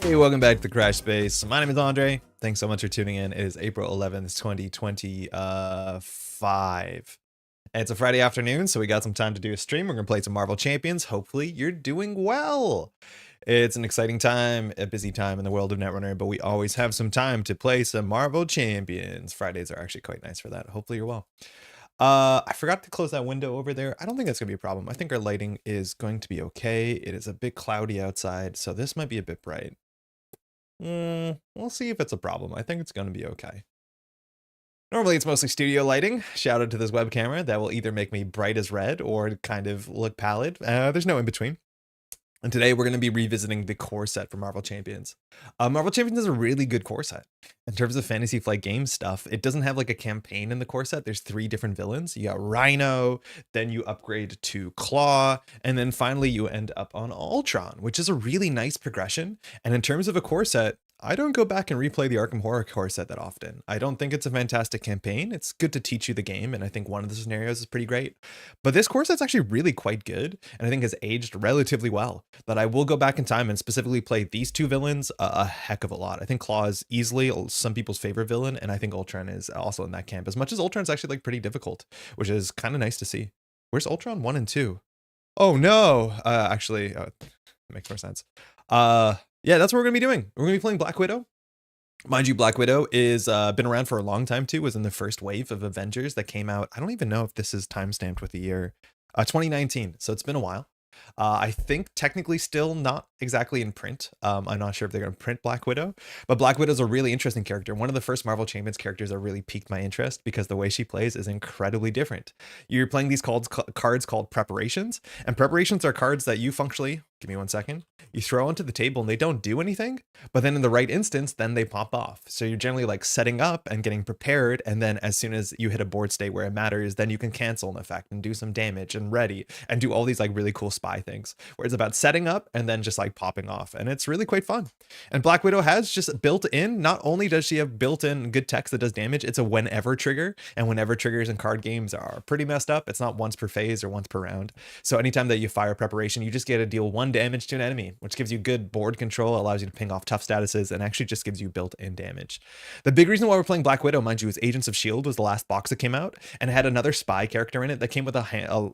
Hey, welcome back to the Crash Space. My name is Andre. Thanks so much for tuning in. It is April 11th, 2025. It's a Friday afternoon, so we got some time to do a stream. We're going to play some Marvel Champions. Hopefully, you're doing well. It's an exciting time, a busy time in the world of Netrunner, but we always have some time to play some Marvel Champions. Fridays are actually quite nice for that. Hopefully, you're well. I forgot to close that window over there. I don't think that's going to be a problem. I think our lighting is going to be okay. It is a bit cloudy outside, so this might be a bit bright. We'll see if it's a problem. I think it's going to be okay. Normally it's mostly studio lighting. Shout out to this web camera that will either make me bright as red or kind of look pallid. There's no in between. And today we're going to be revisiting the core set for Marvel Champions. Marvel Champions is a really good core set. In terms of Fantasy Flight Games stuff, it doesn't have like a campaign in the core set. There's 3 different villains. You got Rhino, then you upgrade to Klaw, and then finally you end up on Ultron, which is a really nice progression. And in terms of a core set, I don't go back and replay the Arkham Horror core set that often. I don't think it's a fantastic campaign. It's good to teach you the game, and I think one of the scenarios is pretty great. But this core set's actually really quite good, and I think has aged relatively well. That I will go back in time and specifically play these 2 villains a heck of a lot. I think Klaw is easily some people's favorite villain, and I think Ultron is also in that camp. As much as Ultron's actually like pretty difficult, which is kind of nice to see. Where's Ultron 1 and 2? Oh no! Actually, makes more sense. Yeah, that's what we're gonna be doing. We're gonna be playing Black Widow. Mind you, Black Widow is been around for a long time too. Was in the first wave of Avengers that came out. I don't even know if this is timestamped with the year, 2019. So it's been a while. I think technically still not exactly in print. I'm not sure if they're going to print Black Widow, but Black Widow is a really interesting character. One of the first Marvel Champions characters that really piqued my interest because the way she plays is incredibly different. You're playing these cards called preparations, and preparations are cards that you functionally, give me 1 second, you throw onto the table and they don't do anything, but then in the right instance, then they pop off. So you're generally like setting up and getting prepared, and then as soon as you hit a board state where it matters, then you can cancel an effect and do some damage and ready and do all these like really cool spy things, where it's about setting up and then just like popping off, and it's really quite fun. And Black Widow has just built in, not only does she have built in good text that does damage, it's a whenever trigger, and whenever triggers in card games are pretty messed up. It's not once per phase or once per round. So anytime that you fire preparation, you just get to deal 1 damage to an enemy, which gives you good board control, allows you to ping off tough statuses, and actually just gives you built-in damage. The big reason why we're playing Black Widow, mind you, is Agents of S.H.I.E.L.D. was the last box that came out, and it had another spy character in it that came with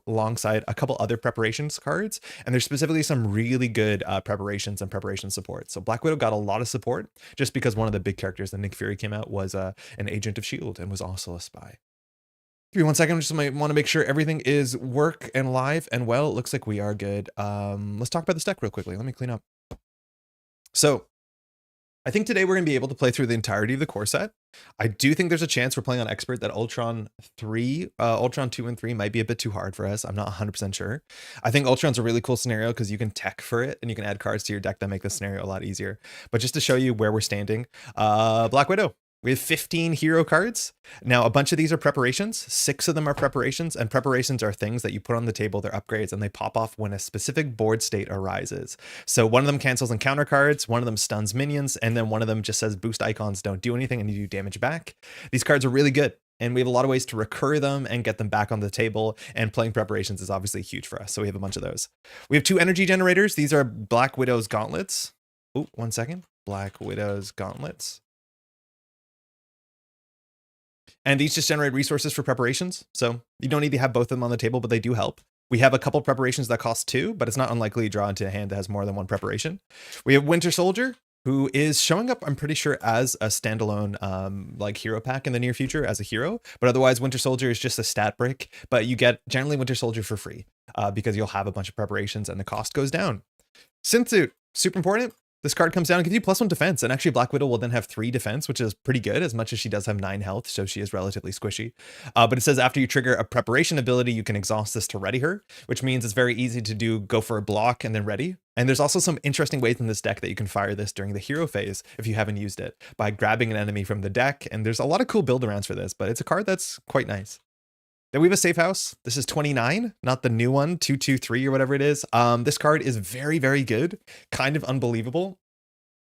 alongside a couple other preparations cards, and there's specifically some really good preparations and preparation support. So Black Widow got a lot of support just because one of the big characters that Nick Fury came out was an Agent of S.H.I.E.L.D. and was also a spy. Give me 1 second. I just might want to make sure everything is work and live and well. It looks like we are good. Let's talk about this deck real quickly. Let me clean up. So I think today we're going to be able to play through the entirety of the core set. I do think there's a chance we're playing on expert that Ultron 2 and 3 might be a bit too hard for us. I'm not 100% sure. I think Ultron's a really cool scenario because you can tech for it and you can add cards to your deck that make the scenario a lot easier. But just to show you where we're standing, Black Widow. We have 15 hero cards. Now, a bunch of these are preparations. 6 of them are preparations, and preparations are things that you put on the table, they're upgrades, and they pop off when a specific board state arises. So one of them cancels encounter cards, one of them stuns minions, and then one of them just says boost icons don't do anything and you do damage back. These cards are really good, and we have a lot of ways to recur them and get them back on the table, and playing preparations is obviously huge for us, so we have a bunch of those. We have 2 energy generators. These are Black Widow's gauntlets. Oh, 1 second. Black Widow's gauntlets. And these just generate resources for preparations. So you don't need to have both of them on the table, but they do help. We have a couple preparations that cost 2, but it's not unlikely to draw into a hand that has more than 1 preparation. We have Winter Soldier, who is showing up, I'm pretty sure, as a standalone like hero pack in the near future as a hero. But otherwise, Winter Soldier is just a stat brick, but you get generally Winter Soldier for free because you'll have a bunch of preparations and the cost goes down. Synth super important. This card comes down and gives you +1 defense, and actually Black Widow will then have 3 defense, which is pretty good, as much as she does have 9 health, so she is relatively squishy. But it says after you trigger a preparation ability, you can exhaust this to ready her, which means it's very easy to do go for a block and then ready. And there's also some interesting ways in this deck that you can fire this during the hero phase if you haven't used it, by grabbing an enemy from the deck, and there's a lot of cool build arounds for this, but it's a card that's quite nice. Then we have a safe house. This is 29, not the new one, 223 or whatever it is. This card is very, very good, kind of unbelievable.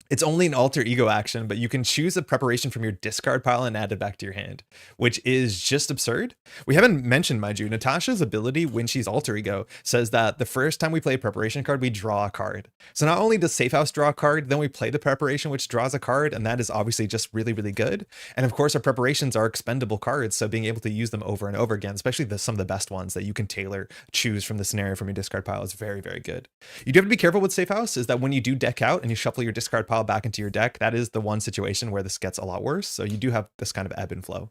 It's only an alter ego action, but you can choose a preparation from your discard pile and add it back to your hand, which is just absurd. We haven't mentioned, mind you, Natasha's ability when she's alter ego says that the first time we play a preparation card, we draw a card. So not only does Safe House draw a card, then we play the preparation, which draws a card, and that is obviously just really, really good. And of course, our preparations are expendable cards, so being able to use them over and over again, especially some of the best ones that you can choose from the scenario from your discard pile, is very, very good. You do have to be careful with Safe House, is that when you do deck out and you shuffle your discard pile back into your deck, that is the one situation where this gets a lot worse. So you do have this kind of ebb and flow.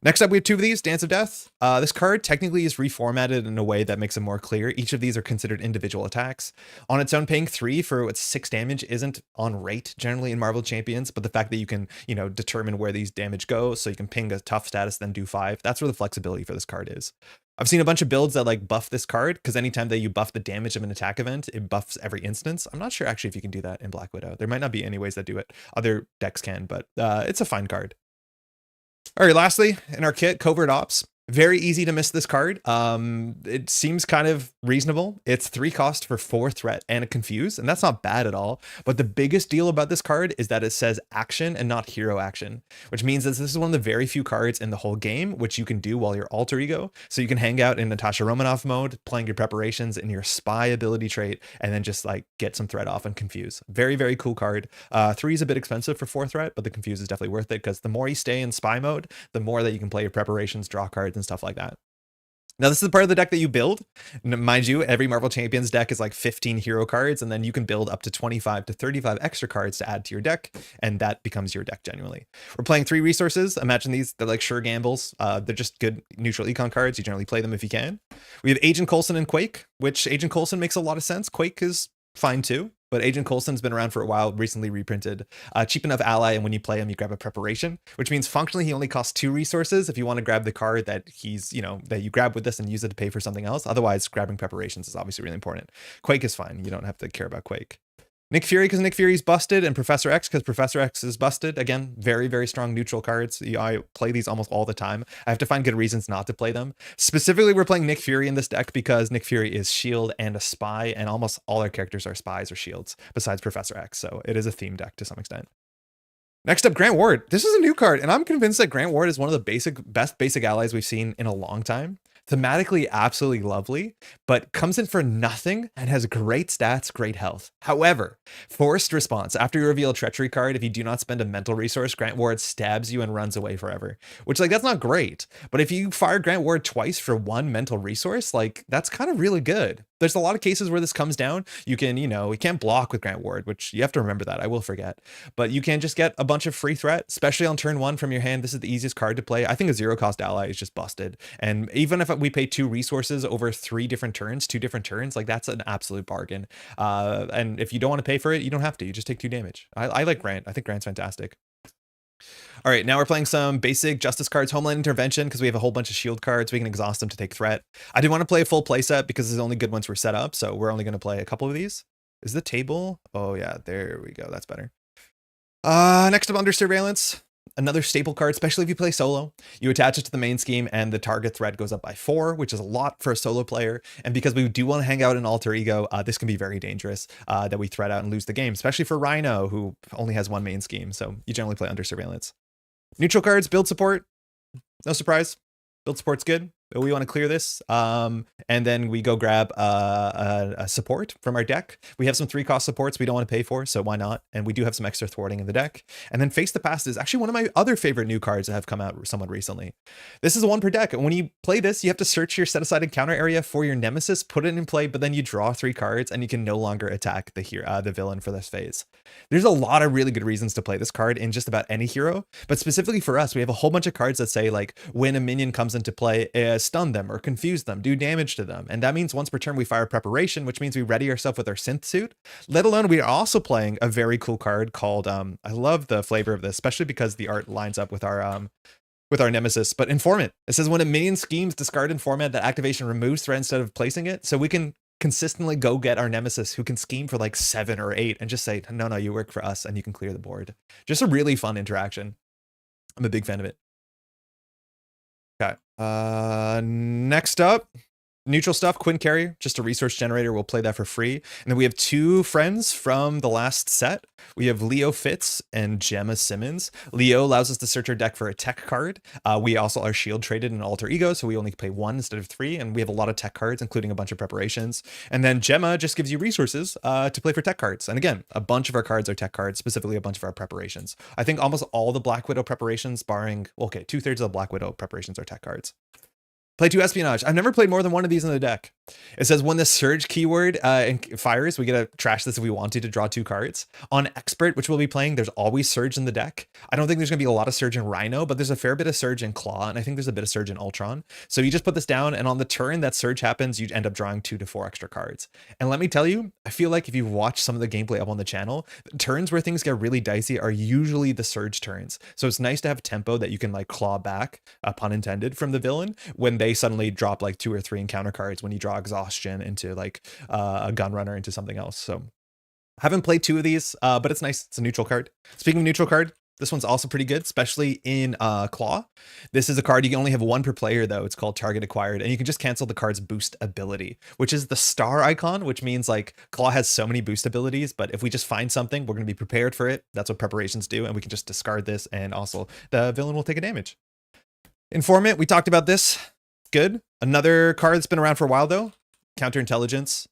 Next up, we have two of these, Dance of Death. This card technically is reformatted in a way that makes it more clear. Each of these are considered individual attacks. On its own, paying 3 for its 6 damage isn't on rate generally in Marvel Champions, but the fact that you can, determine where these damage go, so you can ping a tough status, then do 5, that's where the flexibility for this card is. I've seen a bunch of builds that like buff this card, because anytime that you buff the damage of an attack event, it buffs every instance. I'm not sure actually if you can do that in Black Widow. There might not be any ways that do it. Other decks can, but it's a fine card. All right, lastly, in our kit, Covert Ops. Very easy to miss this card. It seems kind of reasonable. It's 3 cost for 4 threat and a confuse, and that's not bad at all. But the biggest deal about this card is that it says action and not hero action, which means that this is one of the very few cards in the whole game which you can do while you're alter ego. So you can hang out in Natasha Romanoff mode, playing your preparations in your spy ability trait, and then just like get some threat off and confuse. Very, very cool card. 3 is a bit expensive for 4 threat, but the confuse is definitely worth it, because the more you stay in spy mode, the more that you can play your preparations, draw cards, and stuff like that. Now, this is the part of the deck that you build. Mind you, every Marvel Champions deck is like 15 hero cards, and then you can build up to 25 to 35 extra cards to add to your deck, and that becomes your deck genuinely. We're playing 3 resources. Imagine these, they're like sure gambles. They're just good neutral econ cards. You generally play them if you can. We have Agent Coulson and Quake, which Agent Coulson makes a lot of sense. Quake is fine too, but Agent Coulson's been around for a while, recently reprinted. Cheap enough ally, and when you play him, you grab a preparation, which means functionally he only costs 2 resources if you want to grab the card that he's, that you grab with this and use it to pay for something else. Otherwise, grabbing preparations is obviously really important. Quake is fine. You don't have to care about Quake. Nick Fury, because Nick Fury's busted, and Professor X, because Professor X is busted. Again, very, very strong neutral cards. I play these almost all the time. I have to find good reasons not to play them. Specifically, we're playing Nick Fury in this deck because Nick Fury is shield and a spy, and almost all our characters are spies or shields, besides Professor X, so it is a theme deck to some extent. Next up, Grant Ward. This is a new card, and I'm convinced that Grant Ward is one of the best basic allies we've seen in a long time. Thematically absolutely lovely, but comes in for nothing and has great stats, great health. However, forced response. After you reveal a treachery card, if you do not spend a mental resource, Grant Ward stabs you and runs away forever. Which, like, that's not great. But if you fire Grant Ward twice for 1 mental resource, like, that's kind of really good. There's a lot of cases where this comes down. You can, you can't block with Grant Ward, which you have to remember that. I will forget. But you can just get a bunch of free threat, especially on turn 1 from your hand. This is the easiest card to play. I think a 0-cost ally is just busted. And even if we pay 2 resources over 2 different turns, like that's an absolute bargain. And if you don't want to pay for it, you don't have to. You just take 2 damage. I like Grant. I think Grant's fantastic. All right, now we're playing some basic justice cards, Homeland Intervention, because we have a whole bunch of shield cards. We can exhaust them to take threat. I didn't want to play a full playset because it's only good once we're set up, so we're only going to play a couple of these. Is the table? Oh yeah, there we go. That's better. Next up, Under Surveillance. Another staple card, especially if you play solo. You attach it to the main scheme and the target threat goes up by 4, which is a lot for a solo player. And because we do want to hang out in alter ego, this can be very dangerous that we threat out and lose the game, especially for Rhino, who only has 1 main scheme. So you generally play Under Surveillance. Neutral cards, build support. No surprise. Build support's good. But we want to clear this. And then we go grab a support from our deck. We have some 3-cost supports we don't want to pay for, so why not? And we do have some extra thwarting in the deck. And then Face the Past is actually one of my other favorite new cards that have come out somewhat recently. This is 1 per deck. And when you play this, you have to search your set-aside encounter area for your nemesis, put it in play, but then you draw 3 cards and you can no longer attack the villain for this phase. There's a lot of really good reasons to play this card in just about any hero, but specifically for us, we have a whole bunch of cards that say, like, when a minion comes into play, stun them or confuse them, do damage to them. And that means once per turn we fire Preparation, which means we ready ourselves with our synth suit. Let alone we are also playing a very cool card called, I love the flavor of this, especially because the art lines up with our nemesis, but Informant. It says when a minion schemes, discard Informant. That activation removes threat instead of placing it. So we can consistently go get our nemesis who can scheme for like 7 or 8 and just say, no, you work for us, and you can clear the board. Just a really fun interaction. I'm a big fan of it. Okay. Next up, neutral stuff, Quinn Carrier, just a resource generator. We'll play that for free. And then we have 2 friends from the last set. We have Leo Fitz and Gemma Simmons. Leo allows us to search our deck for a tech card. We also are shield traded in alter ego, so we only pay 1 instead of 3. And we have a lot of tech cards, including a bunch of preparations. And then Gemma just gives you resources to play for tech cards. And again, a bunch of our cards are tech cards, specifically a bunch of our preparations. I think almost all the Black Widow preparations, barring, okay, 2/3 of the Black Widow preparations are tech cards. Play 2 espionage. I've never played more than one of these in the deck. It says when the surge keyword fires, we get to trash this if we want to draw 2 cards. On expert, which we'll be playing, there's always surge in the deck. I don't think there's going to be a lot of surge in Rhino, but there's a fair bit of surge in Klaw, and I think there's a bit of surge in Ultron. So you just put this down, and on the turn that surge happens, you end up drawing 2 to 4 extra cards. And let me tell you, I feel like if you've watched some of the gameplay up on the channel, turns where things get really dicey are usually the surge turns. So it's nice to have tempo that you can like claw back, pun intended, from the villain when they suddenly drop like 2 or 3 encounter cards when you draw exhaustion into like a gun runner into something else. So I haven't played 2 of these, but it's nice. It's a neutral card. Speaking of neutral card, this one's also pretty good, especially in Klaw. This is a card you can only have 1 per player, though. It's called Target Acquired, and you can just cancel the card's boost ability, which is the star icon, which means like Klaw has so many boost abilities, but if we just find something, we're going to be prepared for it. That's what preparations do, and we can just discard this, and also the villain will take a damage. Informant, we talked about this. Good. Another card that's been around for a while, though. Counterintelligence.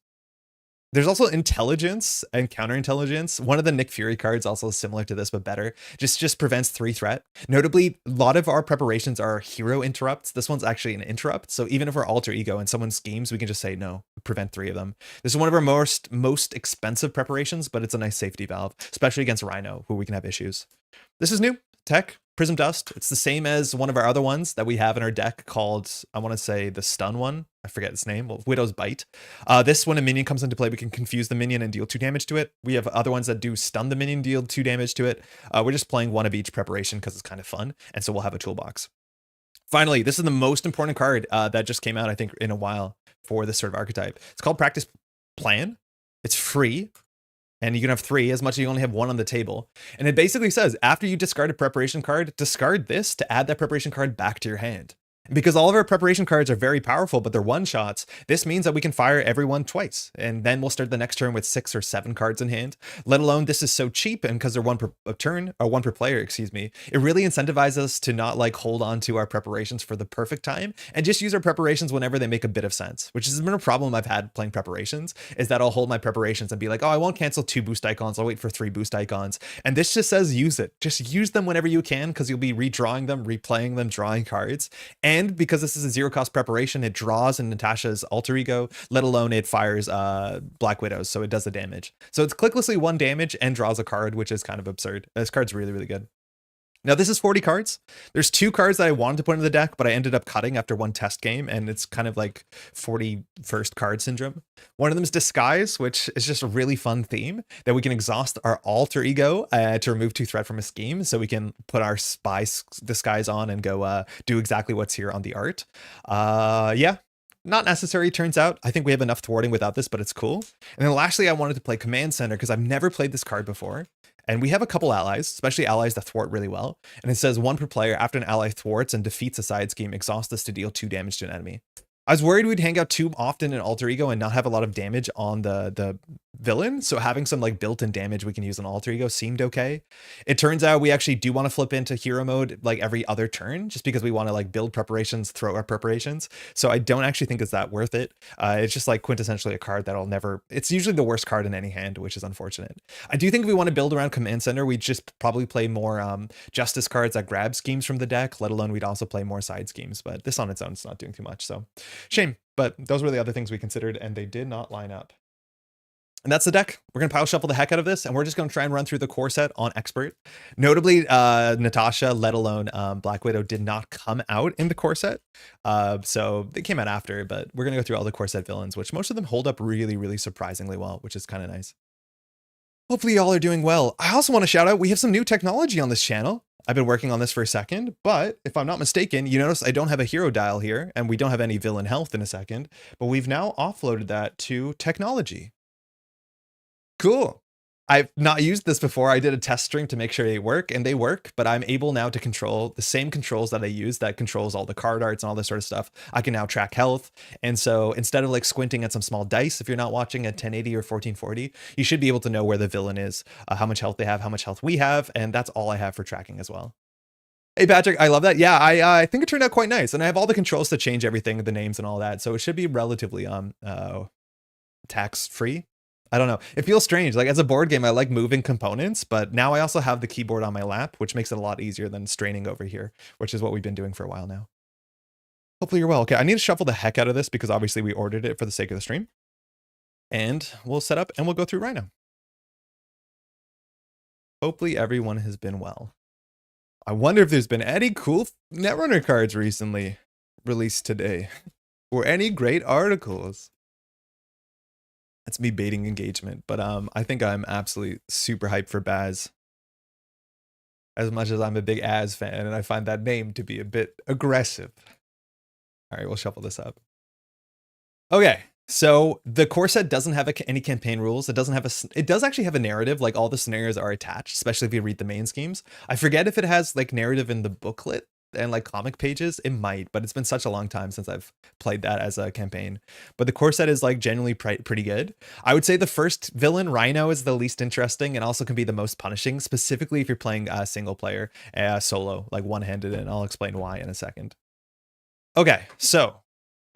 There's also intelligence and counterintelligence. One of the Nick Fury cards also similar to this, but better. Just prevents 3 threat. Notably, a lot of our preparations are hero interrupts. This one's actually an interrupt. So even if we're alter ego and someone schemes, we can just say no, prevent 3 of them. This is one of our most expensive preparations, but it's a nice safety valve, especially against Rhino, who we can have issues. This is new tech. Prism Dust. It's the same as one of our other ones that we have in our deck called, I want to say the stun one. I forget its name. Well, Widow's Bite. This, when a minion comes into play, we can confuse the minion and deal 2 damage to it. We have other ones that do stun the minion, deal 2 damage to it. We're just playing 1 of each preparation because it's kind of fun. And so we'll have a toolbox. Finally, this is the most important card that just came out, I think, in a while for this sort of archetype. It's called Practice Plan. It's free. And you can have 3 as much as you only have 1 on the table. And it basically says, after you discard a preparation card, discard this to add that preparation card back to your hand. Because all of our preparation cards are very powerful, but they're one-shots, this means that we can fire everyone twice. And then we'll start the next turn with 6 or 7 cards in hand. Let alone this is so cheap, and because they're 1 per turn, or 1 per player, excuse me, it really incentivizes us to not like hold on to our preparations for the perfect time and just use our preparations whenever they make a bit of sense, which has been a problem I've had playing preparations, is that I'll hold my preparations and be like, oh, I won't cancel 2 boost icons, I'll wait for 3 boost icons. And this just says use it. Just use them whenever you can, because you'll be redrawing them, replaying them, drawing cards. And because this is a 0-cost preparation, it draws in Natasha's alter ego, let alone it fires Black Widows, so it does the damage. So it's clicklessly 1 damage and draws a card, which is kind of absurd. This card's really, really good. Now, this is 40 cards. There's 2 cards that I wanted to put in the deck, but I ended up cutting after 1 test game, and it's kind of like 41st card syndrome. One of them is Disguise, which is just a really fun theme that we can exhaust our alter ego to remove 2 threat from a scheme, so we can put our spy disguise on and go do exactly what's here on the art. Yeah. Not necessary, turns out. I think we have enough thwarting without this, but it's cool. And then lastly, I wanted to play Command Center because I've never played this card before. And we have a couple allies, especially allies that thwart really well. And it says 1 per player, after an ally thwarts and defeats a side scheme, exhaust this to deal 2 damage to an enemy. I was worried we'd hang out too often in alter ego and not have a lot of damage on the villain. So having some like built-in damage we can use on alter ego seemed okay. It turns out we actually do want to flip into hero mode like every other turn, just because we want to like build preparations, throw our preparations. So I don't actually think it's that worth it. It's just like quintessentially a card that'll never, it's usually the worst card in any hand, which is unfortunate. I do think if we want to build around Command Center, we'd just probably play more justice cards that grab schemes from the deck, let alone we'd also play more side schemes, but this on its own is not doing too much. So shame, but those were the other things we considered and they did not line up. And that's the deck. We're going to pile shuffle the heck out of this, and we're just going to try and run through the core set on Expert. Notably, Natasha, let alone Black Widow, did not come out in the core set. So they came out after, but we're going to go through all the core set villains, which most of them hold up really, really surprisingly well, which is kind of nice. Hopefully y'all are doing well. I also want to shout out, we have some new technology on this channel. I've been working on this for a second, but if I'm not mistaken, you notice I don't have a hero dial here, and we don't have any villain health in a second, but we've now offloaded that to technology. Cool. I've not used this before. I did a test stream to make sure they work, and they work, but I'm able now to control the same controls that I use that controls all the card arts and all this sort of stuff. I can now track health. And so instead of like squinting at some small dice, if you're not watching at 1080 or 1440, you should be able to know where the villain is, how much health they have, how much health we have. And that's all I have for tracking as well. Hey, Patrick, I love that. Yeah, I think it turned out quite nice. And I have all the controls to change everything, the names and all that. So it should be relatively tax free. I don't know. It feels strange. Like as a board game, I like moving components, but now I also have the keyboard on my lap, which makes it a lot easier than straining over here, which is what we've been doing for a while now. Hopefully you're well. Okay, I need to shuffle the heck out of this because obviously we ordered it for the sake of the stream. And we'll set up and we'll go through Rhino. Hopefully everyone has been well. I wonder if there's been any cool Netrunner cards recently released today. Or any great articles. That's me baiting engagement. But I think I'm absolutely super hyped for Baz. As much as I'm a big Az fan, and I find that name to be a bit aggressive. All right, we'll shuffle this up. Okay, so the core set doesn't have any campaign rules. It doesn't have it does actually have a narrative, like all the scenarios are attached, especially if you read the main schemes. I forget if it has like narrative in the booklet and like comic pages. It might, but it's been such a long time since I've played that as a campaign. But the core set is like genuinely pretty good. I would say the first villain, Rhino, is the least interesting and also can be the most punishing, specifically if you're playing single player, solo, like one-handed, and I'll explain why in a second. Okay, so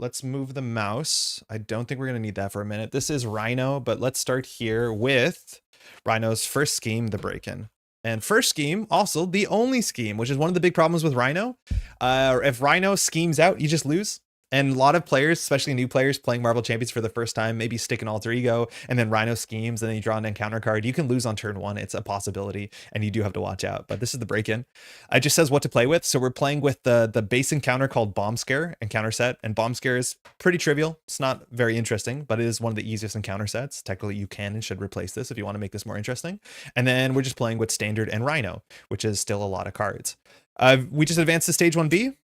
let's move the mouse. I don't think we're going to need that for a minute. This is Rhino, but let's start here with Rhino's first scheme, the break-in. And first scheme, also the only scheme, which is one of the big problems with Rhino. If Rhino schemes out, you just lose. And a lot of players, especially new players playing Marvel Champions for the first time, maybe stick an alter ego and then Rhino schemes and then you draw an encounter card. You can lose on turn one. It's a possibility and you do have to watch out. But this is the break-in. It just says what to play with. So we're playing with the base encounter called Bomb Scare encounter set. And Bomb Scare is pretty trivial. It's not very interesting, but it is one of the easiest encounter sets. Technically, you can and should replace this if you want to make this more interesting. And then we're just playing with Standard and Rhino, which is still a lot of cards. We just advanced to stage 1B.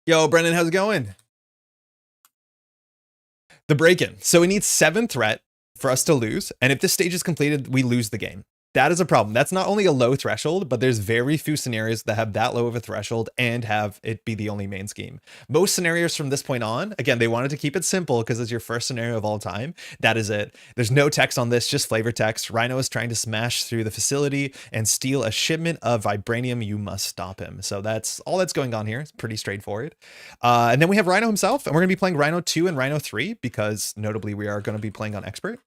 Yo, Brendan, how's it going? The break-in. So it needs 7 threat for us to lose. And if this stage is completed, we lose the game. That is a problem. That's not only a low threshold, but there's very few scenarios that have that low of a threshold and have it be the only main scheme. Most scenarios from this point on, again, they wanted to keep it simple because it's your first scenario of all time. That is it. There's no text on this, just flavor text. Rhino is trying to smash through the facility and steal a shipment of vibranium. You must stop him. So that's all that's going on here. It's pretty straightforward. And then we have Rhino himself, and we're going to be playing Rhino 2 and Rhino 3 because notably we are going to be playing on Expert.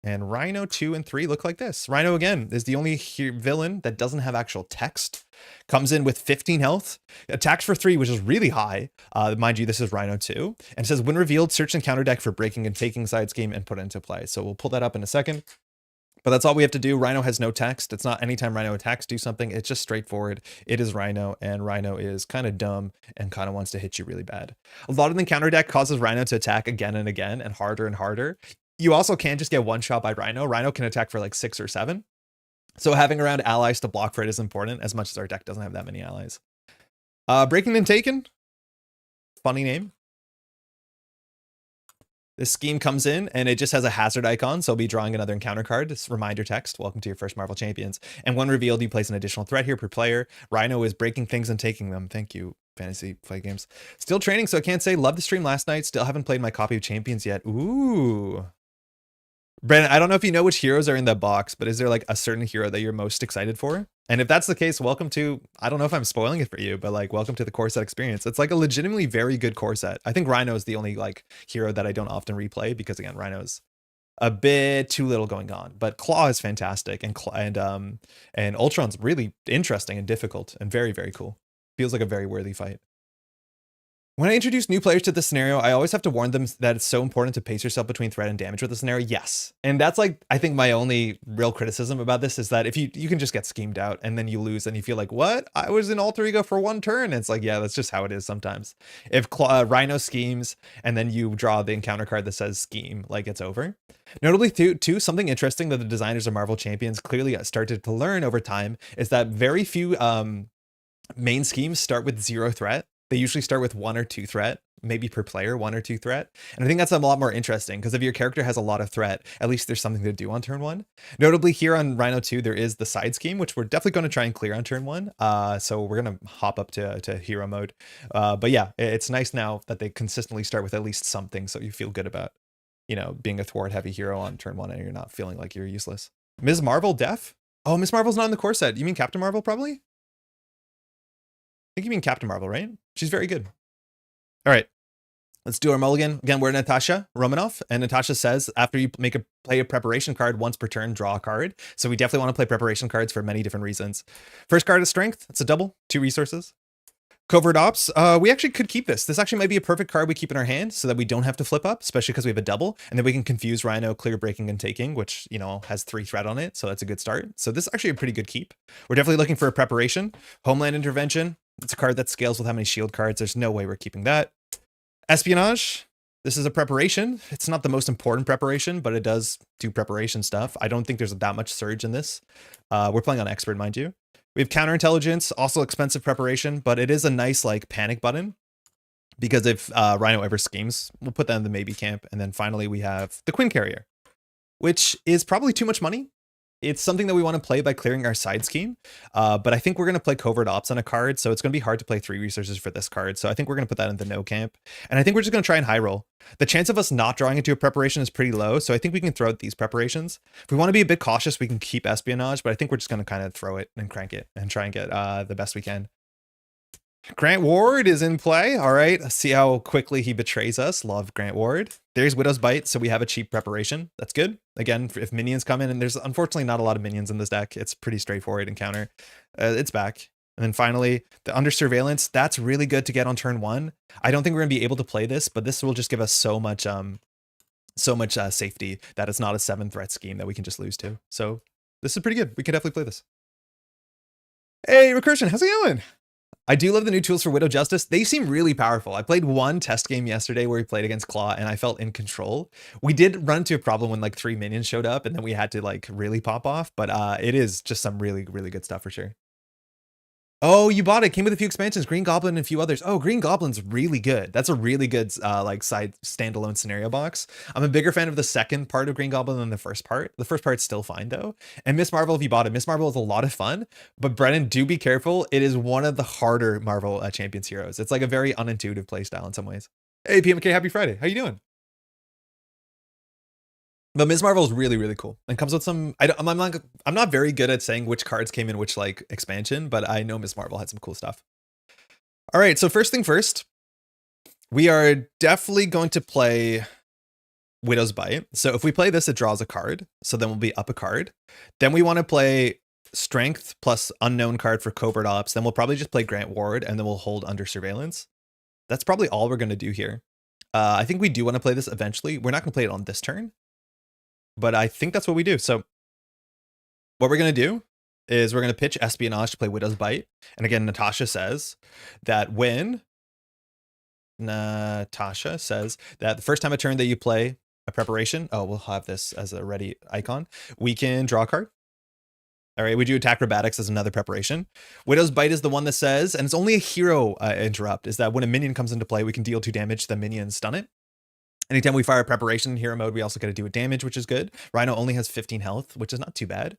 And Rhino 2 and 3 look like this. Rhino, again, is the only villain that doesn't have actual text. Comes in with 15 health. Attacks for 3, which is really high. Mind you, this is Rhino 2. And it says, when revealed, search and counter deck for breaking and taking side scheme and put it into play. So we'll pull that up in a second. But that's all we have to do. Rhino has no text. It's not anytime Rhino attacks, do something. It's just straightforward. It is Rhino, and Rhino is kind of dumb and kind of wants to hit you really bad. A lot of the counter deck causes Rhino to attack again and again and harder. You also can't just get one shot by Rhino. Rhino can attack for like 6 or 7. So having around allies to block for it is important, as much as our deck doesn't have that many allies. Breaking and Taken. Funny name. This scheme comes in and it just has a hazard icon. So I'll be drawing another encounter card. This reminder text. Welcome to your first Marvel Champions. And when revealed, you place an additional threat here per player. Rhino is breaking things and taking them. Thank you, Fantasy Play Games. Still training, so I can't say love the stream last night. Still haven't played my copy of Champions yet. Ooh. Brandon, I don't know if you know which heroes are in that box, but is there like a certain hero that you're most excited for? And if that's the case, welcome to, I don't know if I'm spoiling it for you, but like welcome to the core set experience. It's like a legitimately very good core set. I think Rhino is the only like hero that I don't often replay because again, Rhino's a bit too little going on, but Klaw is fantastic and Ultron's really interesting and difficult and very, very cool. Feels like a very worthy fight. When I introduce new players to the scenario, I always have to warn them that it's so important to pace yourself between threat and damage with the scenario. Yes. And that's like, I think my only real criticism about this is that if you can just get schemed out and then you lose and you feel like, what? I was in alter ego for 1 turn. And it's like, yeah, that's just how it is sometimes. If Rhino schemes and then you draw the encounter card that says scheme, like it's over. Notably too, something interesting that the designers of Marvel Champions clearly started to learn over time is that very few main schemes start with 0 threat. They usually start with 1 or 2 threat, maybe per player, 1 or 2 threat. And I think that's a lot more interesting because if your character has a lot of threat, at least there's something to do on turn 1. Notably here on Rhino 2, there is the side scheme, which we're definitely going to try and clear on turn 1. So we're going to hop up to hero mode. But yeah, it's nice now that they consistently start with at least something. So you feel good about, you know, being a thwart heavy hero on turn 1 and you're not feeling like you're useless. Ms. Marvel def? Oh, Ms. Marvel's not in the core set. You mean Captain Marvel probably? I think you mean Captain Marvel, right? She's very good. All right, let's do our mulligan. Again, we're Natasha Romanoff, and Natasha says after you play a preparation card once per turn, draw a card. So we definitely want to play preparation cards for many different reasons. First card is strength. It's a double, 2 resources. Covert Ops, we actually could keep this. This actually might be a perfect card we keep in our hand so that we don't have to flip up, especially because we have a double. And then we can confuse Rhino, clear, breaking, and taking, which, you know, has 3 threat on it. So that's a good start. So this is actually a pretty good keep. We're definitely looking for a preparation. Homeland Intervention. It's a card that scales with how many shield cards. There's no way we're keeping that. Espionage. This is a preparation. It's not the most important preparation, but it does do preparation stuff. I don't think there's that much surge in this. We're playing on expert, mind you. We have counterintelligence, also expensive preparation, but it is a nice like panic button because if Rhino ever schemes, we'll put that in the maybe camp. And then finally we have the Quinn Carrier, which is probably too much money. It's something that we want to play by clearing our side scheme. But I think we're going to play Covert Ops on a card. So it's going to be hard to play 3 resources for this card. So I think we're going to put that in the no camp. And I think we're just going to try and high roll. The chance of us not drawing into a preparation is pretty low. So I think we can throw out these preparations. If we want to be a bit cautious, we can keep Espionage. But I think we're just going to kind of throw it and crank it and try and get the best we can. Grant Ward is in play. All right. Let's see how quickly he betrays us. Love Grant Ward. There's Widow's Bite. So we have a cheap preparation. That's good. Again, if minions come in, and there's unfortunately not a lot of minions in this deck. It's pretty straightforward encounter. It's back. And then finally, the Under Surveillance. That's really good to get on turn 1. I don't think we're going to be able to play this, but this will just give us so much safety that it's not a 7 threat scheme that we can just lose to. So this is pretty good. We could definitely play this. Hey, Recursion, how's it going? I do love the new tools for Widow Justice. They seem really powerful. I played one test game yesterday where we played against Klaw and I felt in control. We did run into a problem when like 3 minions showed up and then we had to like really pop off, but it is just some really, really good stuff for sure. Oh, you bought it. Came with a few expansions, Green Goblin and a few others. Oh, Green Goblin's really good. That's a really good like side standalone scenario box. I'm a bigger fan of the second part of Green Goblin than the first part. The first part's still fine though. And Miss Marvel, if you bought it, Miss Marvel is a lot of fun. But Brennan, do be careful. It is one of the harder Marvel Champions heroes. It's like a very unintuitive playstyle in some ways. Hey, PMK, happy Friday. How you doing? But Ms. Marvel is really, really cool and comes with some. I'm not very good at saying which cards came in which like expansion, but I know Ms. Marvel had some cool stuff. All right, so first thing first, we are definitely going to play Widow's Bite. So if we play this, it draws a card. So then we'll be up a card. Then we want to play Strength plus unknown card for Covert Ops. Then we'll probably just play Grant Ward and then we'll hold Under Surveillance. That's probably all we're going to do here. I think we do want to play this eventually. We're not going to play it on this turn, but I think that's what we do. So what we're going to do is we're going to pitch Espionage to play Widow's Bite. And again, Natasha says that the first time a turn that you play a preparation, we'll have this as a ready icon, we can draw a card. All right, we do attack acrobatics as another preparation. Widow's Bite is the one that says, and it's only a hero interrupt, is that when a minion comes into play, we can deal 2 damage to the minion and stun it. Anytime we fire a preparation in hero mode, we also get to do a damage, which is good. Rhino only has 15 health, which is not too bad.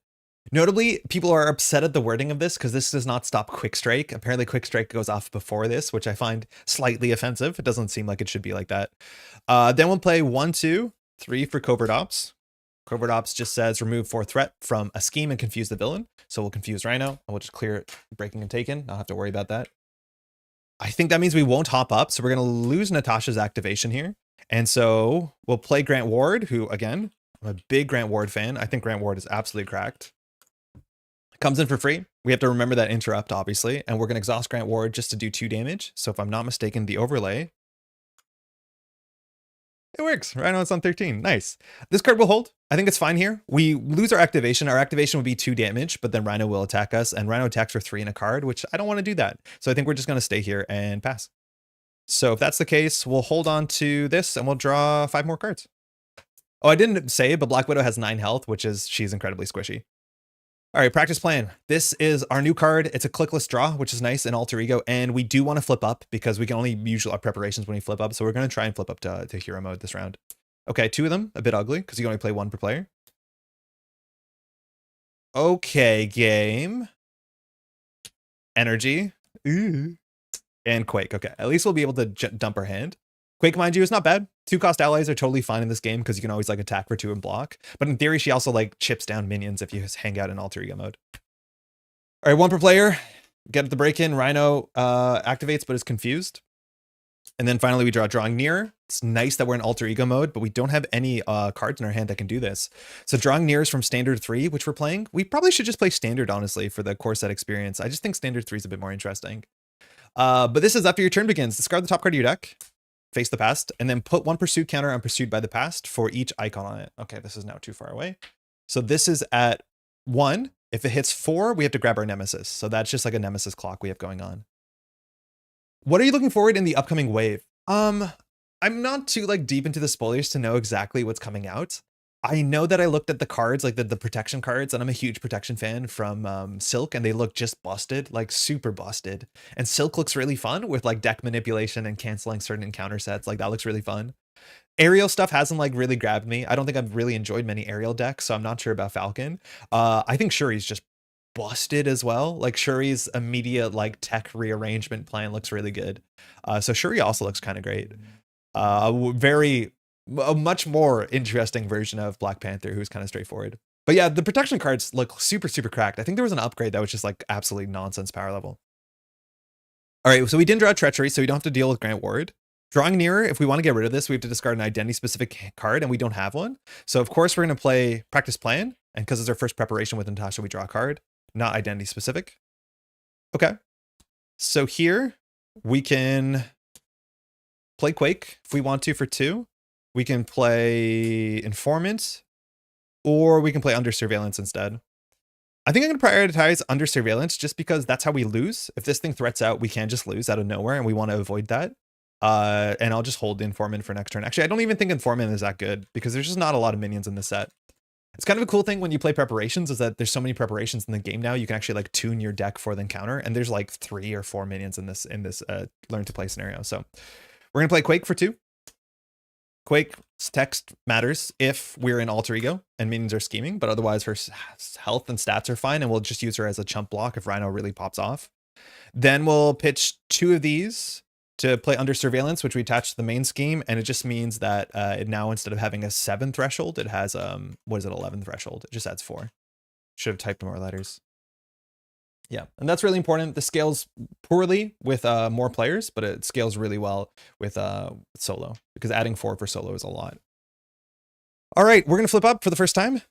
Notably, people are upset at the wording of this because this does not stop Quick Strike. Apparently, Quick Strike goes off before this, which I find slightly offensive. It doesn't seem like it should be like that. Then we'll play 1, 2, 3 for Covert Ops. Covert Ops just says remove 4 threat from a scheme and confuse the villain. So we'll confuse Rhino and we'll just clear it, breaking and taken. Not have to worry about that. I think that means we won't hop up. So we're going to lose Natasha's activation here. And so we'll play Grant Ward, who, again, I'm a big Grant Ward fan. I think Grant Ward is absolutely cracked. Comes in for free. We have to remember that interrupt, obviously. And we're going to exhaust Grant Ward just to do 2 damage. So if I'm not mistaken, the overlay, it works. Rhino, it's on 13. Nice. This card will hold. I think it's fine here. We lose our activation. Our activation would be 2 damage, but then Rhino will attack us. And Rhino attacks for 3 in a card, which I don't want to do that. So I think we're just going to stay here and pass. So if that's the case, we'll hold on to this and we'll draw 5 more cards. Oh, I didn't say it, but Black Widow has 9 health, which is, she's incredibly squishy. All right, practice plan. This is our new card. It's a clickless draw, which is nice in Alter Ego. And we do want to flip up because we can only use our preparations when we flip up. So we're going to try and flip up to hero mode this round. Okay, 2 of them, a bit ugly because you can only play 1 per player. Okay, game. Energy. Ooh. And Quake. Okay, at least we'll be able to dump our hand. Quake, mind you, is not bad. 2-cost allies are totally fine in this game because you can always like attack for 2 and block. But in theory, she also like chips down minions if you hang out in Alter Ego mode. All right, 1 per player. Get the break in. Rhino activates but is confused. And then finally we draw Drawing Near. It's nice that we're in Alter Ego mode, but we don't have any cards in our hand that can do this. So Drawing Near is from Standard 3, which we're playing. We probably should just play Standard, honestly, for the core set experience. I just think Standard 3 is a bit more interesting. But this is after your turn begins. Discard the top card of your deck, face the past, and then put one pursuit counter on pursued by the past for each icon on it. Okay, this is now too far away. So this is at 1. If it hits 4, we have to grab our nemesis. So that's just like a nemesis clock we have going on. What are you looking forward in the upcoming wave? I'm not too like deep into the spoilers to know exactly what's coming out. I know that I looked at the cards, like the protection cards, and I'm a huge protection fan from Silk, and they look just busted, like super busted. And Silk looks really fun with like deck manipulation and canceling certain encounter sets. Like that looks really fun. Aerial stuff hasn't like really grabbed me. I don't think I've really enjoyed many aerial decks, so I'm not sure about Falcon. I think Shuri's just busted as well. Like Shuri's immediate like tech rearrangement plan looks really good. So Shuri also looks kind of great. A much more interesting version of Black Panther, who's kind of straightforward. But yeah, the protection cards look super, super cracked. I think there was an upgrade that was just like absolutely nonsense power level. All right, so we didn't draw Treachery, so we don't have to deal with Grant Ward. Drawing Nearer, if we want to get rid of this, we have to discard an identity-specific card, and we don't have one. So of course we're going to play Practice Plan, and because it's our first preparation with Natasha, we draw a card, not identity-specific. Okay, so here we can play Quake if we want to for 2. We can play Informant, or we can play Under Surveillance instead. I think I'm going to prioritize Under Surveillance just because that's how we lose. If this thing threats out, we can just lose out of nowhere, and we want to avoid that. And I'll just hold the Informant for next turn. Actually, I don't even think Informant is that good because there's just not a lot of minions in this set. It's kind of a cool thing when you play preparations is that there's so many preparations in the game now. You can actually like tune your deck for the encounter, and there's like 3 or 4 minions in this learn to play scenario. So we're going to play Quake for 2. Quake's text matters if we're in alter ego and minions are scheming, but otherwise her health and stats are fine, and we'll just use her as a chump block if Rhino really pops off. Then we'll pitch 2 of these to play Under Surveillance, which we attach to the main scheme, and it just means that it now, instead of having a 7 threshold, it has 11 threshold. It just adds 4. Should have typed more letters. Yeah, and that's really important. This scales poorly with more players, but it scales really well with solo, because adding 4 for solo is a lot. All right, we're going to flip up for the first time.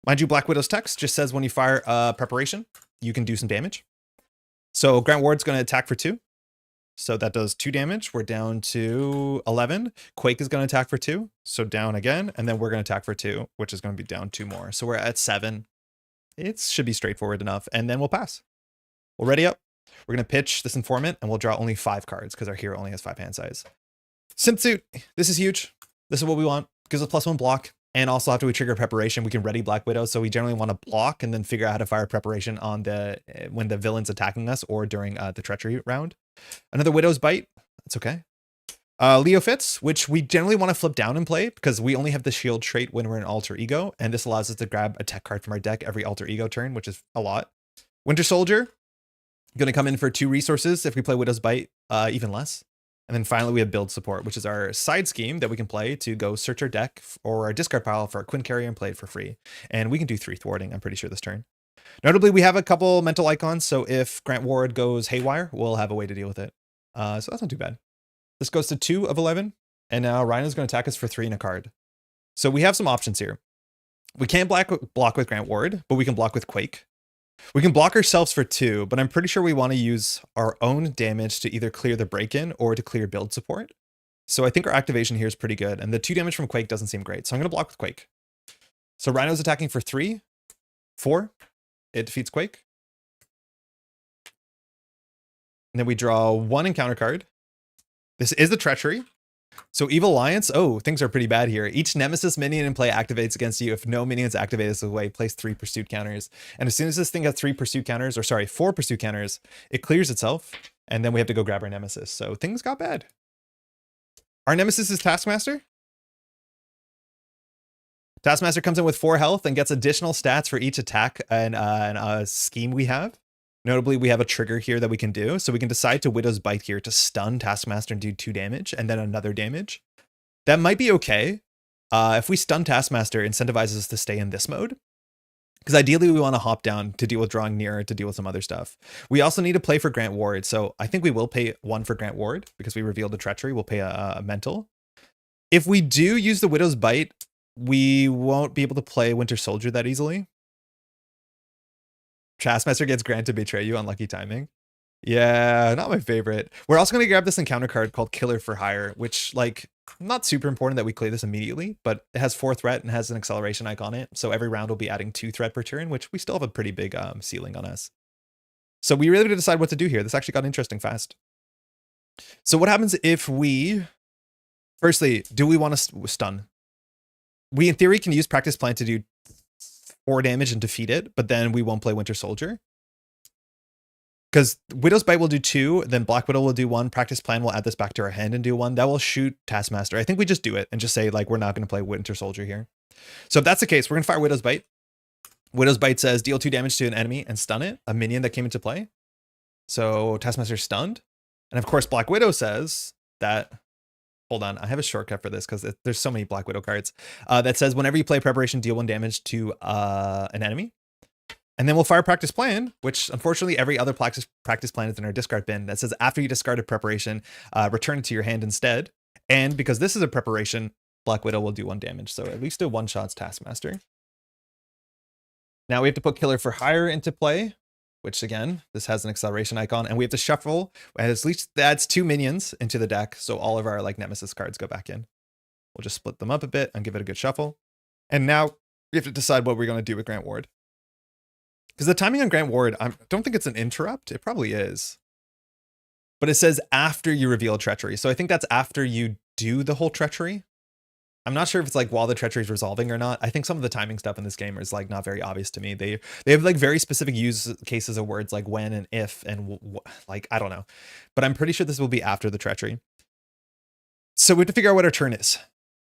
Mind you, Black Widow's text just says when you fire preparation, you can do some damage. So Grant Ward's going to attack for 2. So that does 2 damage. We're down to 11. Quake is going to attack for 2. So down again. And then we're going to attack for 2, which is going to be down 2 more. So we're at 7. It should be straightforward enough. And then we'll pass. We'll ready up. We're going to pitch this Informant, and we'll draw only 5 cards because our hero only has 5 hand size. Synth Suit. This is huge. This is what we want. Gives us +1 block. And also after we trigger preparation, we can ready Black Widow. So we generally want to block and then figure out how to fire preparation on when the villain's attacking us or during the treachery round. Another Widow's Bite. That's okay. Leo Fits, which we generally want to flip down and play because we only have the shield trait when we're in alter ego. And this allows us to grab a tech card from our deck every alter ego turn, which is a lot. Winter Soldier. Going to come in for 2 resources. If we play Widow's Bite, even less. And then finally, we have Build Support, which is our side scheme that we can play to go search our deck or our discard pile for a Quinn Carrier and play it for free. And we can do 3 thwarting, I'm pretty sure, this turn. Notably, we have a couple mental icons, so if Grant Ward goes haywire, we'll have a way to deal with it. So that's not too bad. This goes to 2 of 11, and now Rhino's going to attack us for 3 and a card. So we have some options here. We can't block with Grant Ward, but we can block with Quake. We can block ourselves for 2, but I'm pretty sure we want to use our own damage to either clear the break-in or to clear build support. So I think our activation here is pretty good, and the 2 damage from Quake doesn't seem great, so I'm going to block with Quake. So Rhino's attacking for 3, 4. It defeats Quake. And then we draw 1 encounter card. This is the Treachery. So Evil Alliance, oh, things are pretty bad here. Each Nemesis minion in play activates against you. If no minions activate this way, place 3 pursuit counters. And as soon as this thing has 4 pursuit counters, it clears itself. And then we have to go grab our Nemesis. So things got bad. Our Nemesis is Taskmaster. Taskmaster comes in with 4 health and gets additional stats for each attack and scheme we have. Notably, we have a trigger here that we can do. So we can decide to Widow's Bite here to stun Taskmaster and do 2 damage and then another damage. That might be okay. If we stun Taskmaster, it incentivizes us to stay in this mode. Because ideally, we want to hop down to deal with drawing nearer, to deal with some other stuff. We also need to play for Grant Ward. So I think we will pay 1 for Grant Ward because we revealed the Treachery. We'll pay a mental. If we do use the Widow's Bite, we won't be able to play Winter Soldier that easily. Taskmaster gets Grant to betray you. Unlucky timing. Yeah, not my favorite. We're also going to grab this encounter card called Killer for Hire, which, like, not super important that we clear this immediately, but it has 4 threat and has an acceleration icon on it. So every round will be adding 2 threat per turn, which we still have a pretty big ceiling on us. So we really have to decide what to do here. This actually got interesting fast. So what happens if we, firstly, do we want to stun? We, in theory, can use Practice Plan to do 4 damage and defeat it, but then we won't play Winter Soldier. Because Widow's Bite will do 2, then Black Widow will do 1, Practice Plan will add this back to our hand and do 1. That will shoot Taskmaster. I think we just do it and just say, like, we're not going to play Winter Soldier here. So if that's the case, we're going to fire Widow's Bite. Widow's Bite says deal 2 damage to an enemy and stun it, a minion that came into play. So Taskmaster's stunned. And of course, Black Widow says that, hold on, I have a shortcut for this because there's so many Black Widow cards, that says whenever you play Preparation, deal 1 damage to an enemy. And then we'll fire Practice Plan, which unfortunately every other practice plan is in our discard bin. That says after you discard a Preparation, return it to your hand instead. And because this is a Preparation, Black Widow will do 1 damage. So at least a one-shot Taskmaster. Now we have to put Killer for Hire into play, which again, this has an acceleration icon, and we have to shuffle. At least adds 2 minions into the deck, so all of our like Nemesis cards go back in. We'll just split them up a bit and give it a good shuffle. And now we have to decide what we're going to do with Grant Ward. Because the timing on Grant Ward, I don't think it's an interrupt. It probably is. But it says after you reveal treachery. So I think that's after you do the whole treachery. I'm not sure if it's like while the treachery is resolving or not. I think some of the timing stuff in this game is like not very obvious to me. They have like very specific use cases of words like when and if and like, I don't know. But I'm pretty sure this will be after the treachery. So we have to figure out what our turn is.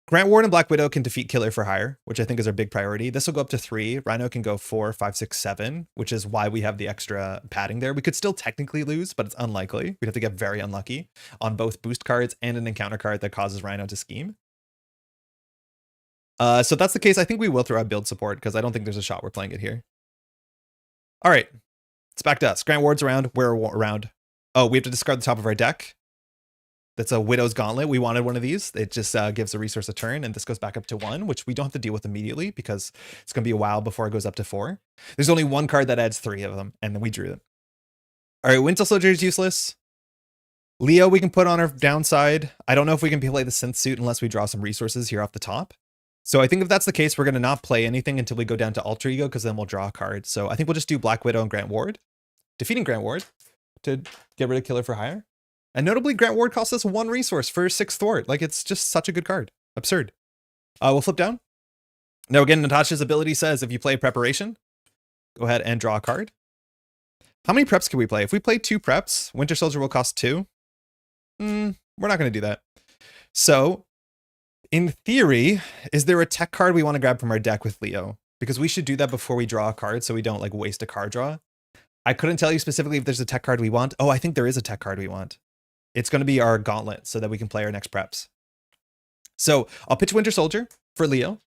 Grant Ward and Black Widow can defeat Killer for Hire, which I think is our big priority. This will go up to 3. Rhino can go 4, 5, 6, 7, which is why we have the extra padding there. We could still technically lose, but it's unlikely. We'd have to get very unlucky on both boost cards and an encounter card that causes Rhino to scheme. So that's the case. I think we will throw out build support because I don't think there's a shot we're playing it here. All right, it's back to us. Grant Ward's around. We're around. Oh, we have to discard the top of our deck. That's a Widow's Gauntlet. We wanted one of these. It just gives a resource a turn, and this goes back up to 1, which we don't have to deal with immediately because it's going to be a while before it goes up to 4. There's only 1 card that adds 3 of them, and then we drew them. All right, Winter Soldier is useless. Leo we can put on our downside. I don't know if we can play the Synth Suit unless we draw some resources here off the top. So I think if that's the case, we're going to not play anything until we go down to Alter Ego, because then we'll draw a card. So I think we'll just do Black Widow and Grant Ward, defeating Grant Ward to get rid of Killer for Hire. And notably, Grant Ward costs us 1 resource for 6 thwart. Like, it's just such a good card. Absurd. We'll flip down. Now, again, Natasha's ability says if you play Preparation, go ahead and draw a card. How many preps can we play? If we play 2 preps, Winter Soldier will cost 2. We're not going to do that. So, in theory, is there a tech card we want to grab from our deck with Leo? Because we should do that before we draw a card so we don't, like, waste a card draw. I couldn't tell you specifically if there's a tech card we want. Oh, I think there is a tech card we want. It's going to be our Gauntlet so that we can play our next preps. So I'll pitch Winter Soldier for Leo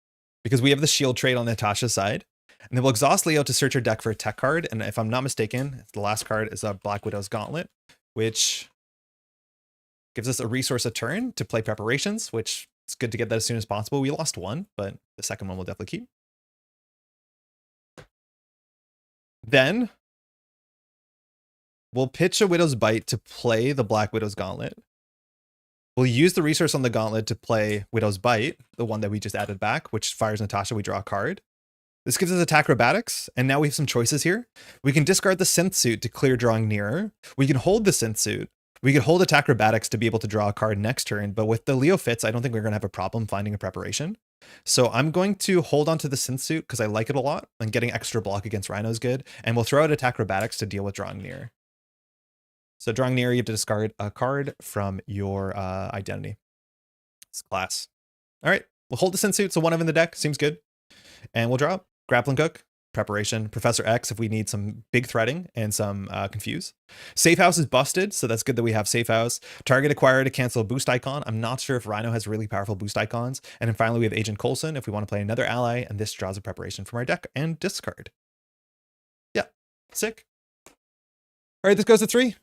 because we have the shield trade on Natasha's side. And then we'll exhaust Leo to search her deck for a tech card. And if I'm not mistaken, the last card is a Black Widow's Gauntlet, which gives us a resource a turn to play Preparations, which it's good to get that as soon as possible. We lost 1, but the second one we'll definitely keep. Then we'll pitch a Widow's Bite to play the Black Widow's Gauntlet. We'll use the resource on the Gauntlet to play Widow's Bite, the one that we just added back, which fires Natasha. We draw a card. This gives us attack acrobatics, and now we have some choices here. We can discard the Synth Suit to clear drawing nearer. We can hold the Synth Suit. We could hold attack acrobatics to be able to draw a card next turn, but with the Leo Fits, I don't think we're going to have a problem finding a Preparation. So I'm going to hold on to the Synth Suit because I like it a lot, and getting extra block against Rhino is good, and we'll throw out attack acrobatics to deal with drawing near. So drawing near, you have to discard a card from your identity. It's class. All right, we'll hold the Synth Suit, so 1 of in the deck, seems good. And we'll draw up Grappling Hook, Preparation, Professor X if we need some big threading and some confuse. Safe House is busted, so that's good that we have Safe House. Target acquired to cancel a boost icon. I'm not sure if Rhino has really powerful boost icons. And then finally we have Agent Coulson if we want to play another ally, and this draws a Preparation from our deck and discard. Yeah, sick. All right, this goes to 3.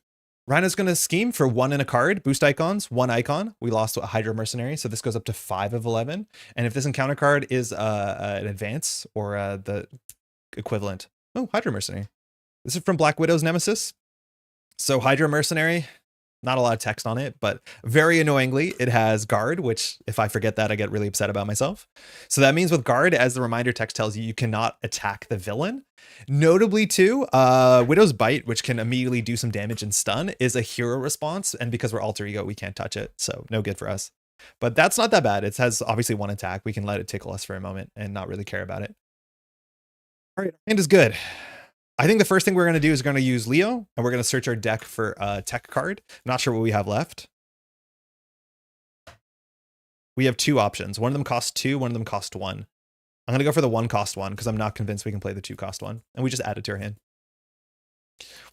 Rhino's going to scheme for 1 in a card, boost icons, 1 icon. We lost to a Hydra Mercenary, so this goes up to 5 of 11. And if this encounter card is an advance or the equivalent. Oh, Hydra Mercenary. This is from Black Widow's Nemesis. So Hydra Mercenary, not a lot of text on it, but very annoyingly, it has guard, which if I forget that, I get really upset about myself. So that means with guard, as the reminder text tells you, you cannot attack the villain. Notably too, Widow's Bite, which can immediately do some damage and stun, is a hero response. And because we're alter ego, we can't touch it. So no good for us. But that's not that bad. It has obviously one attack. We can let it tickle us for a moment and not really care about it. All right, hand is good. I think the first thing we're going to do is going to use Leo, and we're going to search our deck for a tech card. Not sure what we have left. We have two options. One of them costs 2, one of them costs 1. I'm going to go for the 1 cost 1 because I'm not convinced we can play the 2 cost 1. And we just add it to our hand.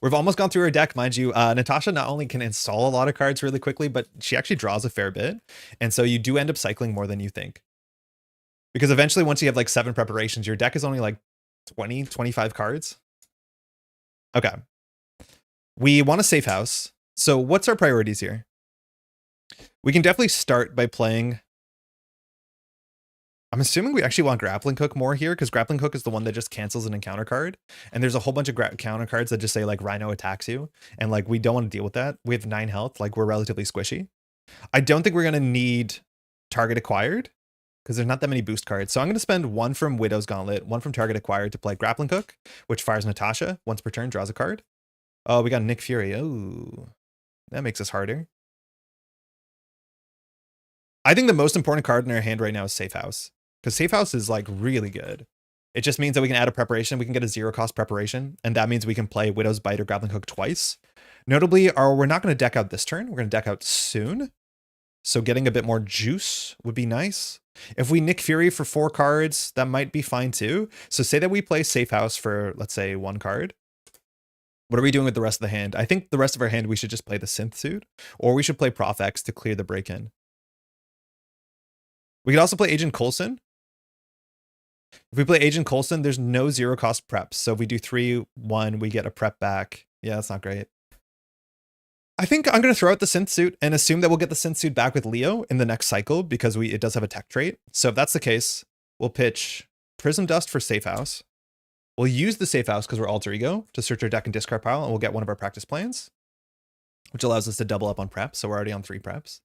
We've almost gone through our deck, mind you. Natasha not only can install a lot of cards really quickly, but she actually draws a fair bit. And so you do end up cycling more than you think. Because eventually, once you have like 7 preparations, your deck is only like 20, 25 cards. Okay. We want a safe house. So what's our priorities here? We can definitely start by playing. I'm assuming we actually want Grappling Hook more here because Grappling Hook is the one that just cancels an encounter card. And there's a whole bunch of counter cards that just say like Rhino attacks you. And like, we don't want to deal with that. We have 9 health. Like, we're relatively squishy. I don't think we're going to need target acquired because there's not that many boost cards. So I'm going to spend 1 from Widow's Gauntlet, 1 from target acquired to play Grappling Hook, which fires Natasha once per turn, draws a card. Oh, we got Nick Fury. Oh, that makes us harder. I think the most important card in our hand right now is Safe House, because Safe House is like really good. It just means that we can add a preparation. We can get a 0 cost preparation, and that means we can play Widow's Bite or Grappling Hook twice. Notably, we're not going to deck out this turn. We're going to deck out soon. So getting a bit more juice would be nice. If we Nick Fury for 4 cards, that might be fine too. So say that we play Safe House for, let's say, 1 card. What are we doing with the rest of the hand? I think the rest of our hand, we should just play the Synth Suit, or we should play Prof X to clear the break-in. We could also play Agent Coulson. If we play Agent Coulson, there's no 0 cost preps. So if we do 3-1, we get a prep back. Yeah, that's not great. I think I'm going to throw out the Synth Suit and assume that we'll get the Synth Suit back with Leo in the next cycle because it does have a tech trait. So if that's the case, we'll pitch Prism Dust for Safe House. We'll use the Safe House because we're alter ego to search our deck and discard pile, and we'll get one of our practice plans, which allows us to double up on preps. So we're already on 3 preps.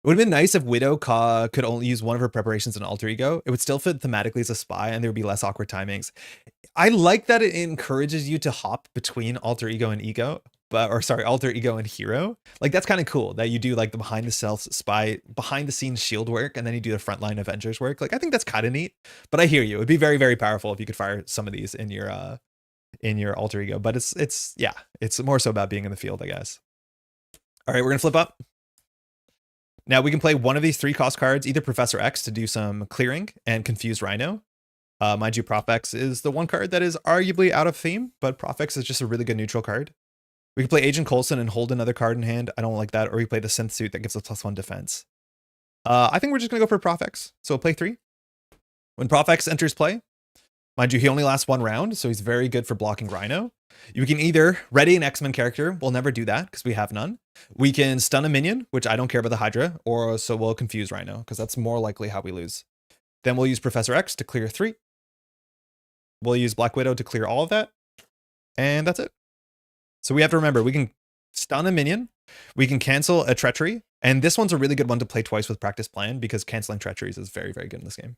It would have been nice if Widow could only use one of her preparations in alter ego. It would still fit thematically as a spy, and there would be less awkward timings. I like that it encourages you to hop between alter ego and ego. Alter ego and hero. Like, that's kind of cool that you do like the behind the scenes shield work, and then you do the frontline Avengers work. Like, I think that's kind of neat, but I hear you. It'd be very, very powerful if you could fire some of these in your alter ego, but it's more so about being in the field, I guess. All right, we're going to flip up. Now we can play one of these 3 cost cards, either Professor X to do some clearing and confuse Rhino. Mind you, Prof X is the one card that is arguably out of theme, but Prof X is just a really good neutral card. We can play Agent Coulson and hold another card in hand. I don't like that. Or we play the Synth Suit that gives us +1 defense. I think we're just going to go for Prof X. So we'll play 3. When Prof X enters play, mind you, he only lasts 1 round, so he's very good for blocking Rhino. You can either ready an X-Men character. We'll never do that because we have none. We can stun a minion, which I don't care about the Hydra, or so we'll confuse Rhino because that's more likely how we lose. Then we'll use Professor X to clear 3. We'll use Black Widow to clear all of that. And that's it. So we have to remember, we can stun a minion, we can cancel a treachery, and this one's a really good one to play twice with practice plan because canceling treacheries is very, very good in this game.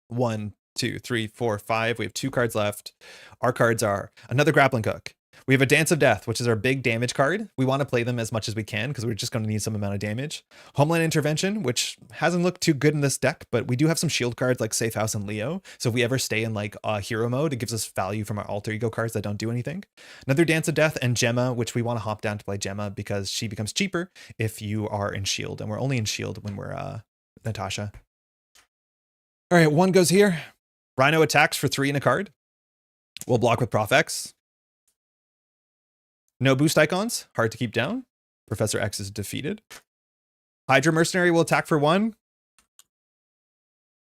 1, 2, 3, 4, 5. We have 2 cards left. Our cards are another Grappling Hook. We have a Dance of Death, which is our big damage card. We want to play them as much as we can because we're just going to need some amount of damage. Homeland Intervention, which hasn't looked too good in this deck, but we do have some shield cards like Safe House and Leo. So if we ever stay in like hero mode, it gives us value from our alter ego cards that don't do anything. Another Dance of Death and Gemma, which we want to hop down to play Gemma because she becomes cheaper if you are in shield. And we're only in shield when we're Natasha. All right, 1 goes here. Rhino attacks for 3 in a card. We'll block with Prof X. No boost icons, hard to keep down. Professor X is defeated. Hydra Mercenary will attack for 1.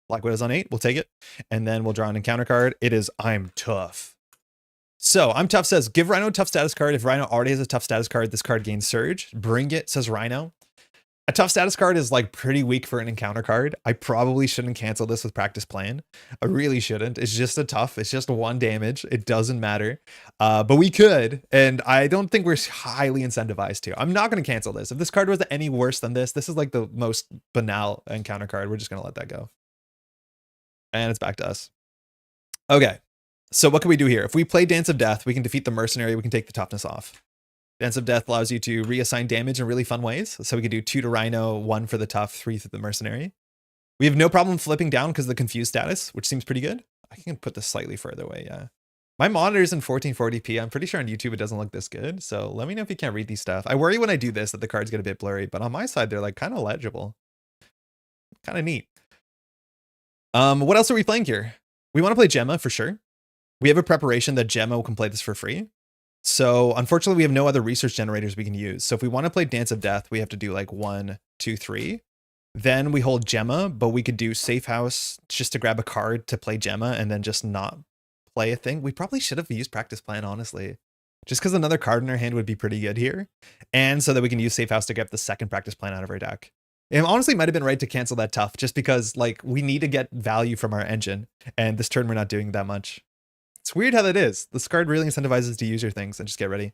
Black Widow's on 8, we'll take it. And then we'll draw an encounter card. It is I'm Tough. So I'm Tough says, give Rhino a tough status card. If Rhino already has a tough status card, this card gains Surge. Bring it, says Rhino. A tough status card is like pretty weak for an encounter card. I probably shouldn't cancel this with practice plan. I really shouldn't. It's just a tough. It's just 1 damage. It doesn't matter. But we could, and I don't think we're highly incentivized to. I'm not going to cancel this. If this card was any worse than this is like the most banal encounter card. We're just going to let that go. And it's back to us. Okay. So what can we do here? If we play Dance of Death, we can defeat the mercenary. We can take the toughness off. Dance of Death allows you to reassign damage in really fun ways. So we could do 2 to Rhino, 1 for the tough, 3 for the mercenary. We have no problem flipping down because of the confused status, which seems pretty good. I can put this slightly further away, yeah. My monitor's in 1440p. I'm pretty sure on YouTube it doesn't look this good. So let me know if you can't read these stuff. I worry when I do this that the cards get a bit blurry, but on my side, they're like kind of legible. Kind of neat. What else are we playing here? We want to play Gemma for sure. We have a preparation that Gemma can play this for free. So unfortunately, we have no other research generators we can use. So if we want to play Dance of Death, we have to do like 1, 2, 3. Then we hold Gemma, but we could do Safe House just to grab a card to play Gemma and then just not play a thing. We probably should have used Practice Plan, honestly. Just because another card in our hand would be pretty good here. And so that we can use Safe House to get the second Practice Plan out of our deck. And honestly, might have been right to cancel that tough just because like we need to get value from our engine. And this turn, we're not doing that much. It's weird how that is. This card really incentivizes to use your things and just get ready.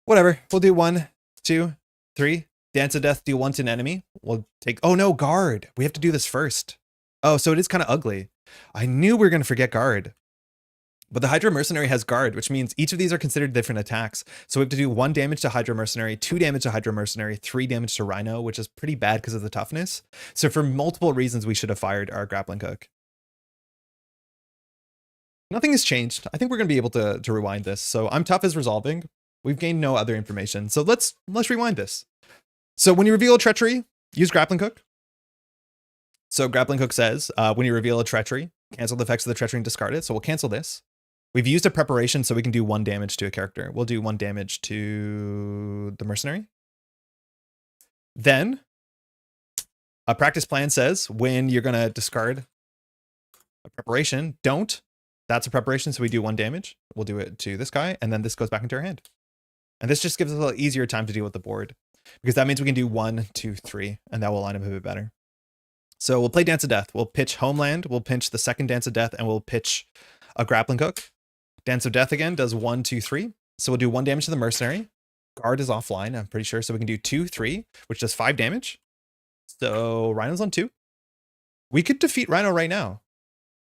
Whatever. We'll do 1, 2, 3. Dance of Death, do 1 to an enemy. We'll take... Oh, no, guard. We have to do this first. Oh, so it is kind of ugly. I knew we were going to forget guard. But the Hydra Mercenary has guard, which means each of these are considered different attacks. So we have to do 1 damage to Hydra Mercenary, 2 damage to Hydra Mercenary, 3 damage to Rhino, which is pretty bad because of the toughness. So for multiple reasons, we should have fired our grappling hook. Nothing has changed. I think we're going to be able to rewind this. So I'm tough as resolving. We've gained no other information. So let's rewind this. So when you reveal a treachery, use grappling hook. So grappling hook says, when you reveal a treachery, cancel the effects of the treachery and discard it. So we'll cancel this. We've used a preparation so we can do 1 damage to a character. We'll do 1 damage to the mercenary. Then a practice plan says when you're going to discard a preparation, don't. That's a preparation, so we do 1 damage. We'll do it to this guy, and then this goes back into our hand. And this just gives us a little easier time to deal with the board, because that means we can do 1, 2, 3, and that will line up a bit better. So we'll play Dance of Death. We'll pitch Homeland, we'll pinch the second Dance of Death, and we'll pitch a grappling hook. Dance of Death again does 1, 2, 3. So we'll do 1 damage to the mercenary. Guard is offline, I'm pretty sure, so we can do 2, 3, which does 5 damage. So Rhino's on 2. We could defeat Rhino right now.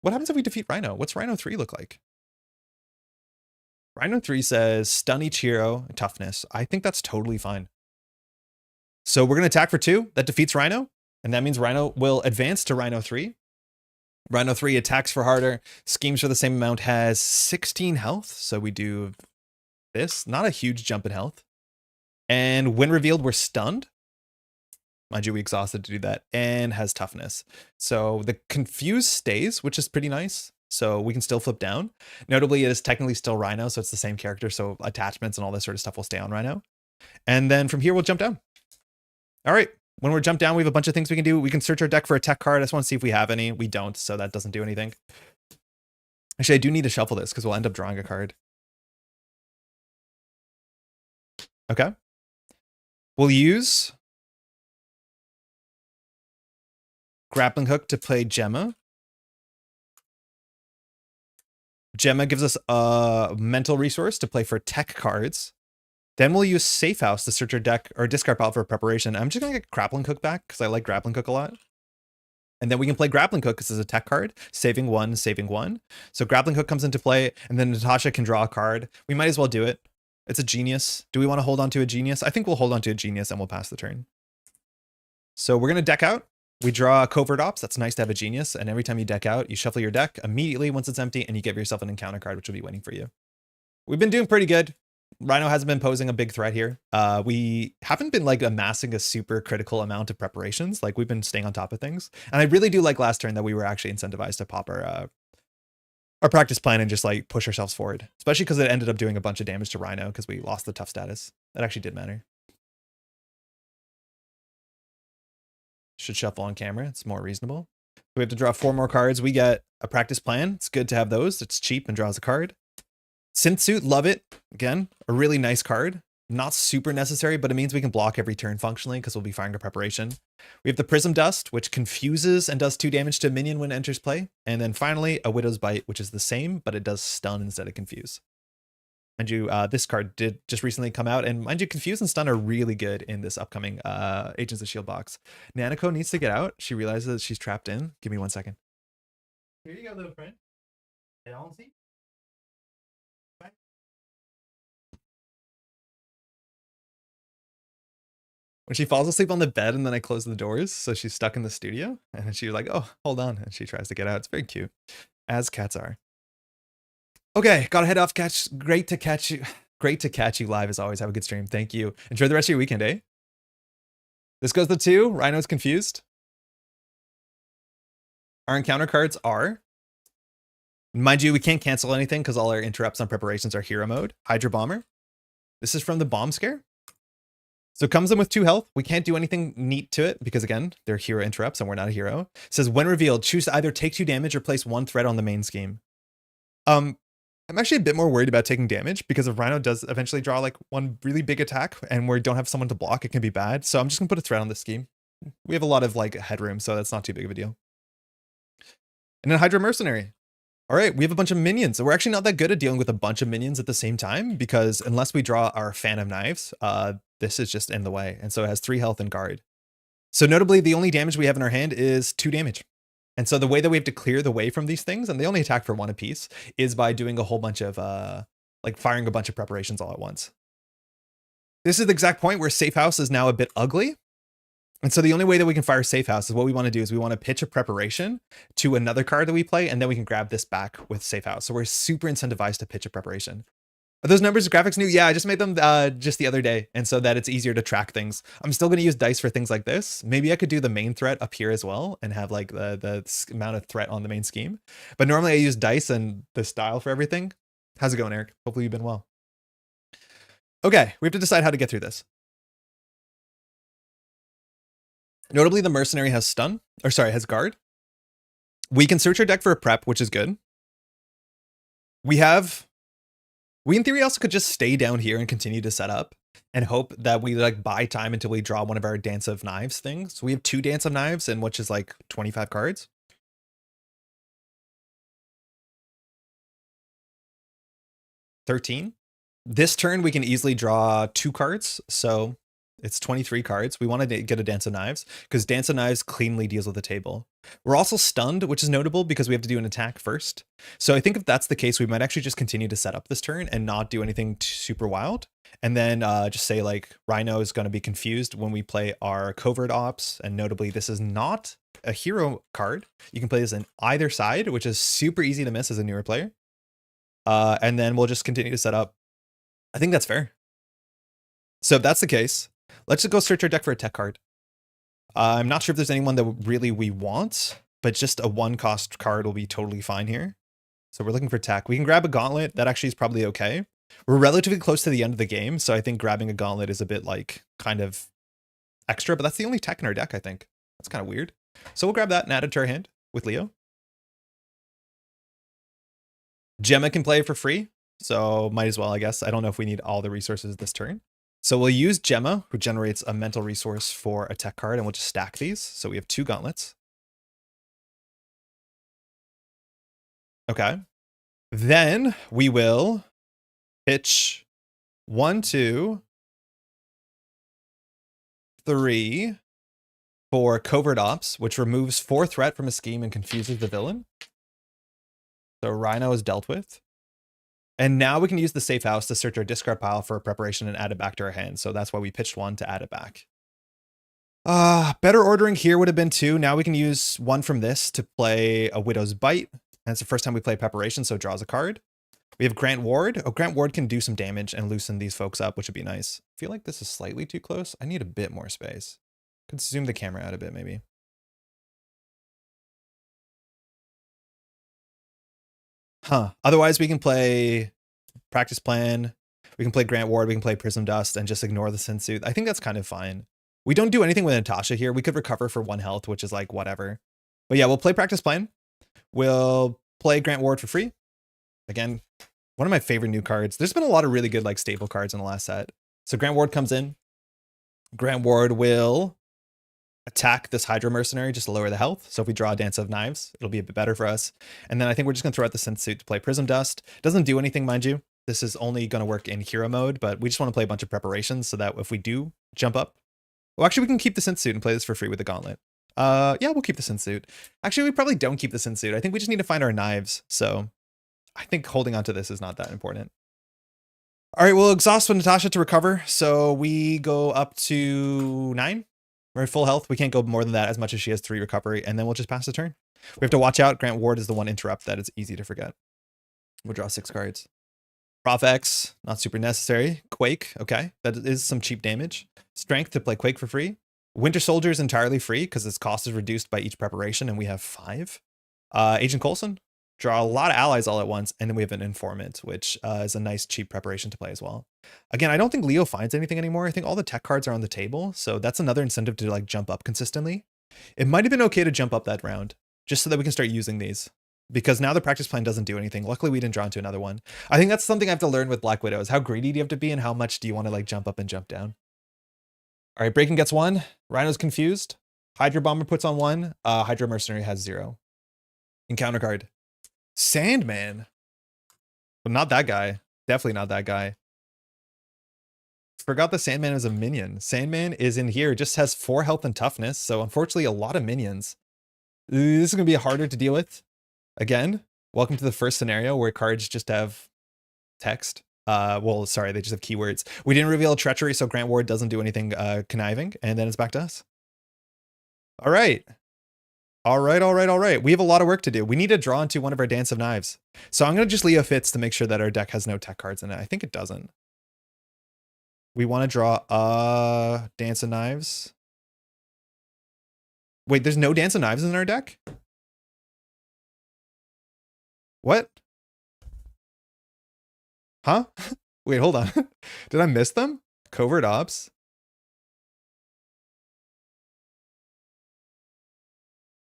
What happens if we defeat Rhino? What's Rhino 3 look like? Rhino 3 says stun each hero, toughness. I think that's totally fine. So we're going to attack for 2. That defeats Rhino. And that means Rhino will advance to Rhino 3. Rhino 3 attacks for harder, schemes for the same amount, has 16 health. So we do this. Not a huge jump in health. And when revealed, we're stunned. Mind you, we exhausted to do that, and has toughness. So the confuse stays, which is pretty nice. So we can still flip down. Notably, it is technically still Rhino, so it's the same character. So attachments and all this sort of stuff will stay on Rhino. And then from here, we'll jump down. All right. When we're jumped down, we have a bunch of things we can do. We can search our deck for a tech card. I just want to see if we have any. We don't, so that doesn't do anything. Actually, I do need to shuffle this because we'll end up drawing a card. Okay. We'll use grappling hook to play Gemma. Gemma gives us a mental resource to play for tech cards. Then we'll use Safe House to search our deck or discard pile for preparation. I'm just going to get grappling hook back because I like grappling hook a lot. And then we can play grappling hook because it's a tech card, saving 1, saving 1. So grappling hook comes into play, and then Natasha can draw a card. We might as well do it. It's a genius. Do we want to hold on to a genius? I think we'll hold on to a genius and we'll pass the turn. So we're going to deck out. We draw a covert ops. That's nice to have a genius. And every time you deck out, you shuffle your deck immediately once it's empty and you give yourself an encounter card, which will be waiting for you. We've been doing pretty good. Rhino hasn't been posing a big threat here. We haven't been like amassing a super critical amount of preparations. Like we've been staying on top of things. And I really do like last turn that we were actually incentivized to pop our practice plan and just like push ourselves forward, especially because it ended up doing a bunch of damage to Rhino because we lost the tough status. That actually did matter. Should shuffle on camera. It's more reasonable. We have to draw 4 more cards. We get a practice plan. It's good to have those. It's cheap and draws a card. Synth Suit, love it. Again, a really nice card. Not super necessary, but it means we can block every turn functionally because we'll be firing a preparation. We have the Prism Dust, which confuses and does 2 damage to a minion when it enters play. And then finally, a Widow's Bite, which is the same, but it does stun instead of confuse. Mind you, this card did just recently come out, and mind you, confuse and stun are really good in this upcoming Agents of S.H.I.E.L.D. box. Nanako needs to get out. She realizes that she's trapped in. Give me 1 second. Here you go, little friend. And I'll see. When she falls asleep on the bed and then I close the doors, so she's stuck in the studio, and then she's like, oh, hold on, and she tries to get out. It's very cute, as cats are. Okay, gotta head off. Great to catch you live as always. Have a good stream. Thank you. Enjoy the rest of your weekend, eh? This goes to 2. Rhino's confused. Our encounter cards are, mind you, we can't cancel anything because all our interrupts on preparations are hero mode. Hydra Bomber. This is from the Bomb Scare. So it comes in with 2 health. We can't do anything neat to it because, again, they're hero interrupts and we're not a hero. It says, when revealed, choose to either take 2 damage or place 1 threat on the main scheme. I'm actually a bit more worried about taking damage because if Rhino does eventually draw like 1 really big attack and we don't have someone to block, it can be bad. So I'm just going to put a threat on this scheme. We have a lot of like headroom, so that's not too big of a deal. And then Hydra Mercenary. All right, we have a bunch of minions. We're actually not that good at dealing with a bunch of minions at the same time because unless we draw our Phantom Knives, this is just in the way. And so it has 3 health and guard. So notably, the only damage we have in our hand is 2 damage. And so the way that we have to clear the way from these things, and they only attack for 1 apiece, is by doing a whole bunch of, like firing a bunch of preparations all at once. This is the exact point where Safe House is now a bit ugly. And so the only way that we can fire Safe House is what we want to do is we want to pitch a preparation to another card that we play, and then we can grab this back with Safe House. So we're super incentivized to pitch a preparation. Are those numbers graphics new? Yeah, I just made them just the other day, and so that it's easier to track things. I'm still going to use dice for things like this. Maybe I could do the main threat up here as well and have like the amount of threat on the main scheme. But normally I use dice and the style for everything. How's it going, Eric? Hopefully you've been well. Okay, we have to decide how to get through this. Notably, the Mercenary has stun, or sorry, has guard. We can search our deck for a prep, which is good. We in theory also could just stay down here and continue to set up and hope that we like buy time until we draw one of our Dance of Knives things. So we have 2 Dance of Knives, and which is like 25 cards. $13. This turn we can easily draw 2 cards, so it's 23 cards. We want to get a Dance of Knives because Dance of Knives cleanly deals with the table. We're also stunned, which is notable because we have to do an attack first. So I think if that's the case, we might actually just continue to set up this turn and not do anything super wild. And then just say like Rhino is going to be confused when we play our covert ops. And notably, this is not a hero card. You can play this on either side, which is super easy to miss as a newer player. And then we'll just continue to set up. I think that's fair. So if that's the case, let's just go search our deck for a tech card. I'm not sure if there's anyone that really we want, but just a 1-cost card will be totally fine here. So we're looking for tech. We can grab a Gauntlet. That actually is probably okay. We're relatively close to the end of the game, so I think grabbing a Gauntlet is a bit like kind of extra, but that's the only tech in our deck, I think. That's kind of weird. So we'll grab that and add it to our hand with Leo. Gemma can play for free, so might as well, I guess. I don't know if we need all the resources this turn. So we'll use Gemma, who generates a mental resource for a tech card, and we'll just stack these. So we have 2 gauntlets. Okay. Then we will pitch 1, 2, 3 for Covert Ops, which removes 4 threat from a scheme and confuses the villain. So Rhino is dealt with. And now we can use the Safe House to search our discard pile for a preparation and add it back to our hand. So that's why we pitched 1 to add it back. Better ordering here would have been 2. Now we can use 1 from this to play a Widow's Bite. And it's the first time we play preparation, so it draws a card. We have Grant Ward. Oh, Grant Ward can do some damage and loosen these folks up, which would be nice. I feel like this is slightly too close. I need a bit more space. Could zoom the camera out a bit, maybe. Otherwise, we can play Practice Plan. We can play Grant Ward. We can play Prism Dust and just ignore the Sensu. I think that's kind of fine. We don't do anything with Natasha here. We could recover for 1 health, which is like whatever. But yeah, we'll play Practice Plan. We'll play Grant Ward for free. Again, one of my favorite new cards. There's been a lot of really good like staple cards in the last set. So Grant Ward comes in. Grant Ward will attack this Hydra Mercenary just to lower the health. So if we draw a Dance of Knives, it'll be a bit better for us. And then I think we're just going to throw out the Synth Suit to play Prism Dust. Doesn't do anything, mind you. This is only going to work in hero mode, but we just want to play a bunch of preparations so that if we do jump up... Well, actually, we can keep the Synth Suit and play this for free with the Gauntlet. Yeah, we'll keep the Synth Suit. Actually, we probably don't keep the Synth Suit. I think we just need to find our knives. So I think holding on to this is not that important. All right, we'll exhaust with Natasha to recover. So we go up to 9. We're at full health. We can't go more than that as much as she has 3 recovery. And then we'll just pass the turn. We have to watch out. Grant Ward is the one interrupt that is easy to forget. We'll draw 6 cards. Prof X, not super necessary. Quake, okay. That is some cheap damage. Strength to play Quake for free. Winter Soldier is entirely free because its cost is reduced by each preparation, and we have 5. Agent Coulson, draw a lot of allies all at once, and then we have an Informant, which is a nice cheap preparation to play as well. Again, I don't think Leo finds anything anymore. I think all the tech cards are on the table, so that's another incentive to like jump up consistently. It might have been okay to jump up that round, just so that we can start using these. Because now the practice plan doesn't do anything. Luckily, we didn't draw into another one. I think that's something I have to learn with Black Widow, is how greedy do you have to be and how much do you want to like jump up and jump down. All right, Breaking gets 1. Rhino's confused. Hydra Bomber puts on 1. Hydra Mercenary has 0. Encounter card. Sandman. But not that guy. Definitely not that guy. Forgot the Sandman is a minion. Sandman is in here, just has 4 health and toughness. So unfortunately, a lot of minions. This is going to be harder to deal with. Again, welcome to the first scenario where cards just have text. Well, sorry, they just have keywords. We didn't reveal treachery, so Grant Ward doesn't do anything conniving, and then it's back to us. All right. All right. We have a lot of work to do. We need to draw into one of our Dance of Knives. So I'm going to just Leo Fitz to make sure that our deck has no tech cards in it. I think it doesn't. We want to draw a Dance of Knives. Wait, there's no Dance of Knives in our deck? What? Huh? Wait, hold on. Did I miss them? Covert Ops?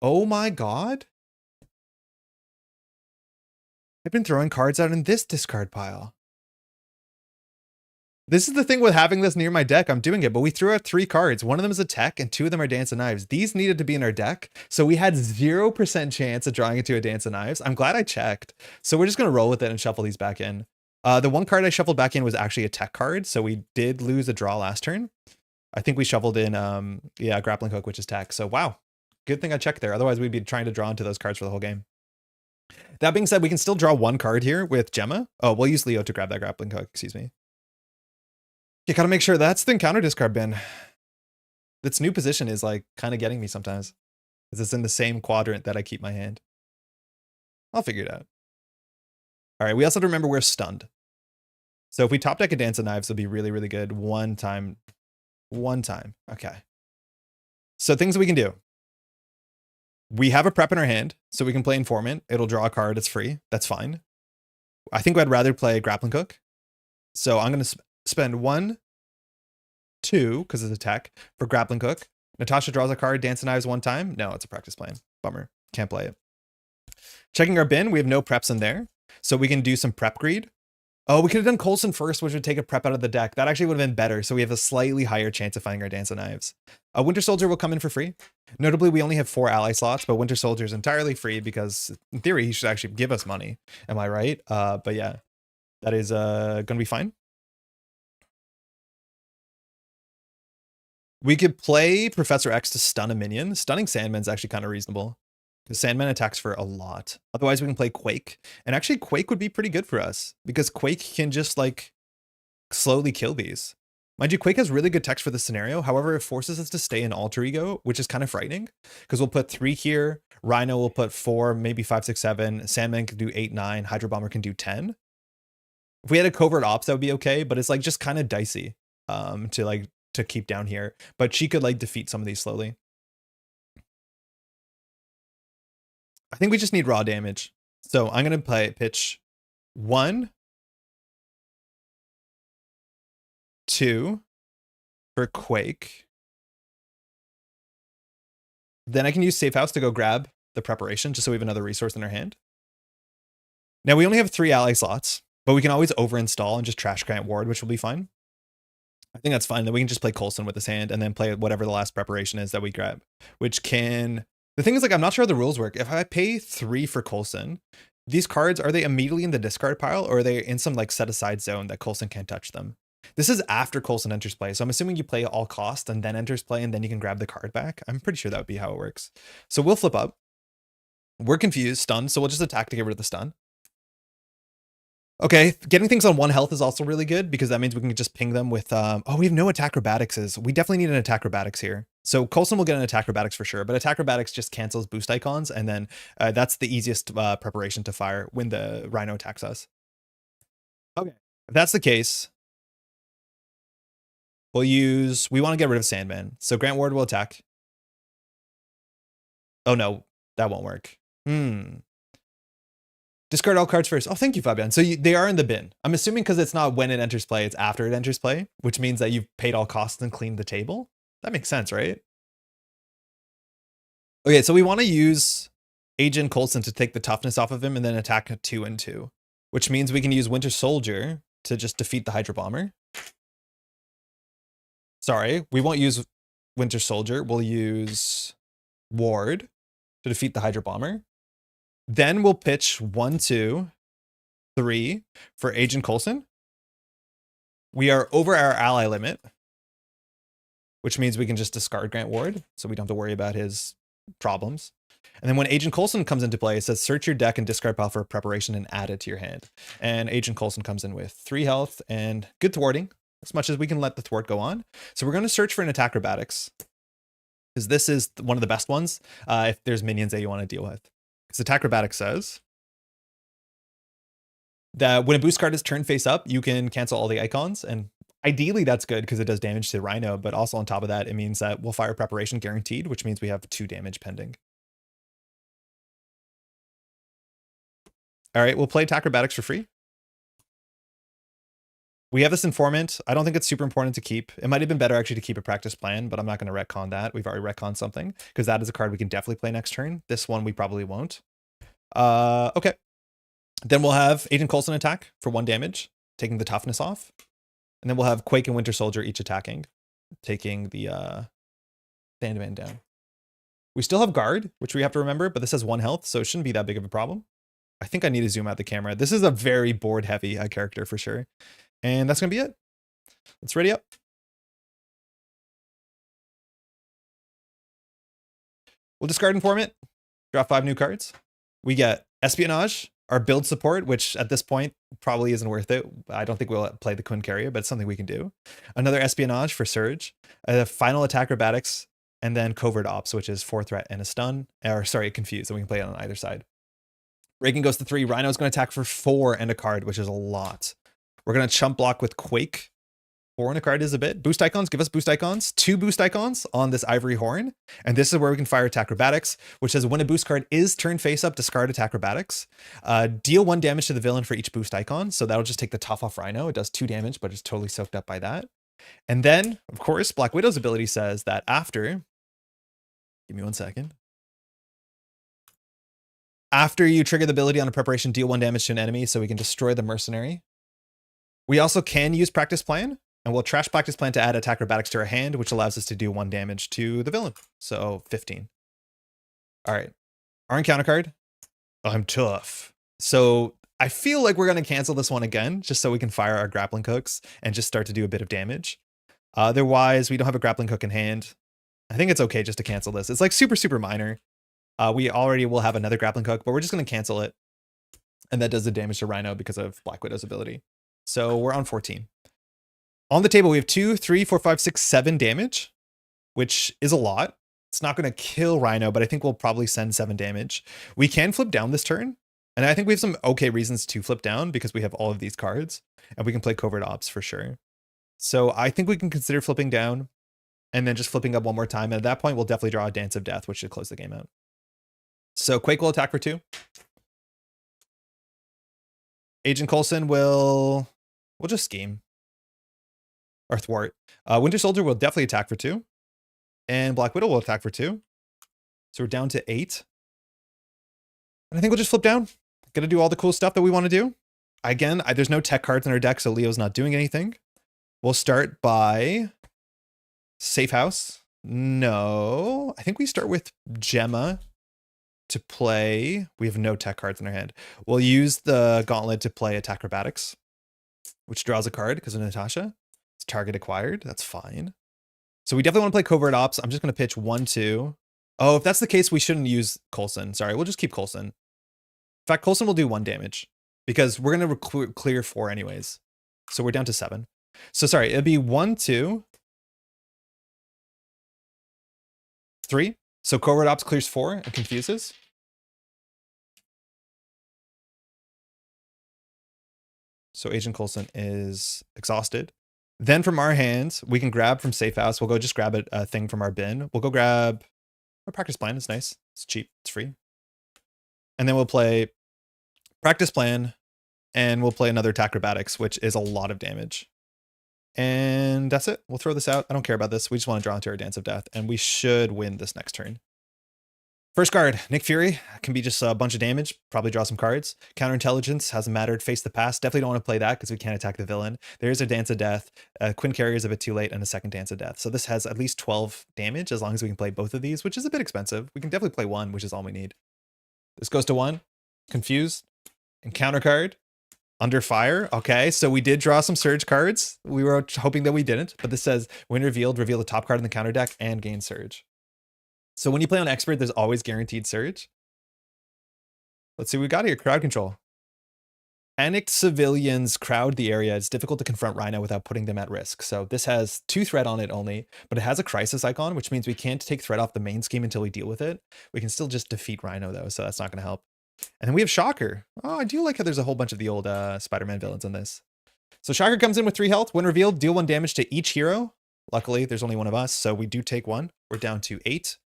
Oh my god. I've been throwing cards out in this discard pile. This is the thing with having this near my deck. I'm doing it, but we threw out 3 cards. One of them is a tech and 2 of them are Dance of Knives. These needed to be in our deck, so we had 0% chance of drawing into a Dance of Knives. I'm glad I checked. So we're just going to roll with it and shuffle these back in. The one card I shuffled back in was actually a tech card, so we did lose a draw last turn. I think we shuffled in, yeah, Grappling Hook, which is tech. So wow, good thing I checked there. Otherwise, we'd be trying to draw into those cards for the whole game. That being said, we can still draw 1 card here with Gemma. Oh, we'll use Leo to grab that Grappling Hook, excuse me. You gotta make sure that's the encounter discard bin. Its new position is like kind of getting me sometimes. Because it's in the same quadrant that I keep my hand. I'll figure it out. All right, we also have to remember we're stunned. So if we top deck a Dance of Knives, it'll be really, really good. One time. Okay. So things that we can do. We have a prep in our hand, so we can play Informant. It'll draw a card. It's free. That's fine. I think I'd rather play Grappling Hook. So I'm going to spend 1, 2, because it's a tech, for Grappling Hook. Natasha draws a card, Dance of Knives 1 time. No, it's a practice plan. Bummer. Can't play it. Checking our bin, we have no preps in there. So we can do some prep greed. Oh, we could have done Coulson first, which would take a prep out of the deck. That actually would have been better. So we have a slightly higher chance of finding our Dance of Knives. Winter Soldier will come in for free. Notably, we only have 4 ally slots, but Winter Soldier is entirely free because in theory, he should actually give us money. Am I right? But yeah, that is going to be fine. We could play Professor X to stun a minion. Stunning Sandman's actually kind of reasonable. Because Sandman attacks for a lot. Otherwise, we can play Quake. And actually, Quake would be pretty good for us. Because Quake can just, like, slowly kill these. Mind you, Quake has really good text for this scenario. However, it forces us to stay in Alter Ego, which is kind of frightening. Because we'll put 3 here. Rhino will put 4, maybe 5, 6, 7. Sandman can do 8, 9. Hydra Bomber can do 10. If we had a Covert Ops, that would be okay. But it's, like, just kind of dicey to keep down here. But she could, like, defeat some of these slowly. I think we just need raw damage. So I'm going to pitch 1, 2 for Quake. Then I can use Safe House to go grab the preparation just so we have another resource in our hand. Now we only have 3 ally slots, but we can always over install and just trash Grant Ward, which will be fine. I think that's fine. Then we can just play Coulson with his hand and then play whatever the last preparation is that we grab, which can... The thing is, like, I'm not sure how the rules work. If I pay 3 for Coulson, these cards, are they immediately in the discard pile or are they in some like set aside zone that Coulson can't touch them? This is after Coulson enters play. So I'm assuming you play all cost and then enters play and then you can grab the card back. I'm pretty sure that would be how it works. So we'll flip up. We're confused, stunned. So we'll just attack to get rid of the stun. Okay, getting things on 1 health is also really good because that means we can just ping them with, oh, we have no attack acrobatics. We definitely need an attack acrobatics here. So Coulson will get an attack acrobatics for sure, but attack acrobatics just cancels boost icons. And then that's the easiest preparation to fire when the Rhino attacks us. Okay, if that's the case, we want to get rid of Sandman. So Grant Ward will attack. Oh no, that won't work. Discard all cards first. Oh, thank you, Fabian. So they are in the bin. I'm assuming because it's not when it enters play, it's after it enters play, which means that you've paid all costs and cleaned the table. That makes sense, right? Okay, so we want to use Agent Coulson to take the toughness off of him and then attack a 2 and 2, which means we can use Winter Soldier to just defeat the Hydra Bomber. Sorry, we won't use Winter Soldier. We'll use Ward to defeat the Hydra Bomber. Then we'll pitch 1, 2, 3 for Agent Coulson. We are over our ally limit, which means we can just discard Grant Ward, so we don't have to worry about his problems. And then when Agent Coulson comes into play, it says search your deck and discard pile for a preparation and add it to your hand. And Agent Coulson comes in with 3 health and good thwarting, as much as we can let the thwart go on. So we're going to search for an attack acrobatics, because this is one of the best ones if there's minions that you want to deal with. Because attack acrobatics says that when a boost card is turned face up, you can cancel all the icons. And ideally that's good because it does damage to Rhino, but also on top of that, it means that we'll fire preparation guaranteed, which means we have 2 damage pending. All right, we'll play attack acrobatics for free. We have this informant. I don't think it's super important to keep. It might have been better actually to keep a practice plan, but I'm not going to retcon that. We've already retconned something because that is a card we can definitely play next turn. This one we probably won't. Okay. Then we'll have Agent Coulson attack for 1 damage, taking the toughness off. And then we'll have Quake and Winter Soldier each attacking, taking the Sandman down. We still have Guard, which we have to remember, but this has 1 health, so it shouldn't be that big of a problem. I think I need to zoom out the camera. This is a very board heavy character for sure. And that's going to be it. Let's ready up. We'll discard Informant, draw 5 new cards. We get Espionage, our build support, which at this point probably isn't worth it. I don't think we'll play the Quinn Carrier, but it's something we can do. Another Espionage for Surge, a final attack acrobatics, and then Covert Ops, which is 4 threat and a stun. Or sorry, confused, and we can play it on either side. Reagan goes to 3. Rhino's going to attack for 4 and a card, which is a lot. We're going to chump block with Quake. 4 and a card is a bit. Boost icons, give us boost icons. 2 boost icons on this Ivory Horn. And this is where we can fire attack acrobatics, which says when a boost card is turned face up, discard attack acrobatics. Deal 1 damage to the villain for each boost icon. So that'll just take the tough off Rhino. It does 2 damage, but it's totally soaked up by that. And then, of course, Black Widow's ability says that after... Give me 1 second. After you trigger the ability on a preparation, deal 1 damage to an enemy so we can destroy the mercenary. We also can use Practice Plan, and we'll trash Practice Plan to add attack acrobatics to our hand, which allows us to do 1 damage to the villain. So 15. All right. Our encounter card. Oh, I'm tough. So I feel like we're going to cancel this one again, just so we can fire our grappling hooks and just start to do a bit of damage. Otherwise, we don't have a grappling hook in hand. I think it's okay just to cancel this. It's like super, super minor. We already will have another grappling hook, but we're just going to cancel it. And that does the damage to Rhino because of Black Widow's ability. So we're on 14. On the table, we have 2, 3, 4, 5, 6, 7 damage, which is a lot. It's not going to kill Rhino, but I think we'll probably send 7 damage. We can flip down this turn. And I think we have some okay reasons to flip down because we have all of these cards. And we can play Covert Ops for sure. So I think we can consider flipping down and then just flipping up 1 more time. And at that point, we'll definitely draw a Dance of Death, which should close the game out. So Quake will attack for 2. Agent Coulson will... We'll just scheme. Or thwart. Winter Soldier will definitely attack for 2. And Black Widow will attack for 2. So we're down to 8. And I think we'll just flip down. Gonna do all the cool stuff that we want to do. Again, there's no tech cards in our deck, so Leo's not doing anything. We'll start by Safe House. No, I think we start with Gemma to play. We have no tech cards in our hand. We'll use the Gauntlet to play Attack Acrobatics, which draws a card because of Natasha. It's target acquired. That's fine. So we definitely want to play Covert Ops. I'm just going to pitch 1, 2. Oh, if that's the case, we shouldn't use Coulson. Sorry, we'll just keep Coulson. In fact, Coulson will do 1 damage because we're going to clear 4 anyways. So we're down to 7. So sorry, it'd be 1, 2, 3. So Covert Ops clears 4 and confuses. So Agent Coulson is exhausted. Then from our hands, we can grab from Safe House. We'll go just grab a thing from our bin. We'll go grab a Practice Plan. It's nice. It's cheap. It's free. And then we'll play Practice Plan, and we'll play another Attack Acrobatics, which is a lot of damage. And that's it. We'll throw this out. I don't care about this. We just want to draw into our Dance of Death, and we should win this next turn. First card, Nick Fury. Can be just a bunch of damage. Probably draw some cards. Counterintelligence hasn't mattered. Face the Past. Definitely don't want to play that because we can't attack the villain. There's a Dance of Death. Quinn Carrier is a bit too late, and a second Dance of Death. So this has at least 12 damage as long as we can play both of these, which is a bit expensive. We can definitely play 1, which is all we need. This goes to 1. Confused. Encounter card. Under Fire. Okay, so we did draw some Surge cards. We were hoping that we didn't, but this says when revealed, reveal the top card in the counter deck and gain Surge. So when you play on Expert, there's always guaranteed Surge. Let's see what we got here. Crowd control. Panicked civilians crowd the area. It's difficult to confront Rhino without putting them at risk. So this has 2 threat on it only, but it has a crisis icon, which means we can't take threat off the main scheme until we deal with it. We can still just defeat Rhino though, so that's not going to help. And then we have Shocker. Oh, I do like how there's a whole bunch of the old Spider-Man villains in this. So Shocker comes in with 3 health. When revealed, deal 1 damage to each hero. Luckily, there's only one of us, so we do take 1. We're down to 8.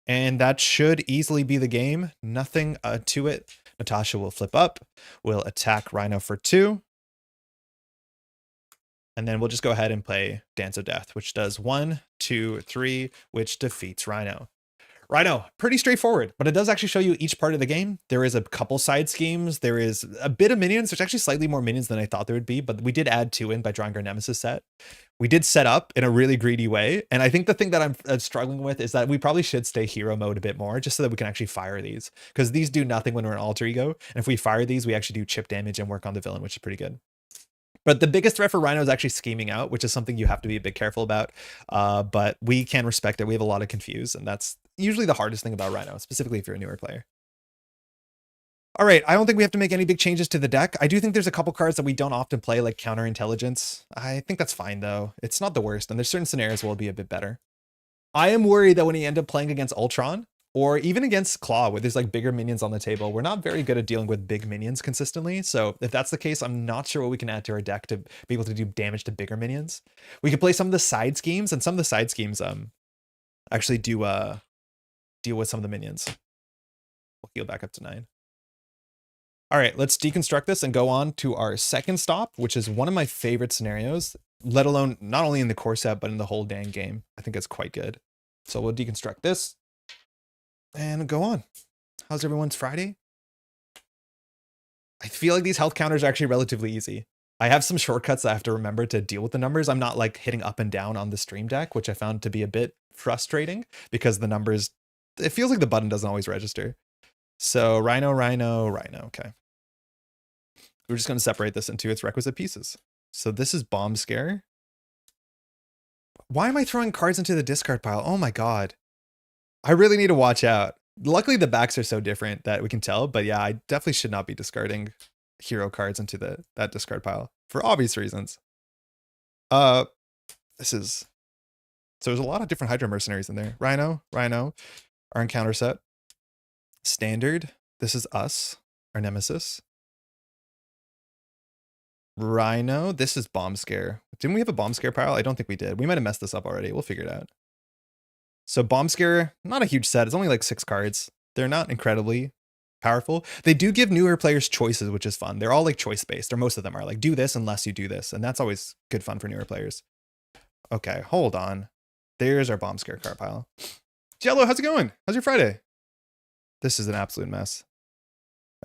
And that should easily be the game. Nothing to it. Natasha will flip up. We'll attack Rhino for 2. And then we'll just go ahead and play Dance of Death, which does 1, 2, 3, which defeats Rhino. Rhino, pretty straightforward, but it does actually show you each part of the game. There is a couple side schemes. There is a bit of minions. There's actually slightly more minions than I thought there would be, but we did add 2 in by drawing our Nemesis set. We did set up in a really greedy way. And I think the thing that I'm struggling with is that we probably should stay hero mode a bit more just so that we can actually fire these, because these do nothing when we're in alter ego. And if we fire these, we actually do chip damage and work on the villain, which is pretty good. But the biggest threat for Rhino is actually scheming out, which is something you have to be a bit careful about. But we can respect it. We have a lot of confuse, and that's usually the hardest thing about Rhino, specifically if you're a newer player. All right, I don't think we have to make any big changes to the deck. I do think there's a couple cards that we don't often play, like Counterintelligence. I think that's fine, though. It's not the worst, and there's certain scenarios where it'll be a bit better. I am worried that when you end up playing against Ultron, or even against Klaw, where there's like bigger minions on the table, we're not very good at dealing with big minions consistently. So if that's the case, I'm not sure what we can add to our deck to be able to do damage to bigger minions. We could play some of the side schemes, and some of the side schemes actually do deal with some of the minions. We'll heal back up to 9. All right, let's deconstruct this and go on to our second stop, which is one of my favorite scenarios, let alone not only in the core set, but in the whole dang game. I think it's quite good. So we'll deconstruct this and go on. How's everyone's Friday? I feel like these health counters are actually relatively easy. I have some shortcuts that I have to remember to deal with the numbers. I'm not like hitting up and down on the stream deck, which I found to be a bit frustrating because the numbers, it feels like the button doesn't always register. So Rhino, Rhino, Rhino. Okay. We're just going to separate this into its requisite pieces. So this is Bomb Scare. Why am I throwing cards into the discard pile? Oh my God. I really need to watch out. Luckily, the backs are so different that we can tell. But yeah, I definitely should not be discarding hero cards into that discard pile for obvious reasons. This is... So there's a lot of different Hydra mercenaries in there. Rhino, Rhino, our encounter set. Standard. This is us, our nemesis. Rhino. This is Bomb Scare. Didn't we have a Bomb Scare pile? I don't think we did. We might have messed this up already. We'll figure it out. So Bomb Scare, not a huge set. It's only like 6 cards. They're not incredibly powerful. They do give newer players choices, which is fun. They're all like choice based, or most of them are like do this unless you do this. And that's always good fun for newer players. Okay, hold on. There's our Bomb Scare card pile. Jello, how's it going? How's your Friday? This is an absolute mess.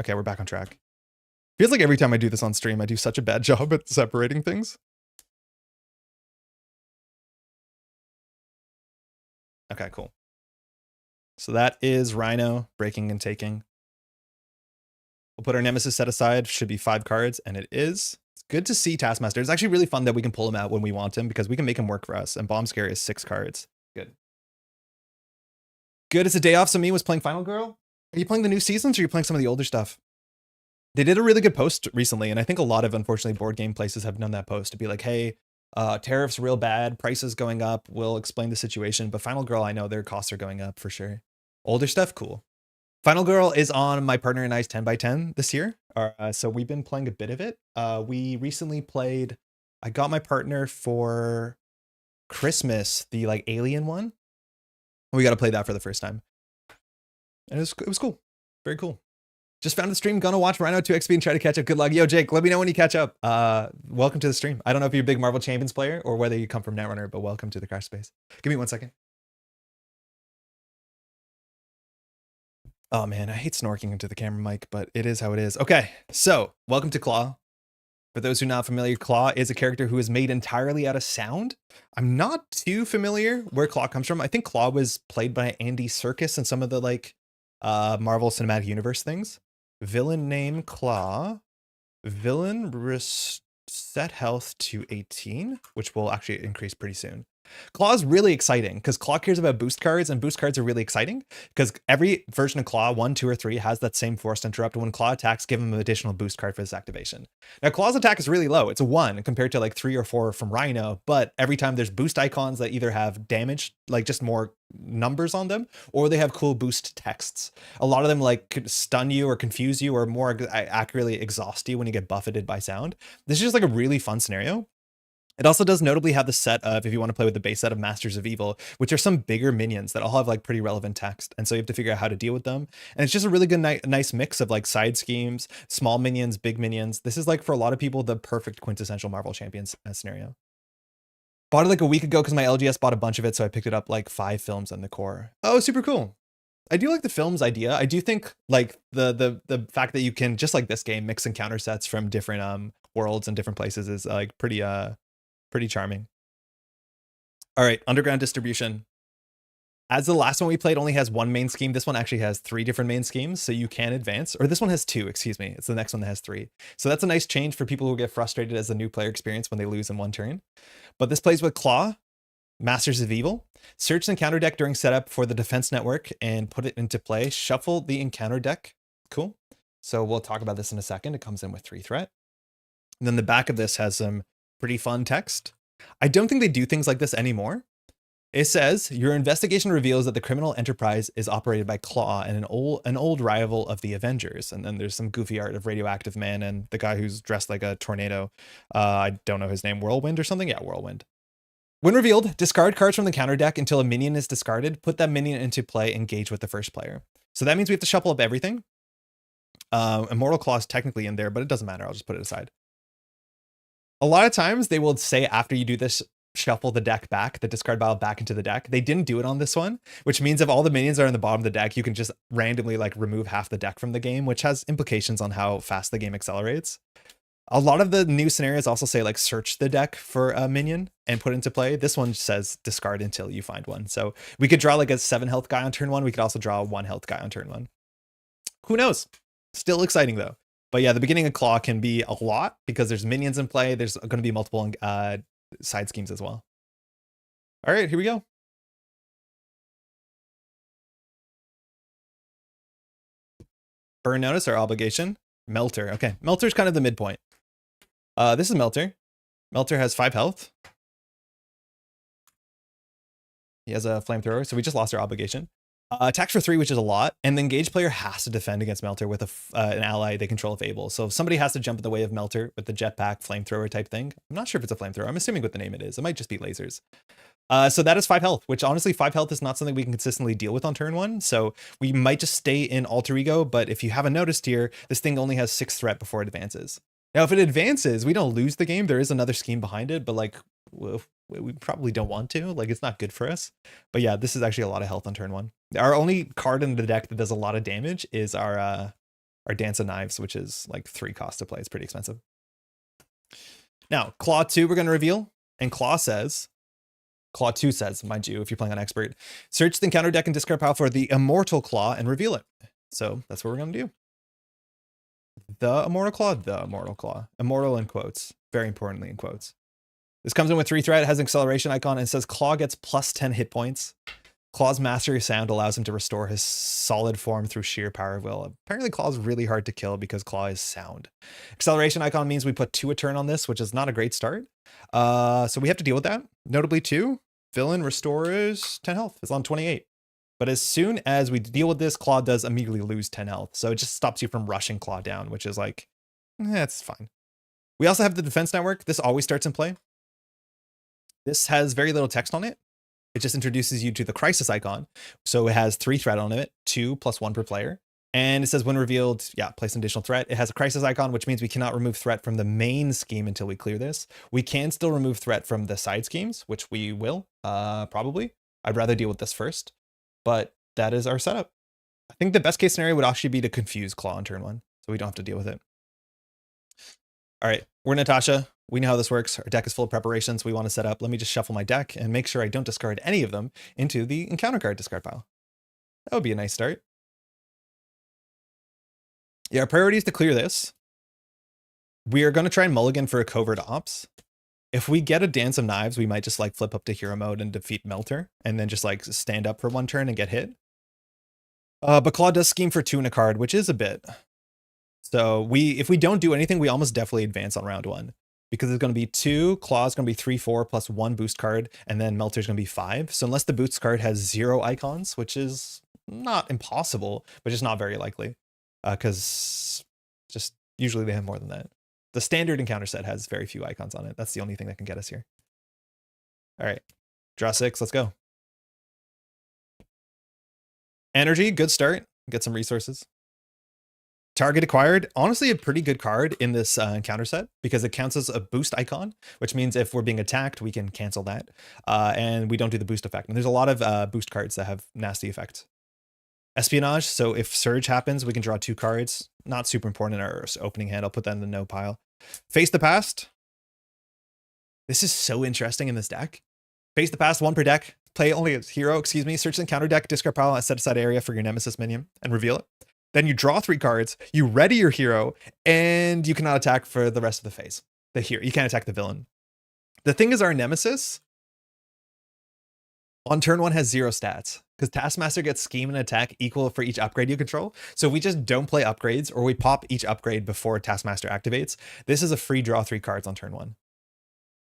Okay, we're back on track. Feels like every time I do this on stream, I do such a bad job at separating things. Okay, cool. So that is Rhino, breaking and taking. We'll put our Nemesis set aside. Should be 5 cards, and it is. It's good to see Taskmaster. It's actually really fun that we can pull him out when we want him because we can make him work for us. And Bomb Scare is 6 cards. Good. Good. It's a day off, so me was playing Final Girl. Are you playing the new seasons or are you playing some of the older stuff? They did a really good post recently, and I think a lot of, unfortunately, board game places have done that post to be like, hey, tariffs real bad, prices going up, we'll explain the situation. But Final Girl, I know their costs are going up for sure. Older stuff, cool. Final Girl is on my partner and I's 10x10 this year. So we've been playing a bit of it. We recently played, I got my partner for Christmas, the like alien one. We got to play that for the first time. And it was cool. Very cool. Just found the stream, gonna watch Rhino 2XP and try to catch up. Good luck. Yo, Jake, let me know when you catch up. Welcome to the stream. I don't know if you're a big Marvel Champions player or whether you come from Netrunner, but welcome to the Crash Space. Give me 1 second. Oh man, I hate snorking into the camera mic, but it is how it is. Okay, so welcome to Klaw. For those who are not familiar, Klaw is a character who is made entirely out of sound. I'm not too familiar where Klaw comes from. I think Klaw was played by Andy Serkis in some of the like Marvel Cinematic Universe things. Villain name Klaw. Villain set health to 18, which will actually increase pretty soon. Klaw is really exciting because Klaw cares about boost cards, and boost cards are really exciting because every version of Klaw, 1, 2, or 3, has that same forced interrupt. When Klaw attacks, give him an additional boost card for this activation. Now, Klaw's attack is really low. It's a 1 compared to like 3 or 4 from Rhino, but every time there's boost icons that either have damage, like just more numbers on them, or they have cool boost texts. A lot of them like could stun you or confuse you or more accurately exhaust you when you get buffeted by sound. This is just like a really fun scenario. It also does notably have the set of, if you want to play with the base set of Masters of Evil, which are some bigger minions that all have like pretty relevant text. And so you have to figure out how to deal with them. And it's just a really good, nice mix of like side schemes, small minions, big minions. This is like for a lot of people, the perfect quintessential Marvel Champions scenario. Bought it like a week ago because my LGS bought a bunch of it. So I picked it up like 5 films in the core. Oh, super cool. I do like the films idea. I do think like the fact that you can, just like this game, mix and counter sets from different worlds and different places is like pretty charming. All right, underground distribution. As the last one we played only has 1 main scheme, this one actually has 3 different main schemes, so you can advance. Or this one has 2, excuse me. It's the next one that has 3. So that's a nice change for people who get frustrated as a new player experience when they lose in 1 turn. But this plays with Klaw, Masters of Evil. Search the encounter deck during setup for the defense network and put it into play. Shuffle the encounter deck. Cool. So we'll talk about this in a second. It comes in with 3 threat. And then the back of this has some pretty fun text. I don't think they do things like this anymore. It says, your investigation reveals that the criminal enterprise is operated by Klaw and an old rival of the Avengers. And then there's some goofy art of Radioactive Man and the guy who's dressed like a tornado. I don't know his name, Whirlwind or something? Yeah, Whirlwind. When revealed, discard cards from the counter deck until a minion is discarded. Put that minion into play, engage with the first player. So that means we have to shuffle up everything. Immortal Claw is technically in there, but it doesn't matter. I'll just put it aside. A lot of times they will say after you do this, shuffle the deck back, the discard pile back into the deck. They didn't do it on this one, which means if all the minions are in the bottom of the deck, you can just randomly like remove half the deck from the game, which has implications on how fast the game accelerates. A lot of the new scenarios also say like search the deck for a minion and put it into play. This one says discard until you find one. So we could draw like a 7 health guy on turn 1. We could also draw a 1 health guy on turn 1. Who knows? Still exciting though. But yeah, the beginning of Klaw can be a lot because there's minions in play. There's going to be multiple side schemes as well. All right, here we go. Burn notice, our obligation. Melter. Okay, Melter's kind of the midpoint. This is Melter. Melter has 5 health. He has a flamethrower, so we just lost our obligation. Attacks for 3, which is a lot, and the engaged player has to defend against Melter with an ally they control if able. So if somebody has to jump in the way of Melter with the jetpack flamethrower type thing. I'm not sure if it's a flamethrower. I'm assuming what the name it is. It might just be lasers. So that is 5 health, which honestly 5 health is not something we can consistently deal with on turn 1. So we might just stay in Alter Ego, but if you haven't noticed here, this thing only has 6 threat before it advances. Now, if it advances, we don't lose the game. There is another scheme behind it, but like we probably don't want to. Like it's not good for us. But yeah, this is actually a lot of health on turn 1. Our only card in the deck that does a lot of damage is our Dance of Knives, which is like 3 cost to play. It's pretty expensive. Now, Klaw 2 we're going to reveal. And Klaw says, Klaw 2 says, mind you, if you're playing on expert, search the encounter deck and discard pile for the Immortal Klaw and reveal it. So that's what we're going to do. The Immortal Klaw. Immortal in quotes. Very importantly in quotes. This comes in with 3 threat, has an acceleration icon, and says Klaw gets plus 10 hit points. Klaw's Mastery Sound allows him to restore his solid form through sheer power of will. Apparently Klaw's really hard to kill because Klaw is sound. Acceleration icon means we put 2 a turn on this, which is not a great start. So we have to deal with that. Notably 2, villain restores 10 health. It's on 28. But as soon as we deal with this, Klaw does immediately lose 10 health. So it just stops you from rushing Klaw down, which is like, it's fine. We also have the defense network. This always starts in play. This has very little text on it. It just introduces you to the crisis icon. So it has 3 threat on it, 2 plus 1 per player. And it says when revealed, place an additional threat. It has a crisis icon, which means we cannot remove threat from the main scheme until we clear this. We can still remove threat from the side schemes, which we will, probably. I'd rather deal with this first, but that is our setup. I think the best case scenario would actually be to confuse Klaw on turn 1, so we don't have to deal with it. All right, we're Natasha. We know how this works. Our deck is full of preparations we want to set up. Let me just shuffle my deck and make sure I don't discard any of them into the encounter card discard pile. That would be a nice start. Yeah, our priority is to clear this. We are going to try and mulligan for a covert ops. If we get a Dance of Knives, we might just like flip up to hero mode and defeat Melter and then just like stand up for 1 turn and get hit. But Klaw does scheme for 2 in a card, which is a bit. So if we don't do anything, we almost definitely advance on round 1. Because it's going to be 2, Klaw's going to be 3, 4 plus 1 boost card, and then Melter's going to be 5. So unless the boost card has 0 icons, which is not impossible, but just not very likely, because just usually they have more than that. The standard encounter set has very few icons on it. That's the only thing that can get us here. All right, draw 6, let's go. Energy, good start. Get some resources. Target acquired, honestly a pretty good card in this encounter set because it counts as a boost icon, which means if we're being attacked, we can cancel that. And we don't do the boost effect. And there's a lot of boost cards that have nasty effects. Espionage, so if Surge happens, we can draw 2 cards. Not super important in our opening hand. I'll put that in the no pile. Face the Past. This is so interesting in this deck. Face the Past, 1 per deck. Play only as hero, search the encounter deck, discard pile, a set aside area for your Nemesis minion, and reveal it. Then you draw 3 cards, you ready your hero, and you cannot attack for the rest of the phase. You can't attack the villain. The thing is, our Nemesis on turn 1 has 0 stats because Taskmaster gets scheme and attack equal for each upgrade you control. So if we just don't play upgrades or we pop each upgrade before Taskmaster activates, this is a free draw 3 cards on turn 1.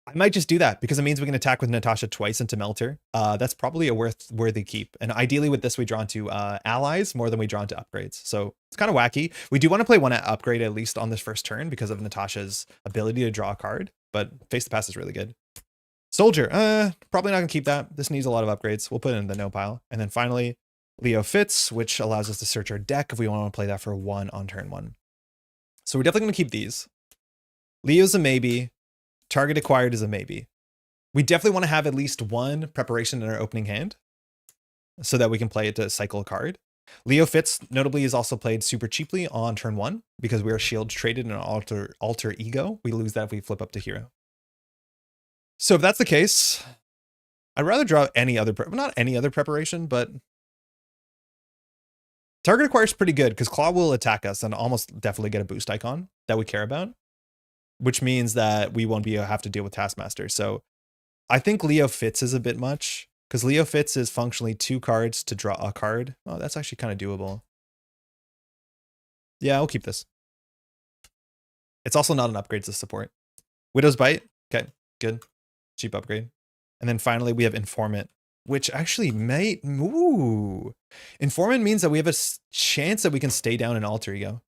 I might just do that because it means we can attack with Natasha twice into Melter. That's probably a worthy keep. And ideally with this, we draw into allies more than we draw into upgrades. So it's kind of wacky. We do want to play 1 upgrade at least on this first turn because of Natasha's ability to draw a card, but Face the Past is really good. Soldier, probably not gonna keep that. This needs a lot of upgrades. We'll put it in the no pile. And then finally, Leo Fits, which allows us to search our deck if we want to play that for 1 on turn 1. So we're definitely gonna keep these. Leo's a maybe. Target acquired is a maybe. We definitely want to have at least 1 preparation in our opening hand so that we can play it to cycle a card. Leo Fits notably is also played super cheaply on turn 1 because we are shield traded in an alter ego. We lose that if we flip up to hero. So if that's the case, I'd rather draw any other, not any other preparation, but target acquire is pretty good because Klaw will attack us and almost definitely get a boost icon that we care about, which means that we won't have to deal with Taskmaster. So I think Leo Fits is a bit much because Leo Fits is functionally 2 cards to draw a card. Oh, that's actually kind of doable. Yeah, I'll keep this. It's also not an upgrade to support. Widow's Bite. Okay, good. Cheap upgrade. And then finally we have Informant, which actually might, Informant means that we have a chance that we can stay down in alter ego.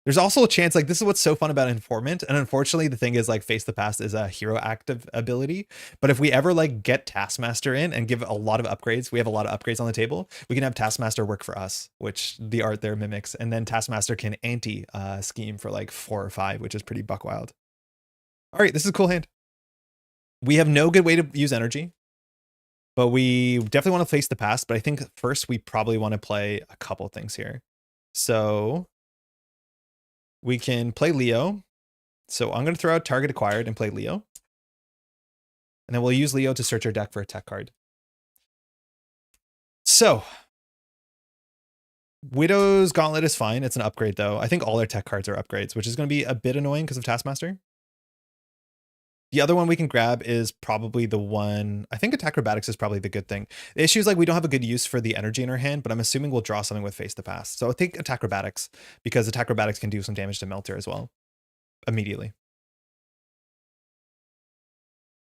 There's also a chance, like, this is what's so fun about Informant. And unfortunately, the thing is, like, Face the Past is a hero active ability. But if we ever, like, get Taskmaster in and give a lot of upgrades, we have a lot of upgrades on the table, we can have Taskmaster work for us, which the art there mimics. And then Taskmaster can anti-scheme for, like, 4 or 5, which is pretty buck wild. All right, this is a cool hand. We have no good way to use energy, but we definitely want to Face the Past. But I think first we probably want to play a couple things here. So we can play Leo. So I'm going to throw out target acquired and play Leo. And then we'll use Leo to search our deck for a tech card. So, Widow's Gauntlet is fine. It's an upgrade, though. I think all our tech cards are upgrades, which is going to be a bit annoying because of Taskmaster. The other one we can grab is probably the one... I think Attack Acrobatics is probably the good thing. The issue is like we don't have a good use for the energy in our hand, but I'm assuming we'll draw something with Face the Past. So I think Attack Acrobatics, because Attack Acrobatics can do some damage to Melter as well. Immediately.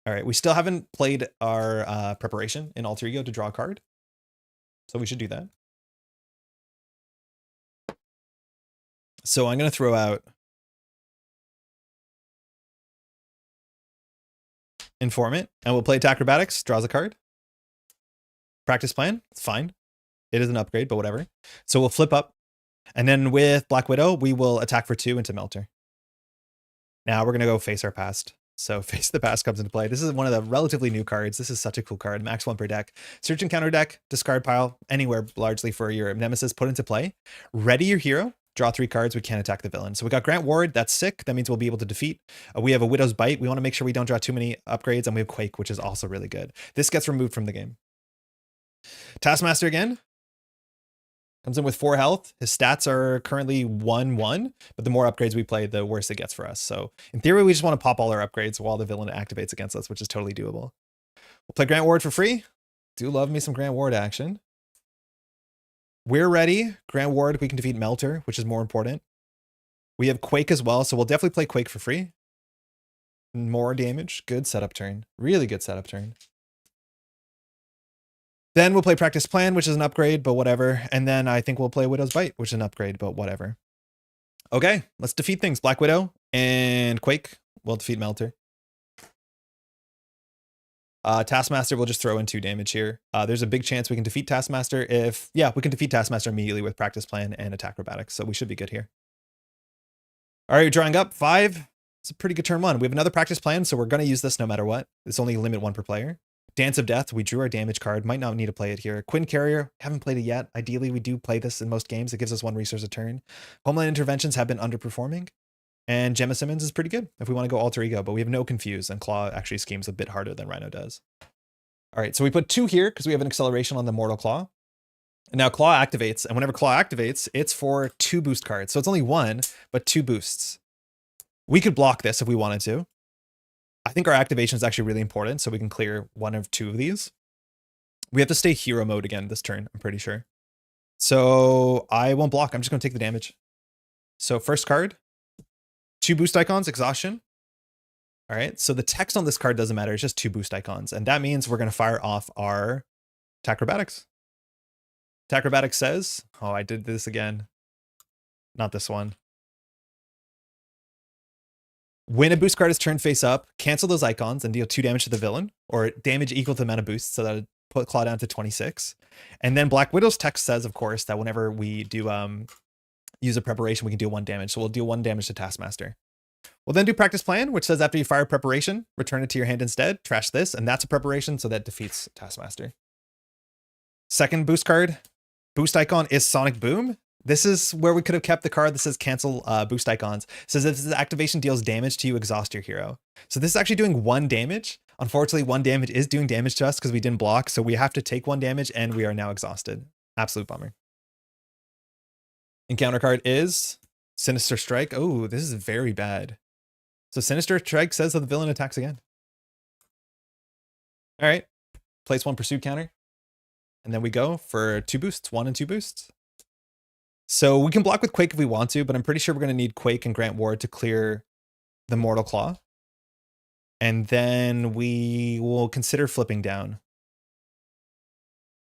All right, we still haven't played our preparation in Alter Ego to draw a card. So we should do that. So I'm going to throw out Informant, and we'll play Attack Acrobatics, draws a card. Practice Plan, it's fine. It is an upgrade, but whatever. So we'll flip up, and then with Black Widow, we will attack for 2 into Melter. Now we're going to go Face our Past. So Face the Past comes into play. This is one of the relatively new cards. This is such a cool card. Max 1 per deck. Search and counter deck, discard pile, anywhere largely for your nemesis, put into play. Ready your hero. Draw 3 cards, we can't attack the villain. So we got Grant Ward, that's sick. That means we'll be able to defeat. We have a Widow's Bite. We want to make sure we don't draw too many upgrades, and we have Quake, which is also really good. This gets removed from the game. Taskmaster again. Comes in with 4 health. His stats are currently 1-1, but the more upgrades we play, the worse it gets for us. So in theory, we just want to pop all our upgrades while the villain activates against us, which is totally doable. We'll play Grant Ward for free. Do love me some Grant Ward action. We're ready. Grant Ward, we can defeat Melter, which is more important. We have Quake as well, so we'll definitely play Quake for free. More damage. Good setup turn. Really good setup turn. Then we'll play Practice Plan, which is an upgrade, but whatever. And then I think we'll play Widow's Bite, which is an upgrade, but whatever. Okay, let's defeat things. Black Widow and Quake will defeat Melter. Taskmaster will just throw in 2 damage here. There's a big chance we can defeat Taskmaster if... Yeah, we can defeat Taskmaster immediately with Practice Plan and Attack Acrobatics, so we should be good here. All right, drawing up 5. It's a pretty good turn 1. We have another Practice Plan, so we're going to use this no matter what. It's only limit 1 per player. Dance of Death, we drew our damage card. Might not need to play it here. Quinn Carrier, haven't played it yet. Ideally, we do play this in most games. It gives us 1 resource a turn. Homeland Interventions have been underperforming. And Gemma Simmons is pretty good if we want to go Alter Ego, but we have no Confuse, and Klaw actually schemes a bit harder than Rhino does. All right, so we put 2 here because we have an acceleration on the Mortal Klaw. And now Klaw activates, and whenever Klaw activates, it's for 2 boost cards. So it's only 1, but 2 boosts. We could block this if we wanted to. I think our activation is actually really important, so we can clear 1 of 2 of these. We have to stay hero mode again this turn, I'm pretty sure. So I won't block. I'm just going to take the damage. So first card, 2 boost icons, exhaustion. All right, so the text on this card doesn't matter. It's just 2 boost icons. And that means we're going to fire off our Attack Acrobatics. Attack Acrobatics says, oh, I did this again. Not this one. When a boost card is turned face up, cancel those icons and deal 2 damage to the villain, or damage equal to the amount of boosts, so that would put Klaw down to 26. And then Black Widow's text says, of course, that whenever we do use a preparation, we can deal 1 damage. So we'll deal 1 damage to Taskmaster. We'll then do Practice Plan, which says after you fire preparation, return it to your hand instead, trash this, and that's a preparation, so that defeats Taskmaster. Second boost card, boost icon is Sonic Boom. This is where we could have kept the card that says cancel boost icons. It says if this activation deals damage to you, exhaust your hero. So this is actually doing 1 damage. Unfortunately, 1 damage is doing damage to us because we didn't block, so we have to take 1 damage, and we are now exhausted. Absolute bummer. Encounter card is Sinister Strike. Oh, this is very bad. So Sinister Strike says that the villain attacks again. All right. Place 1 pursuit counter. And then we go for 2 boosts, 1 and 2 boosts. So we can block with Quake if we want to, but I'm pretty sure we're going to need Quake and Grant Ward to clear the Mortal Klaw. And then we will consider flipping down.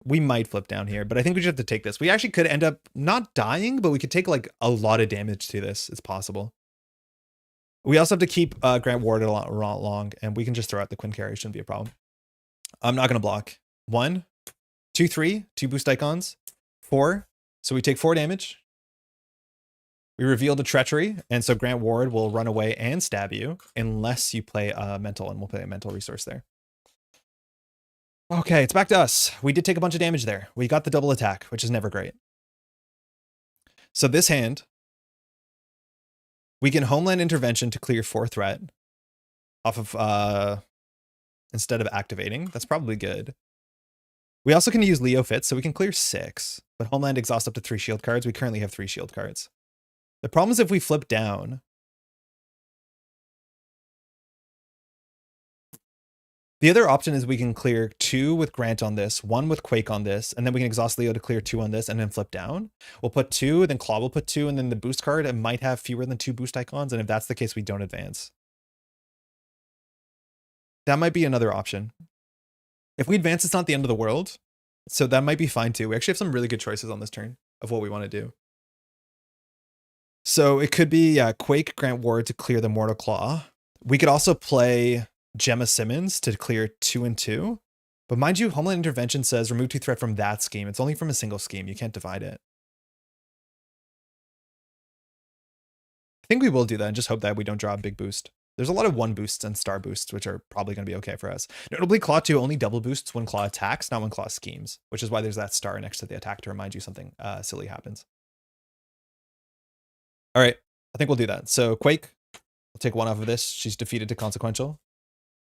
We might flip down here, but I think we just have to take this. We actually could end up not dying, but we could take like a lot of damage to this. It's possible. We also have to keep Grant Ward a lot long, and we can just throw out the Quinn Carrier. Shouldn't be a problem. I'm not going to block. 1, 2, 3, 2 boost icons, 4. So we take 4 damage. We reveal the treachery, and so Grant Ward will run away and stab you unless you play a mental, and we'll play a mental resource there. Okay, it's back to us. We did take a bunch of damage there. We got the double attack, which is never great. So this hand, we can Homeland Intervention to clear 4 threat off of instead of activating. That's probably good. We also can use Leo Fits, so we can clear 6. But Homeland exhausts up to 3 shield cards. We currently have 3 shield cards. The problem is if we flip down... The other option is we can clear 2 with Grant on this, 1 with Quake on this, and then we can exhaust Leo to clear 2 on this and then flip down. We'll put 2, then Klaw will put 2, and then the boost card, it might have fewer than 2 boost icons, and if that's the case, we don't advance. That might be another option. If we advance, it's not the end of the world, so that might be fine too. We actually have some really good choices on this turn of what we want to do. So it could be Quake, Grant Ward to clear the Mortal Claw. We could also play Gemma Simmons to clear 2 and 2. But mind you, Homeland Intervention says remove 2 threat from that scheme. It's only from a single scheme. You can't divide it. I think we will do that and just hope that we don't draw a big boost. There's a lot of 1 boosts and star boosts, which are probably going to be okay for us. Notably, Claw 2 only double boosts when Claw attacks, not when Claw schemes, which is why there's that star next to the attack to remind you something silly happens. All right, I think we'll do that. So Quake, we'll take 1 off of this. She's defeated to consequential.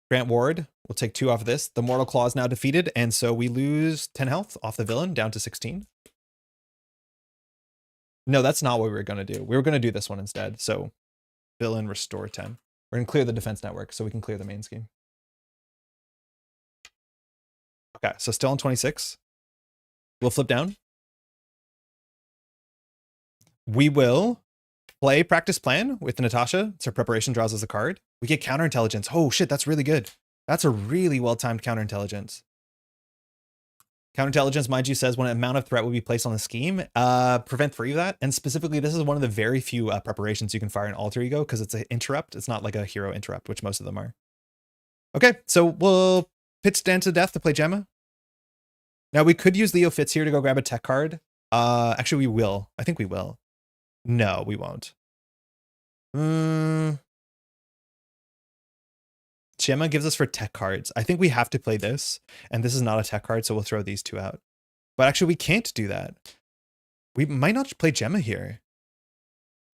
Grant Ward, we'll take 2 off of this. The Mortal Claw is now defeated, and so we lose 10 health off the villain down to 16. No, that's not what we were going to do. We were going to do this one instead. So villain restore 10. We're going to clear the defense network so we can clear the main scheme. Okay, so still on 26. We'll flip down. We will play Practice Plan with Natasha. So preparation draws us a card. We get counterintelligence. Oh shit, that's really good. That's a really well-timed counterintelligence. Counterintelligence, mind you, says when an amount of threat will be placed on the scheme, prevent 3 of that. And specifically, this is one of the very few preparations you can fire in Alter Ego because it's an interrupt. It's not like a hero interrupt, which most of them are. Okay, so we'll pitch Dance to Death to play Gemma. Now, we could use Leo Fitz here to go grab a tech card. Actually, we will. I think we will. No, we won't. Gemma gives us for tech cards. I think we have to play this, and this is not a tech card, so we'll throw these 2 out. But actually, we can't do that. We might not play Gemma here.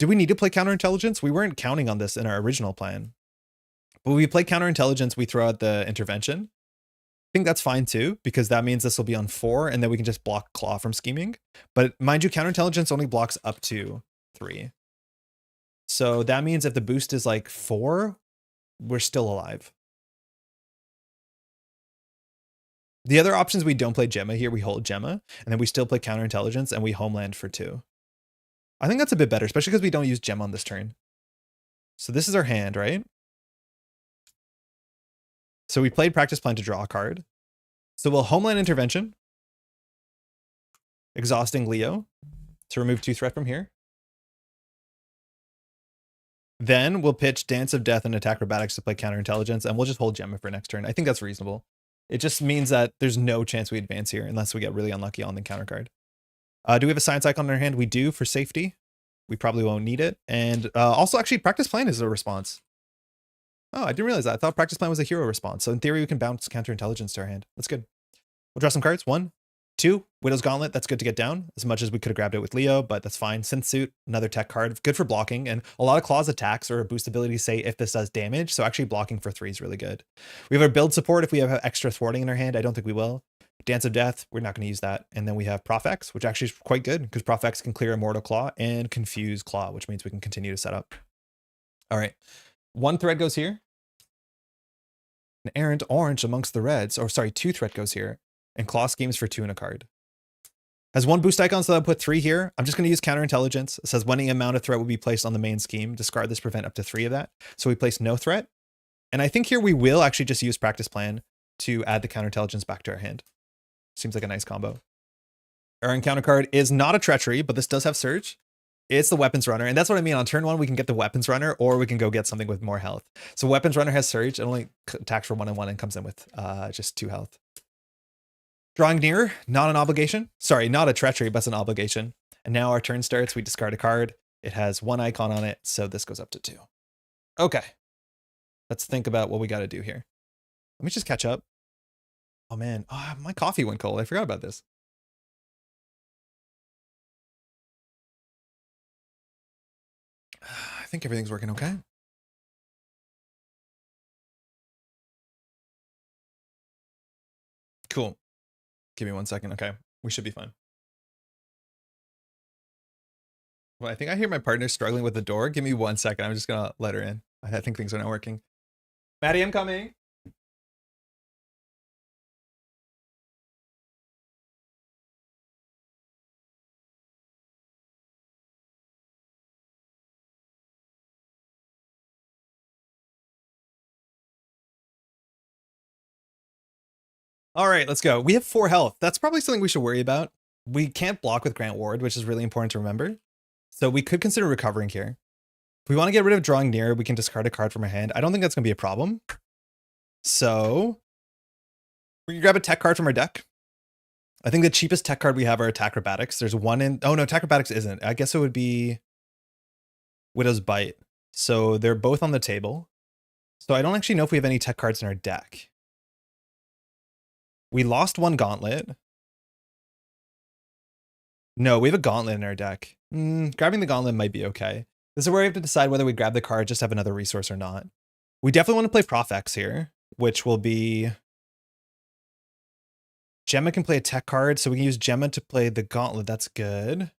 Do we need to play counterintelligence? We weren't counting on this in our original plan. But when we play counterintelligence, we throw out the intervention. I think that's fine too, because that means this will be on 4, and then we can just block Claw from scheming. But mind you, counterintelligence only blocks up to 3. So that means if the boost is like 4, we're still alive. The other options, we don't play Gemma here. We hold Gemma, and then we still play counterintelligence, and we homeland for 2. I think that's a bit better, especially because we don't use Gemma on this turn. So this is our hand, right? So we played Practice Plan to draw a card. So we'll homeland intervention, exhausting Leo to remove 2 threat from here. Then we'll pitch Dance of Death and Attack Acrobatics to play counterintelligence, and we'll just hold Gemma for next turn. I think that's reasonable. It just means that there's no chance we advance here unless we get really unlucky on the counter card. Do we have a science icon in our hand? We do for safety. We probably won't need it. And also, actually, Practice Plan is a response. Oh, I didn't realize that. I thought Practice Plan was a hero response. So in theory, we can bounce counterintelligence to our hand. That's good. We'll draw some cards. 1, 2, Widow's Gauntlet. That's good to get down as much as we could have grabbed it with Leo, but that's fine. Synth Suit, another tech card. Good for blocking. And a lot of Claw's attacks are a boost ability to say if this does damage. So actually blocking for 3 is really good. We have our build support if we have extra thwarting in our hand. I don't think we will. Dance of Death, we're not going to use that. And then we have Prof X, which actually is quite good because Prof X can clear Immortal Claw and confuse Claw, which means we can continue to set up. All right. 1 thread goes here. An errant orange amongst the reds, or sorry, 2 threat goes here. And Claw schemes for 2 in a card. Has 1 boost icon, so I'll put 3 here. I'm just going to use counterintelligence. It says when the amount of threat will be placed on the main scheme, discard this, prevent up to 3 of that. So we place no threat. And I think here we will actually just use Practice Plan to add the counterintelligence back to our hand. Seems like a nice combo. Our encounter card is not a treachery, but this does have Surge. It's the Weapons Runner. And that's what I mean. On turn 1, we can get the Weapons Runner, or we can go get something with more health. So Weapons Runner has Surge. It only attacks for 1 and 1 and comes in with just 2 health. Drawing nearer, not an obligation. Sorry, not a treachery, but it's an obligation. And now our turn starts. We discard a card. It has 1 icon on it, so this goes up to 2. Okay. Let's think about what we got to do here. Let me just catch up. Oh man, my coffee went cold. I forgot about this. I think everything's working okay. Cool. Give me 1 second. Okay. We should be fine. Well, I think I hear my partner struggling with the door. Give me 1 second. I'm just gonna let her in. I think things are not working. Maddie, I'm coming. All right, let's go. We have 4 health. That's probably something we should worry about. We can't block with Grant Ward, which is really important to remember. So we could consider recovering here. If we want to get rid of drawing near, we can discard a card from our hand. I don't think that's going to be a problem. So we can grab a tech card from our deck. I think the cheapest tech card we have are Attack Acrobatics. There's one in... Oh, no, Attack Acrobatics isn't. I guess it would be Widow's Bite. So they're both on the table. So I don't actually know if we have any tech cards in our deck. We lost one Gauntlet. No, we have a Gauntlet in our deck. Grabbing the Gauntlet might be okay. This is where we have to decide whether we grab the card, just have another resource or not. We definitely want to play Prof X here, which will be... Gemma can play a tech card, so we can use Gemma to play the Gauntlet. That's good.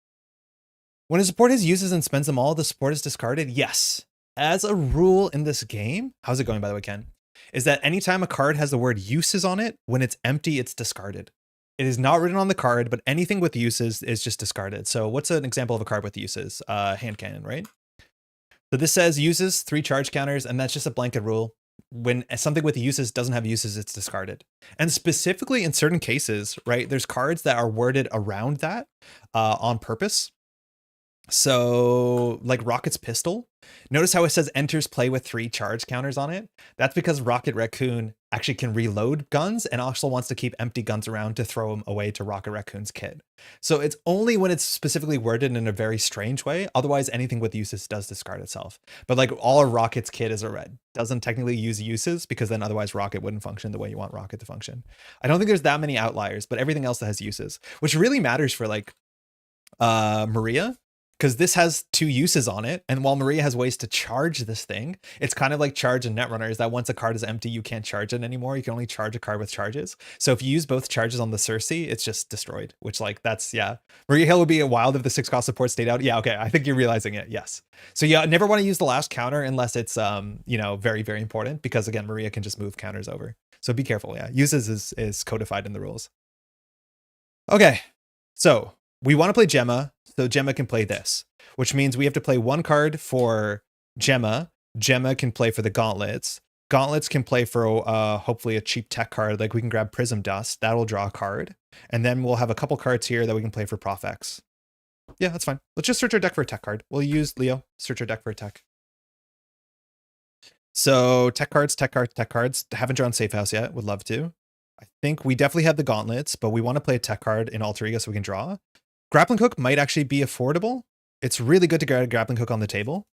When a support has uses and spends them all, the support is discarded? Yes. As a rule in this game, how's it going, by the way, Ken? Is that anytime a card has the word uses on it, when it's empty, it's discarded. It is not written on the card, but anything with uses is just discarded. So what's an example of a card with uses? Hand cannon, right? So this says uses 3 charge counters, and that's just a blanket rule. When something with uses doesn't have uses, it's discarded. And specifically in certain cases, right, there's cards that are worded around that on purpose. So like Rocket's Pistol, notice how it says enters play with 3 charge counters on it. That's because Rocket Raccoon actually can reload guns and also wants to keep empty guns around to throw them away to Rocket Raccoon's kit. So it's only when it's specifically worded in a very strange way. Otherwise, anything with uses does discard itself. But like all of Rocket's kit is a red. Doesn't technically use uses because then otherwise Rocket wouldn't function the way you want Rocket to function. I don't think there's that many outliers, but everything else that has uses, which really matters for like Maria. Because this has 2 uses on it, and while Maria has ways to charge this thing, it's kind of like charge in Netrunner, is that once a card is empty, you can't charge it anymore. You can only charge a card with charges. So if you use both charges on the Cersei, it's just destroyed, which like, that's, yeah. Maria Hill would be a wild if the 6 cost support stayed out. Yeah, okay, I think you're realizing it, yes. So yeah, never want to use the last counter unless it's, you know, very, very important, because again, Maria can just move counters over. So be careful, yeah. Uses is codified in the rules. Okay, so we want to play Gemma, so Gemma can play this, which means we have to play 1 card for Gemma. Gemma can play for the Gauntlets. Gauntlets can play for hopefully a cheap tech card, like we can grab Prism Dust. That'll draw a card. And then we'll have a couple cards here that we can play for Prof X. Yeah, that's fine. Let's just search our deck for a tech card. We'll use Leo, search our deck for a tech. So tech cards, tech cards, tech cards. Haven't drawn Safe House yet. Would love to. I think we definitely have the Gauntlets, but we want to play a tech card in Alter Ego so we can draw. Grappling Hook might actually be affordable. It's really good to get a Grappling Hook on the table.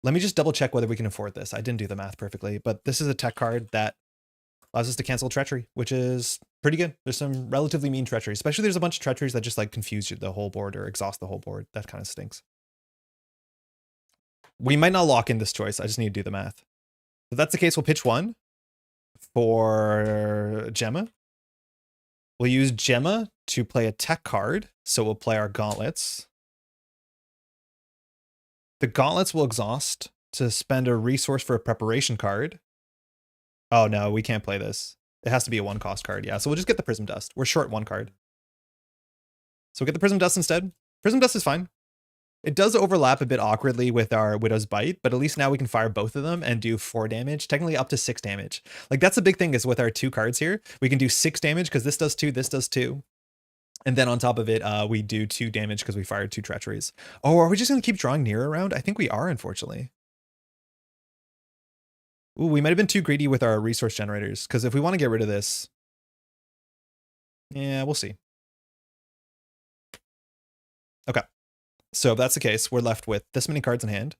Let me just double check whether we can afford this. I didn't do the math perfectly, but this is a tech card that allows us to cancel Treachery, which is pretty good. There's some relatively mean Treachery, especially there's a bunch of Treacheries that just like confuse the whole board or exhaust the whole board. That kind of stinks. We might not lock in this choice. I just need to do the math. If that's the case, we'll pitch 1 for Gemma. We'll use Gemma to play a tech card. So we'll play our Gauntlets. The Gauntlets will exhaust to spend a resource for a preparation card. Oh no, we can't play this. It has to be a 1 cost card. Yeah, so we'll just get the Prism Dust. We're short 1 card. So we'll get the Prism Dust instead. Prism Dust is fine. It does overlap a bit awkwardly with our Widow's Bite, but at least now we can fire both of them and do 4 damage, technically up to 6 damage. Like that's the big thing is with our 2 cards here, we can do 6 damage because this does 2, this does 2. And then on top of it, we do 2 damage because we fired 2 Treacheries. Oh, are we just going to keep drawing near around? I think we are, unfortunately. Ooh, we might have been too greedy with our resource generators because if we want to get rid of this, yeah, we'll see. Okay. So if that's the case, we're left with this many cards in hand.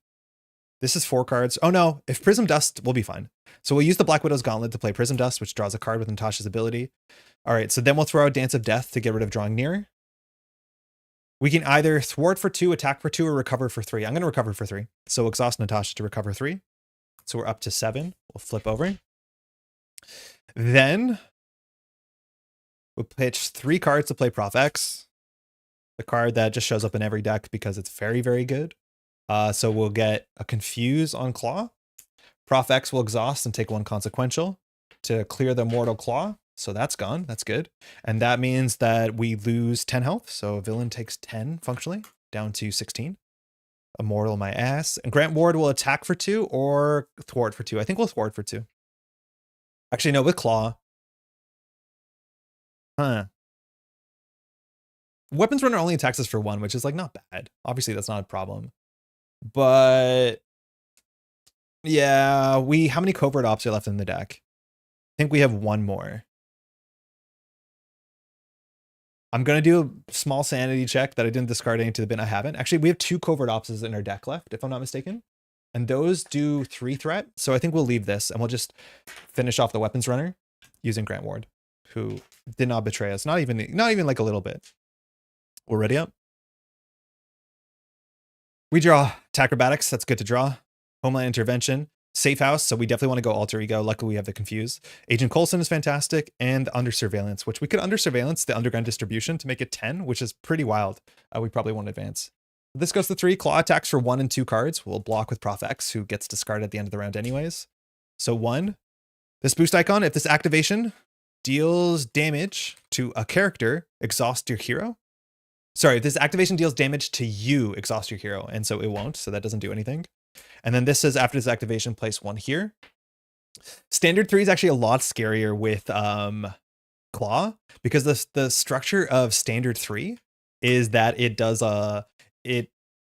This is 4 cards. Oh no, if Prism Dust, we'll be fine. So we'll use the Black Widow's Gauntlet to play Prism Dust, which draws a card with Natasha's ability. All right, so then we'll throw out Dance of Death to get rid of drawing near. We can either thwart for 2, attack for 2, or recover for 3. I'm going to recover for 3. So exhaust Natasha to recover 3. So we're up to 7. We'll flip over. Then We'll pitch 3 cards to play Prof X, the card that just shows up in every deck because it's very, very good. So we'll get a Confuse on Klaw. Prof X will exhaust and take 1 consequential to clear the Mortal Klaw. So that's gone. That's good. And that means that we lose 10 health. So a villain takes 10 functionally, down to 16. Immortal my ass. And Grant Ward will attack for 2 or thwart for 2. I think we'll thwart for 2. Actually, no, with Klaw. Huh. Weapons Runner only attacks us for 1, which is like not bad. Obviously, that's not a problem. But yeah, how many covert ops are left in the deck? I think we have 1 more. I'm going to do a small sanity check that I didn't discard any to the bin. I haven't. Actually, we have 2 covert ops in our deck left, if I'm not mistaken. And those do 3 threat. So I think we'll leave this and we'll just finish off the Weapons Runner using Grant Ward, who did not betray us. Not even like a little bit. We're ready up. We draw Acrobatics. That's good to draw. Homeland Intervention. Safe House, so we definitely want to go Alter Ego. Luckily, we have the Confuse. Agent Coulson is fantastic, and Under Surveillance, which we could Under Surveillance the Underground Distribution to make it 10, which is pretty wild. We probably won't advance. This goes to 3. Claw attacks for 1 and 2 cards. We'll block with Prof X, who gets discarded at the end of the round anyways. So 1. This boost icon, if this activation deals damage to a character, exhaust your hero. Sorry, if this activation deals damage to you, exhaust your hero, and so it won't, so that doesn't do anything. And then this says after this activation, place 1 here. Standard 3 is actually a lot scarier with Claw, because the structure of Standard 3 is that it does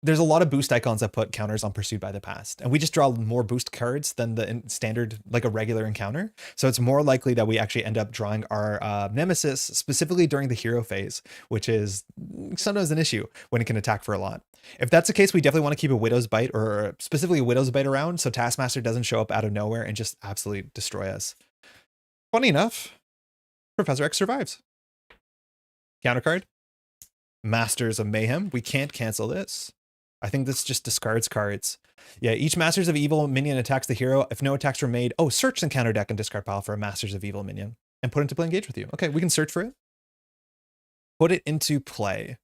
there's a lot of boost icons that put counters on Pursued by the Past, and we just draw more boost cards than the standard, like a regular encounter. So it's more likely that we actually end up drawing our nemesis specifically during the hero phase, which is sometimes an issue when it can attack for a lot. If that's the case, we definitely want to keep a Widow's Bite, or specifically a Widow's Bite around, so Taskmaster doesn't show up out of nowhere and just absolutely destroy us. Funny enough, Professor X survives. Counter card. Masters of Mayhem. We can't cancel this. I think this just discards cards. Yeah, each Masters of Evil minion attacks the hero. If no attacks were made, search the counter deck and discard pile for a Masters of Evil minion and put it into play, engage with you. Okay, we can search for it. Put it into play.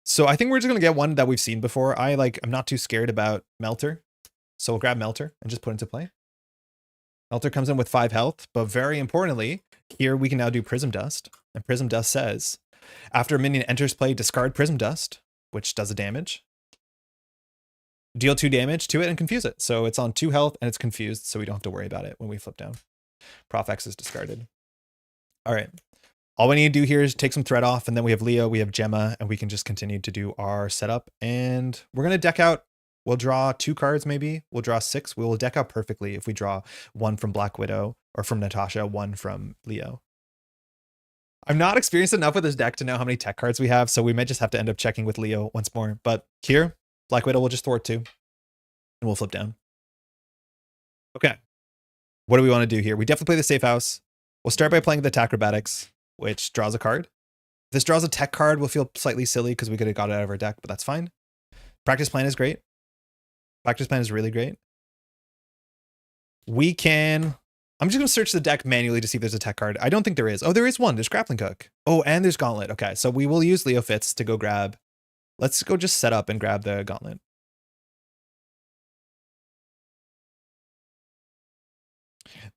So I think we're just going to get one that we've seen before. I'm not too scared about Melter. So we'll grab Melter and just put it into play. Melter comes in with 5 health, but very importantly, here we can now do Prism Dust. And Prism Dust says, after a minion enters play, discard Prism Dust, which does a damage. Deal 2 damage to it and confuse it. So it's on 2 health and it's confused, so we don't have to worry about it when we flip down. Prof X is discarded. All right. All we need to do here is take some threat off, and then we have Leo, we have Gemma, and we can just continue to do our setup. And we're going to deck out. We'll draw 2 cards maybe. We'll draw 6. We will deck out perfectly if we draw 1 from Black Widow or from Natasha, 1 from Leo. I'm not experienced enough with this deck to know how many tech cards we have, so we might just have to end up checking with Leo once more. But here, Black Widow will just thwart 2, and we'll flip down. Okay. What do we want to do here? We definitely play the Safe House. We'll start by playing the Acrobatics, which draws a card. If this draws a tech card, we'll feel slightly silly because we could have got it out of our deck, but that's fine. Practice Plan is great. Practice Plan is really great. We can... I'm just going to search the deck manually to see if there's a tech card. I don't think there is. Oh, there is one. There's Grappling Hook. Oh, and there's Gauntlet. Okay, so we will use Leo Fitz to go grab... Let's go just set up and grab the Gauntlet.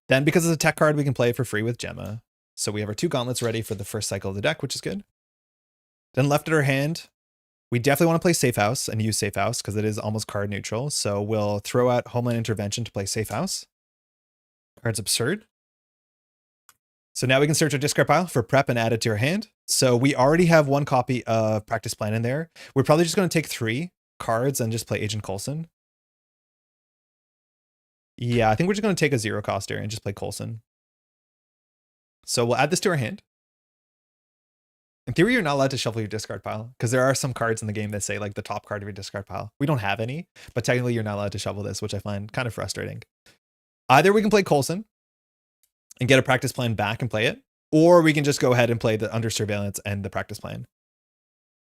Then, because it's a tech card, we can play it for free with Gemma. So we have our 2 Gauntlets ready for the first cycle of the deck, which is good. Then left at our hand, we definitely want to play Safe House and use Safe House because it is almost card neutral. So we'll throw out Homeland Intervention to play Safe House. Card's absurd. So now we can search our discard pile for prep and add it to our hand. So we already have 1 copy of Practice Plan in there. We're probably just going to take 3 cards and just play Agent Coulson. Yeah, I think we're just going to take a 0 coster and just play Coulson. So we'll add this to our hand. In theory, you're not allowed to shuffle your discard pile because there are some cards in the game that say like the top card of your discard pile. We don't have any, but technically you're not allowed to shuffle this, which I find kind of frustrating. Either we can play Coulson and get a Practice Plan back and play it, or we can just go ahead and play the Under Surveillance and the Practice Plan.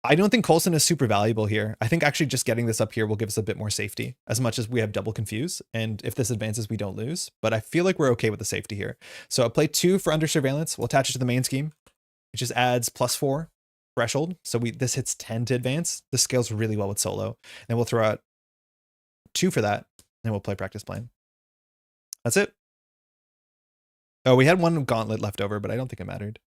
I don't think Coulson is super valuable here. I think actually just getting this up here will give us a bit more safety, as much as we have double confuse. And if this advances, we don't lose. But I feel like we're okay with the safety here. So I'll play 2 for Under Surveillance. We'll attach it to the main scheme. It just adds +4 threshold. So this hits 10 to advance. This scales really well with solo. And we'll throw out 2 for that, and we'll play practice plan. That's it. Oh, we had 1 gauntlet left over, but I don't think it mattered.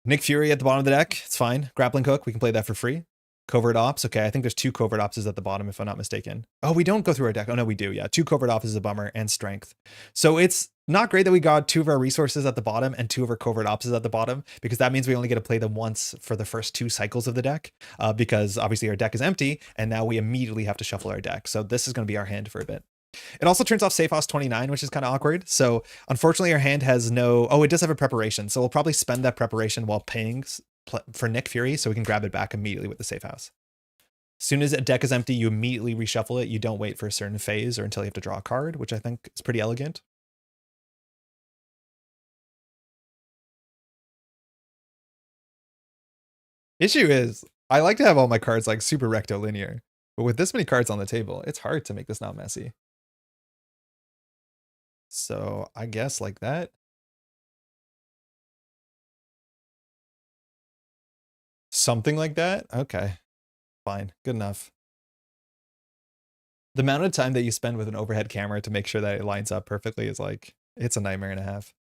Nick Fury at the bottom of the deck. It's fine. Grappling hook. We can play that for free. Covert ops. Okay, I think there's 2 covert ops at the bottom, if I'm not mistaken. Oh, we don't go through our deck. Oh, no, we do. Yeah, 2 covert ops is a bummer, and strength. So it's not great that we got 2 of our resources at the bottom and 2 of our covert ops at the bottom, because that means we only get to play them once for the first 2 cycles of the deck, because obviously our deck is empty, and now we immediately have to shuffle our deck. So this is going to be our hand for a bit. It also turns off Safe House 29, which is kind of awkward. So unfortunately, our hand has no... Oh, it does have a preparation. So we'll probably spend that preparation while paying for Nick Fury, so we can grab it back immediately with the Safe House. As soon as a deck is empty, you immediately reshuffle it. You don't wait for a certain phase or until you have to draw a card, which I think is pretty elegant. Issue is, I like to have all my cards like super rectilinear, but with this many cards on the table, it's hard to make this not messy. So I guess like that. Something like that? Okay. Fine. Good enough. The amount of time that you spend with an overhead camera to make sure that it lines up perfectly is like, it's a nightmare and a half.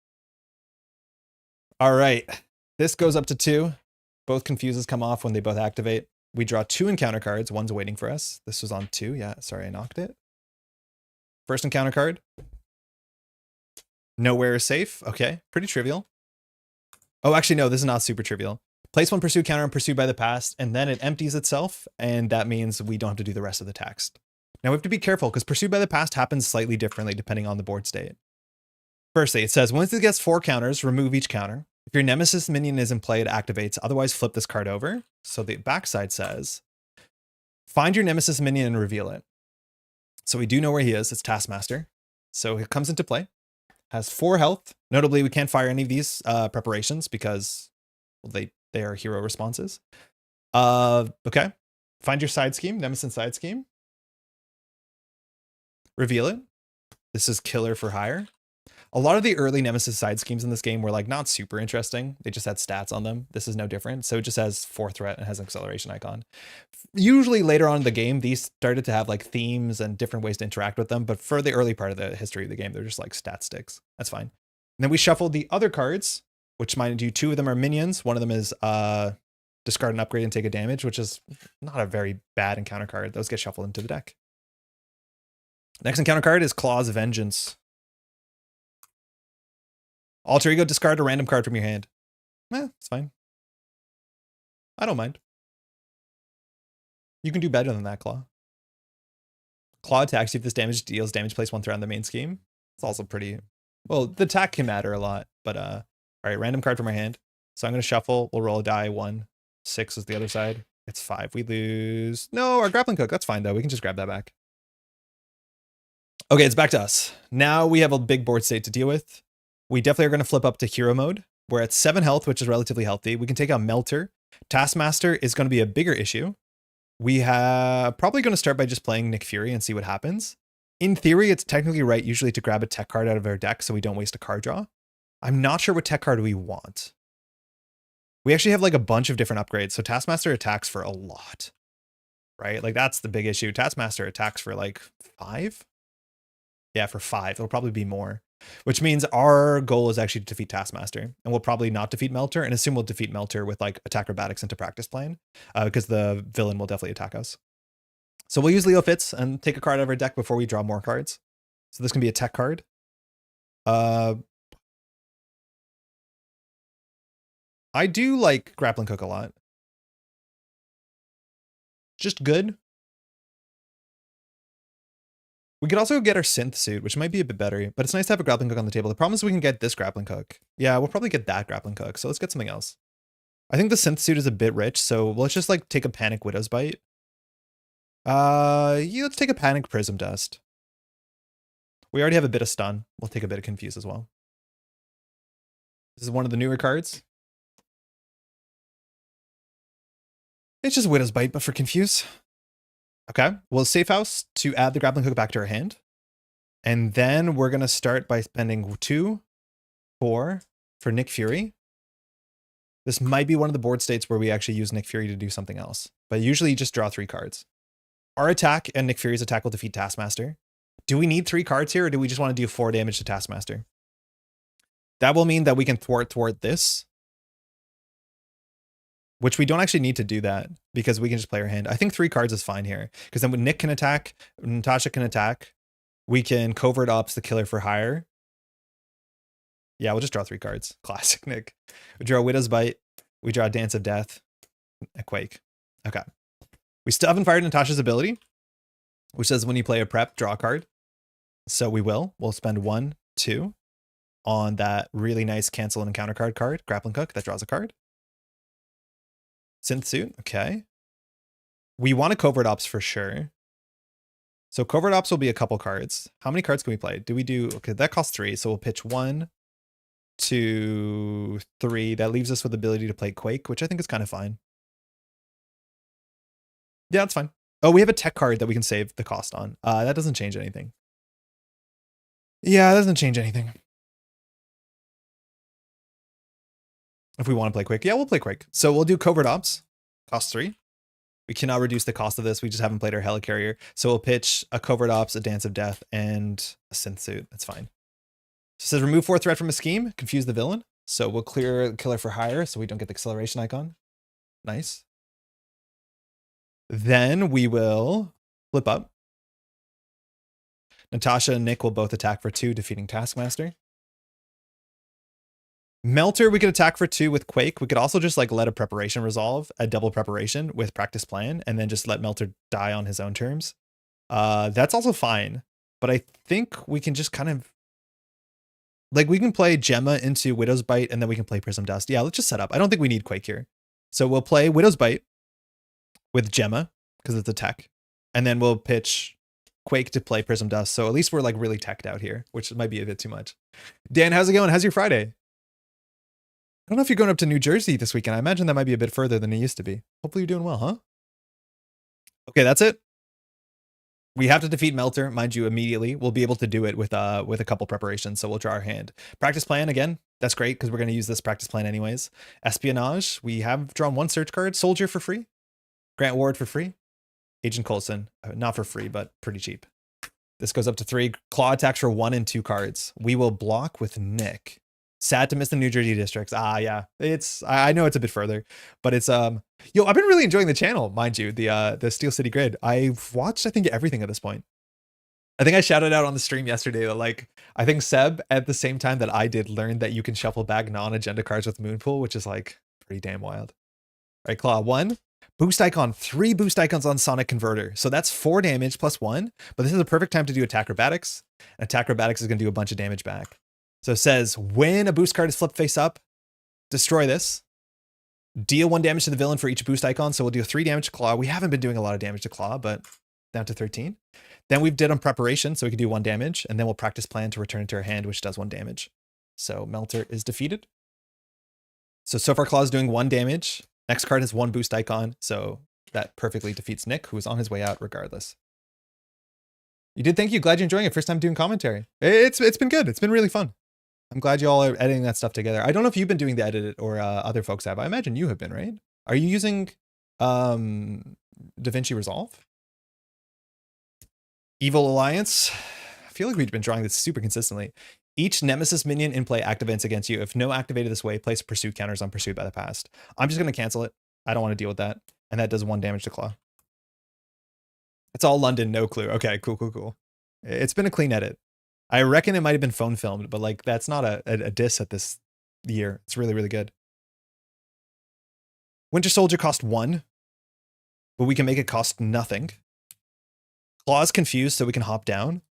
All right. This goes up to 2. Both confuses come off when they both activate. We draw 2 encounter cards. One's waiting for us. This was on 2. Yeah, sorry, I knocked it. First encounter card. Nowhere is safe. Okay, pretty trivial. Oh, actually, no, this is not super trivial. Place 1 pursue counter and pursued by the past, and then it empties itself, and that means we don't have to do the rest of the text. Now we have to be careful because pursued by the past happens slightly differently depending on the board state. Firstly, it says once it gets 4 counters, remove each counter. If your nemesis minion is in play, it activates. Otherwise, flip this card over. So the backside says, find your nemesis minion and reveal it. So we do know where he is. It's Taskmaster. So it comes into play. Has 4 health. Notably, we can't fire any of these preparations because well, they are hero responses. Okay. Find your side scheme, nemesis side scheme. Reveal it. This is killer for hire. A lot of the early nemesis side schemes in this game were like not super interesting. They just had stats on them. This is no different. So it just has 4 threat and has an acceleration icon. Usually later on in the game, these started to have like themes and different ways to interact with them. But for the early part of the history of the game, they're just like stat sticks. That's fine. And then we shuffled the other cards, which mind you, 2 of them are minions. One of them is discard an upgrade and take a damage, which is not a very bad encounter card. Those get shuffled into the deck. Next encounter card is Klaw's Vengeance. Alter Ego, discard a random card from your hand. It's fine. I don't mind. You can do better than that, Klaw. Klaw attacks you if this damage deals damage, place 1 threat on the main scheme. It's also pretty... Well, the attack can matter a lot, but all right, random card from our hand. So I'm going to shuffle. We'll roll a die. 1. 6 is the other side. It's 5. We lose. No, our grappling hook. That's fine, though. We can just grab that back. Okay, it's back to us. Now we have a big board state to deal with. We definitely are going to flip up to hero mode. We're at 7 health, which is relatively healthy. We can take out Melter. Taskmaster is going to be a bigger issue. We have probably going to start by just playing Nick Fury and see what happens. In theory, it's technically right usually to grab a tech card out of our deck so we don't waste a card draw. I'm not sure what tech card we want. We actually have like a bunch of different upgrades. So Taskmaster attacks for a lot, right? Like that's the big issue. Taskmaster attacks for like 5. Yeah, for 5. It'll probably be more. Which means our goal is actually to defeat Taskmaster, and we'll probably not defeat Melter, and assume we'll defeat Melter with like attack acrobatics into practice plan, because the villain will definitely attack us. So we'll use Leo Fitz and take a card out of our deck before we draw more cards. So this can be a tech card. I do like Grappling Hook a lot. Just good. We could also get our synth suit, which might be a bit better, but it's nice to have a grappling hook on the table. The problem is we can get this grappling hook. Yeah, we'll probably get that grappling hook. So let's get something else. I think the synth suit is a bit rich, so let's just like take a Panic Widow's Bite. Yeah, let's take a Panic Prism Dust. We already have a bit of stun. We'll take a bit of Confuse as well. This is one of the newer cards. It's just Widow's Bite, but for Confuse. Okay, we'll Safe House to add the grappling hook back to our hand. And then we're going to start by spending 2, 4 for Nick Fury. This might be one of the board states where we actually use Nick Fury to do something else. But usually you just draw 3 cards. Our attack and Nick Fury's attack will defeat Taskmaster. Do we need 3 cards here, or do we just want to do 4 damage to Taskmaster? That will mean that we can thwart this. Which we don't actually need to do that, because we can just play our hand. I think 3 cards is fine here. Because then when Nick can attack, Natasha can attack, we can covert ops the killer for hire. Yeah, we'll just draw 3 cards. Classic Nick. We draw Widow's Bite. We draw Dance of Death. A Quake. Okay. We still haven't fired Natasha's ability, which says when you play a prep, draw a card. So we will. We'll spend 1, 2 on that really nice cancel and encounter card, Grappling Hook, that draws a card. Synth Suit, okay. We want a Covert Ops for sure. So Covert Ops will be a couple cards. How many cards can we play? Do we do, okay, that costs 3. So we'll pitch 1, 2, 3. That leaves us with the ability to play Quake, which I think is kind of fine. Yeah, that's fine. Oh, we have a tech card that we can save the cost on. That doesn't change anything. Yeah, that doesn't change anything. If we want to play Quake, yeah, we'll play Quake. So we'll do Covert Ops, cost 3. We cannot reduce the cost of this. We just haven't played our Helicarrier. So we'll pitch a Covert Ops, a Dance of Death, and a Synth Suit. That's fine. So it says remove 4 threat from a scheme, confuse the villain. So we'll clear the killer for hire so we don't get the acceleration icon. Nice. Then we will flip up. Natasha and Nick will both attack for 2, defeating Taskmaster. Melter, we could attack for 2 with Quake. We could also just like let a preparation resolve, a double preparation with practice plan, and then just let Melter die on his own terms. That's also fine. But I think we can just kind of like, we can play Gemma into Widow's Bite, and then we can play Prism Dust. Yeah, let's just set up. I don't think we need Quake here. So we'll play Widow's Bite with Gemma, because it's a tech. And then we'll pitch Quake to play Prism Dust. So at least we're like really teched out here, which might be a bit too much. Dan, how's it going? How's your Friday? I don't know if you're going up to New Jersey this weekend. I imagine that might be a bit further than it used to be. Hopefully you're doing well, huh? Okay, that's it. We have to defeat Melter, mind you, immediately. We'll be able to do it with a couple preparations, so we'll draw our hand. Practice plan, again, that's great, because we're going to use this practice plan anyways. Espionage, we have drawn 1 search card. Soldier for free. Grant Ward for free. Agent Coulson, not for free, but pretty cheap. This goes up to 3. Claw attacks for 1 and 2 cards. We will block with Nick. Sad to miss the New Jersey districts. Yeah. I know it's a bit further, but it's I've been really enjoying the channel, mind you, the Steel City Grid. I've watched, I think, everything at this point. I think I shouted out on the stream yesterday that, like, I think Seb at the same time that I did learned that you can shuffle back non-agenda cards with Moonpool, which is like pretty damn wild. All right, Claw, 1 boost icon, 3 boost icons on Sonic Converter. So that's 4 damage plus 1, but this is a perfect time to do Attack Acrobatics. Attack Acrobatics is going to do a bunch of damage back. So it says, when a boost card is flipped face up, destroy this. Deal 1 damage to the villain for each boost icon. So we'll do 3 damage to Claw. We haven't been doing a lot of damage to Claw, but down to 13. Then we've did on preparation, so we can do 1 damage. And then we'll practice plan to return it to our hand, which does 1 damage. So Melter is defeated. So far Claw is doing 1 damage. Next card has 1 boost icon. So that perfectly defeats Nick, who is on his way out regardless. You did, thank you. Glad you're enjoying it. First time doing commentary. It's been good. It's been really fun. I'm glad you all are editing that stuff together. I don't know if you've been doing the edit or other folks have. I imagine you have been, right? Are you using DaVinci Resolve? Evil Alliance. I feel like we've been drawing this super consistently. Each Nemesis minion in play activates against you. If no activated this way, place pursuit counters on pursued by the past. I'm just going to cancel it. I don't want to deal with that. And that does 1 damage to Claw. It's all London, no clue. Okay, cool. It's been a clean edit. I reckon it might have been phone filmed, but like that's not a diss at this year. It's really, really good. Winter Soldier cost 1, but we can make it cost nothing. Claw's confused, so we can hop down.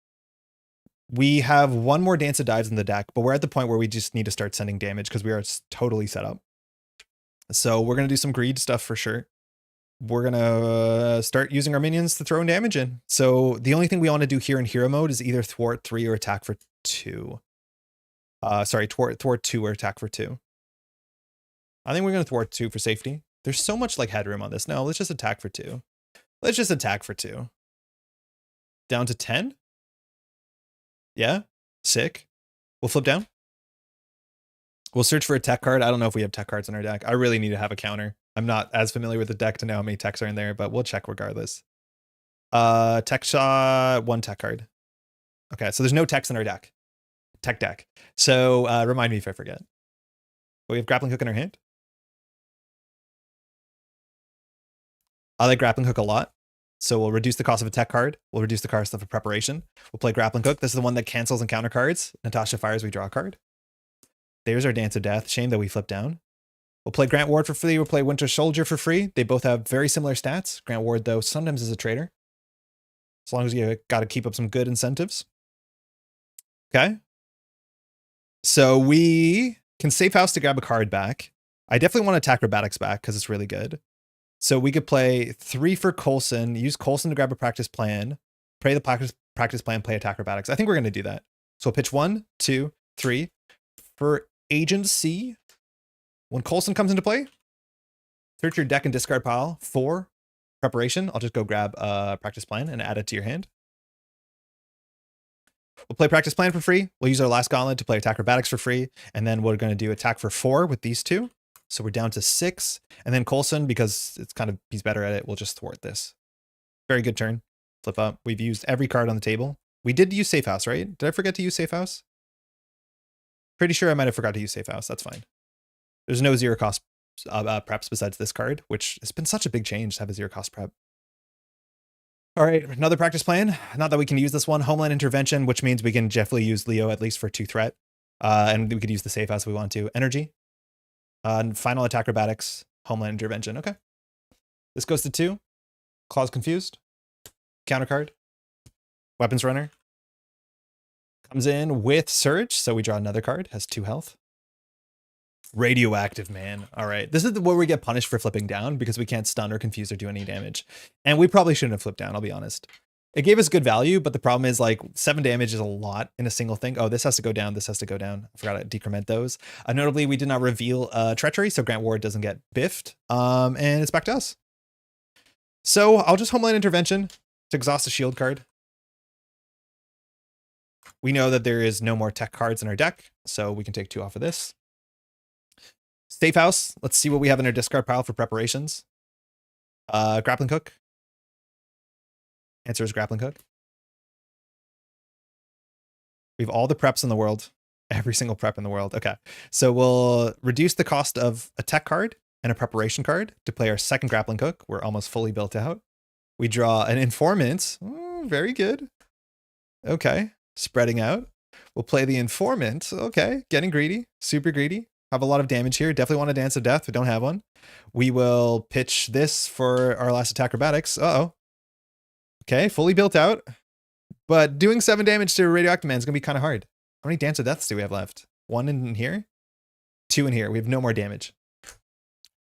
We have 1 more Dance of Dives in the deck, but we're at the point where we just need to start sending damage because we are totally set up. So we're going to do some greed stuff for sure. We're going to start using our minions to throw damage in. So the only thing we want to do here in hero mode is either thwart 3 or attack for 2. Thwart 2 or attack for 2. I think we're going to thwart 2 for safety. There's so much like headroom on this. No, let's just attack for 2. Let's just attack for 2. Down to 10? Yeah, sick. We'll flip down. We'll search for a tech card. I don't know if we have tech cards in our deck. I really need to have a counter. I'm not as familiar with the deck to know how many techs are in there, but we'll check regardless. Tech shot, 1 tech card. Okay, so there's no techs in our deck. Tech deck. So remind me if I forget. We have grappling hook in our hand. I like grappling hook a lot. So we'll reduce the cost of a tech card. We'll reduce the cost of a preparation. We'll play grappling hook. This is the one that cancels and counter cards. Natasha fires, we draw a card. There's our Dance of Death. Shame that we flip down. We'll play Grant Ward for free. We'll play Winter Soldier for free. They both have very similar stats. Grant Ward, though, sometimes is a traitor. As long as you got to keep up some good incentives. Okay. So we can safe house to grab a card back. I definitely want to attack Acrobatics back because it's really good. So we could play 3 for Coulson, use Coulson to grab a practice plan, play the practice plan, play attack Acrobatics. I think we're going to do that. So we'll pitch 1, 2, 3 for Agency. When Coulson comes into play, search your deck and discard pile for preparation. I'll just go grab a practice plan and add it to your hand. We'll play practice plan for free. We'll use our last gauntlet to play attack Acrobatics for free. And then we're going to do attack for 4 with these 2. So we're down to 6. And then Coulson, because it's kind of, he's better at it, we'll just thwart this. Very good turn. Flip up. We've used every card on the table. We did use Safe House, right? Did I forget to use Safe House? Pretty sure I might have forgot to use Safe House. That's fine. There's no 0 cost preps besides this card, which has been such a big change to have a 0 cost prep. All right, another practice plan. Not that we can use this one. Homeland Intervention, which means we can definitely use Leo at least for 2 threat. And we could use the Safe House if we want to. Energy. And final attack Acrobatics. Homeland Intervention. Okay. This goes to 2. Claw's confused. Counter card. Weapons Runner. Comes in with Surge, so we draw another card. Has 2 health. Radioactive Man. All right. This is where we get punished for flipping down because we can't stun or confuse or do any damage. And we probably shouldn't have flipped down, I'll be honest. It gave us good value, but the problem is like 7 damage is a lot in a single thing. Oh, this has to go down. This has to go down. I forgot to decrement those. Notably, we did not reveal Treachery, so Grant Ward doesn't get biffed. And it's back to us. So I'll just Homeland Intervention to exhaust a shield card. We know that there is no more tech cards in our deck, so we can take 2 off of this. Safe House. Let's see what we have in our discard pile for preparations. Grappling Hook. Answer is Grappling Hook. We have all the preps in the world. Every single prep in the world. Okay. So we'll reduce the cost of a tech card and a preparation card to play our second Grappling Hook. We're almost fully built out. We draw an Informant. Very good. Okay. Spreading out. We'll play the Informant. Okay. Getting greedy. Super greedy. Have a lot of damage here. Definitely want a Dance of Death. We don't have one. We will pitch this for our last attack Acrobatics. Uh-oh. Okay, fully built out. But doing 7 damage to Radioactive Man is going to be kind of hard. How many Dance of Deaths do we have left? 1 in here? 2 in here. We have no more damage.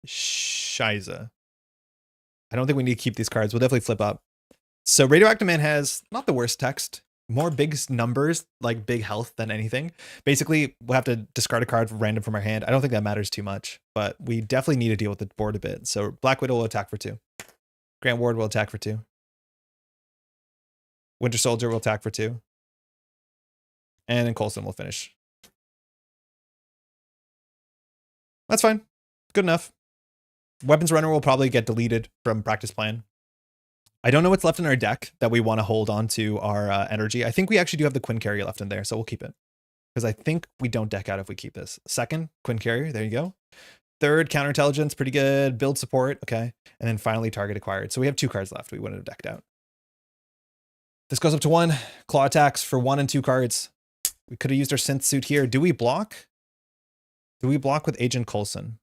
Shiza. I don't think we need to keep these cards. We'll definitely flip up. So Radioactive Man has not the worst text. More big numbers, like big health than anything. Basically, we'll have to discard a card random from our hand. I don't think that matters too much, but we definitely need to deal with the board a bit. So Black Widow will attack for 2. Grant Ward will attack for 2. Winter Soldier will attack for 2. And then Coulson will finish. That's fine. Good enough. Weapons Runner will probably get deleted from practice plan. I don't know what's left in our deck that we want to hold on to our energy. I think we actually do have the Quinn Carrier left in there, so we'll keep it. Because I think we don't deck out if we keep this. Second, Quinn Carrier, there you go. Third, Counterintelligence, pretty good. Build Support, okay. And then finally, Target Acquired. So we have 2 cards left we wouldn't have decked out. This goes up to 1. Claw attacks for 1 and 2 cards. We could have used our Synth Suit here. Do we block? Do we block with Agent Coulson?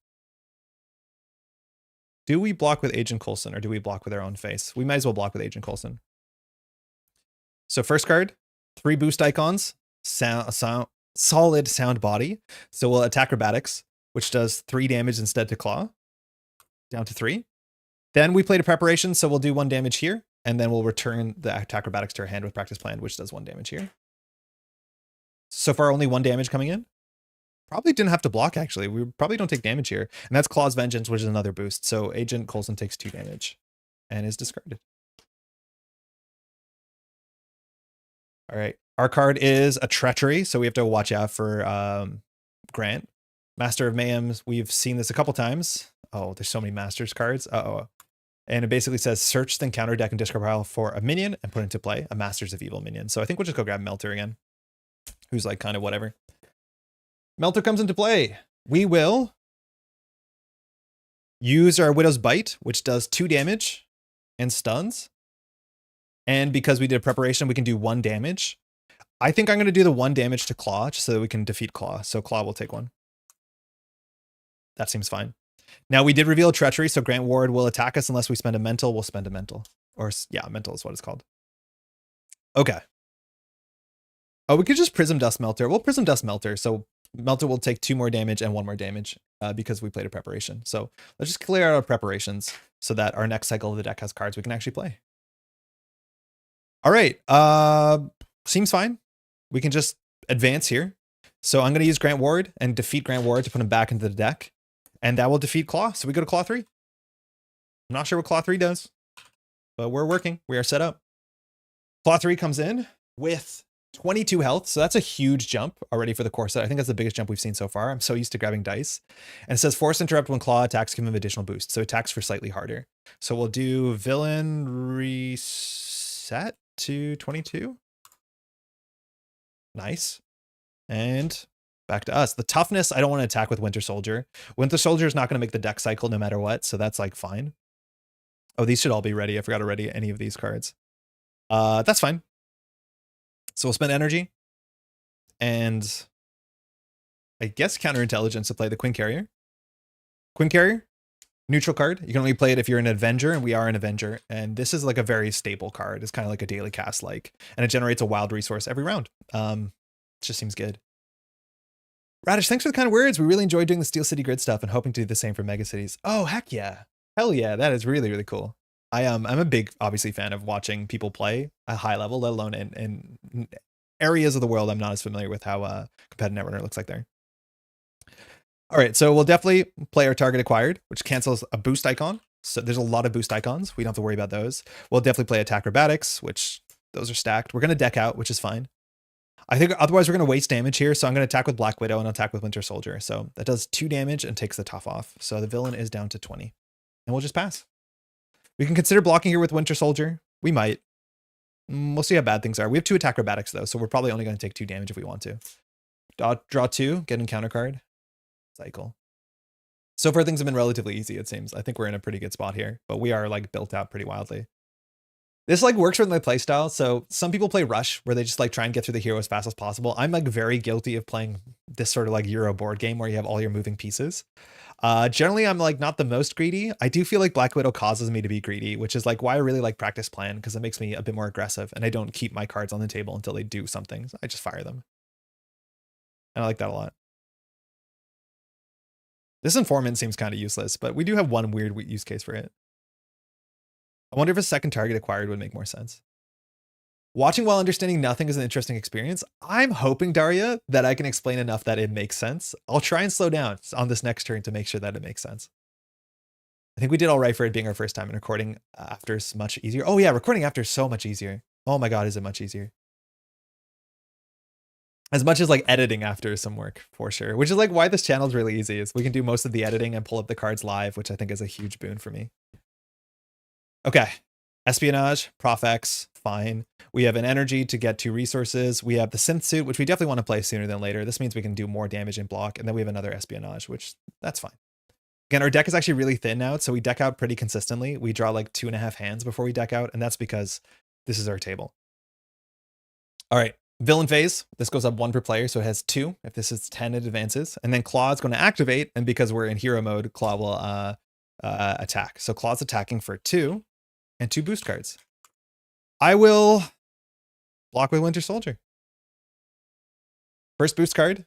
Do we block with Agent Coulson or do we block with our own face? We might as well block with Agent Coulson. So first card, 3 boost icons, solid sound body. So we'll attack Acrobatics, which does 3 damage instead to Claw, down to 3. Then we played a preparation, so we'll do 1 damage here, and then we'll return the attack Acrobatics to our hand with practice plan, which does 1 damage here. So far, only 1 damage coming in. Probably didn't have to block, actually. We probably don't take damage here. And that's Claw's Vengeance, which is another boost. So Agent Coulson takes 2 damage and is discarded. All right. Our card is a Treachery, so we have to watch out for Grant. Master of Mayhem, we've seen this a couple times. Oh, there's so many Masters cards. Uh-oh. And it basically says search the encounter deck and discard pile for a minion and put into play a Masters of Evil minion. So I think we'll just go grab Melter again, who's like kind of whatever. Melter comes into play. We will use our Widow's Bite, which does 2 damage and stuns. And because we did preparation, we can do 1 damage. I think I'm going to do the 1 damage to Klaw just so that we can defeat Klaw. So Klaw will take 1. That seems fine. Now we did reveal Treachery, so Grant Ward will attack us unless we spend a mental. We'll spend a mental. Or yeah, mental is what it's called. Okay. Oh, we could just Prism Dust Melter. We'll Prism Dust Melter. So Melter will take 2 more damage and 1 more damage because we played a preparation. So let's just clear out our preparations so that our next cycle of the deck has cards we can actually play. All right. Seems fine. We can just advance here. So I'm going to use Grant Ward and defeat Grant Ward to put him back into the deck. And that will defeat Klaw. So we go to Klaw 3. I'm not sure what Klaw 3 does, but we're working. We are set up. Klaw 3 comes in with 22 health. So that's a huge jump already for the core set. I think that's the biggest jump we've seen so far. I'm so used to grabbing dice. And it says force interrupt when Klaw attacks, give him additional boost. So attacks for slightly harder. So we'll do villain reset to 22. Nice. And back to us. The toughness, I don't want to attack with Winter Soldier. Winter Soldier is not going to make the deck cycle no matter what, so that's like fine. Oh, these should all be ready. I forgot to ready any of these cards. That's fine. So we'll spend energy. And I guess counterintelligence to play the Queen Carrier. Queen Carrier, neutral card. You can only play it if you're an Avenger, and we are an Avenger. And this is like a very stable card. It's kind of like a daily cast like, and it generates a wild resource every round. It just seems good. Radish, thanks for the kind of words. We really enjoyed doing the Steel City Grid stuff and hoping to do the same for Mega Cities. Oh, heck yeah. Hell yeah. That is really, really cool. I'm a big, obviously, fan of watching people play at a high level, let alone in areas of the world I'm not as familiar with how competitive Netrunner looks like there. All right, so we'll definitely play our target acquired, which cancels a boost icon. So there's a lot of boost icons. We don't have to worry about those. We'll definitely play attack acrobatics, which those are stacked. We're going to deck out, which is fine. I think otherwise we're going to waste damage here. So I'm going to attack with Black Widow and attack with Winter Soldier. So that does 2 damage and takes the tough off. So the villain is down to 20 and we'll just pass. We can consider blocking here with Winter Soldier. We might. We'll see how bad things are. We have 2 attack acrobatics though. So we're probably only going to take 2 damage if we want to. Draw 2, get an encounter card. Cycle. So far things have been relatively easy, it seems. I think we're in a pretty good spot here, but we are like built out pretty wildly. This like works for my playstyle. So some people play Rush where they just like try and get through the hero as fast as possible. I'm like very guilty of playing this sort of like Euro board game where you have all your moving pieces. Generally, I'm like not the most greedy. I do feel like Black Widow causes me to be greedy, which is like why I really like Practice Plan because it makes me a bit more aggressive and I don't keep my cards on the table until they do something. I just fire them. And I like that a lot. This Informant seems kind of useless, but we do have one weird use case for it. I wonder if a second target acquired would make more sense. Watching while understanding nothing is an interesting experience. I'm hoping, Daria, that I can explain enough that it makes sense. I'll try and slow down on this next turn to make sure that it makes sense. I think we did all right for it being our first time, and recording after is much easier. Oh yeah, recording after is so much easier. Oh my God, is it much easier? As much as like editing after is some work for sure, which is like why this channel is really easy is we can do most of the editing and pull up the cards live, which I think is a huge boon for me. Okay. Espionage, Profex, fine. We have an energy to get 2 resources. We have the synth suit, which we definitely want to play sooner than later. This means we can do more damage and block. And then we have another espionage, which that's fine. Again, our deck is actually really thin now. So we deck out pretty consistently. We draw like 2.5 hands before we deck out. And that's because this is our table. All right. Villain phase. This goes up 1 per player. So it has 2. If this is 10, it advances. And then Klaw is going to activate. And because we're in hero mode, Klaw will attack. So Klaw's attacking for 2. And 2 boost cards. I will block with Winter Soldier. First boost card.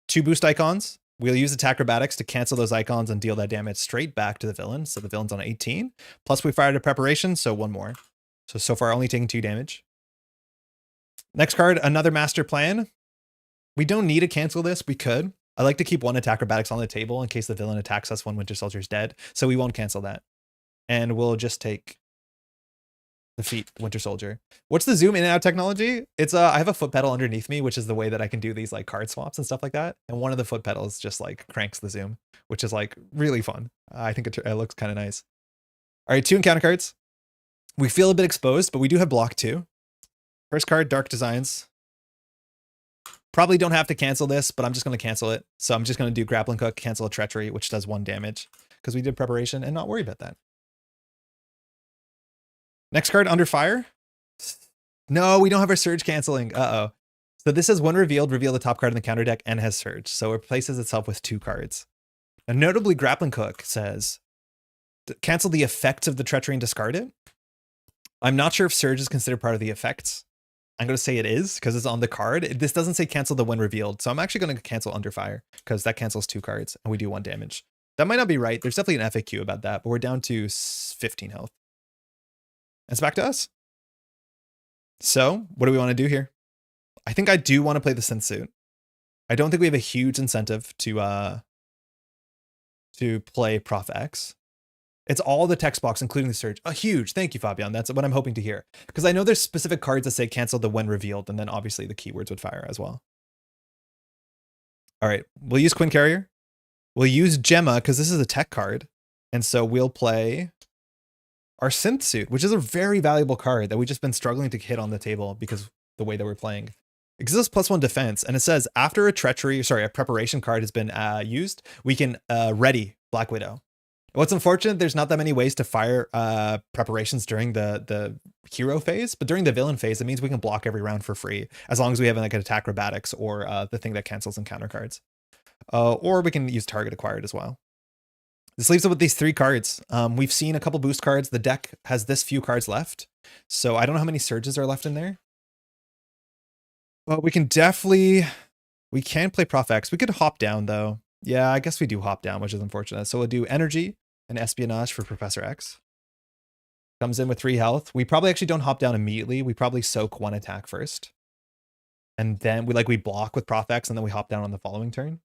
2 boost icons. We'll use attack acrobatics to cancel those icons and deal that damage straight back to the villain. So the villain's on 18. Plus we fired a preparation, so 1 more. So far only taking 2 damage. Next card, another master plan. We don't need to cancel this. We could. I like to keep 1 attack acrobatics on the table in case the villain attacks us when Winter Soldier's dead. So we won't cancel that. And we'll just take Defeat Winter Soldier. What's the zoom in and out technology? It's I have a foot pedal underneath me, which is the way that I can do these like card swaps and stuff like that. And one of the foot pedals just like cranks the zoom, which is like really fun. I think it looks kind of nice. All right, 2 encounter cards. We feel a bit exposed, but we do have block 2. First card, Dark Designs. Probably don't have to cancel this, but I'm just going to cancel it. So I'm just going to do Grappling Hook, cancel a Treachery, which does 1 damage because we did preparation and not worry about that. Next card, Under Fire. No, we don't have our Surge canceling. Uh-oh. So this is when revealed, reveal the top card in the counter deck and has Surge. So it replaces itself with 2 cards. And notably, Grappling Hook says, cancel the effects of the Treachery and discard it. I'm not sure if Surge is considered part of the effects. I'm going to say it is because it's on the card. This doesn't say cancel the when revealed. So I'm actually going to cancel Under Fire because that cancels 2 cards and we do 1 damage. That might not be right. There's definitely an FAQ about that, but we're down to 15 health. And it's back to us. So what do we want to do here? I think I do want to play the synth suit. I don't think we have a huge incentive to play Prof X. It's all the text box, including the Surge. A huge. Thank you, Fabian. That's what I'm hoping to hear. Because I know there's specific cards that say cancel the when revealed, and then obviously the keywords would fire as well. All right, we'll use Quinn Carrier. We'll use Gemma, because this is a tech card. And so we'll play our synth suit, which is a very valuable card that we've just been struggling to hit on the table because the way that we're playing. Exists +1 defense, and it says after a preparation card has been used, we can ready Black Widow. What's unfortunate, there's not that many ways to fire preparations during the hero phase, but during the villain phase, it means we can block every round for free, as long as we have like an attack acrobatics or the thing that cancels encounter cards. Or we can use target acquired as well. This leaves us with these 3 cards. We've seen a couple boost cards. The deck has this few cards left, so I don't know how many surges are left in there. Well, we can definitely, we can play Prof X. We could hop down though. Yeah, I guess we do hop down, which is unfortunate. So we'll do Energy and Espionage for Professor X. Comes in with 3 health. We probably actually don't hop down immediately. We probably soak 1 attack first. And then we block with Prof X and then we hop down on the following turn.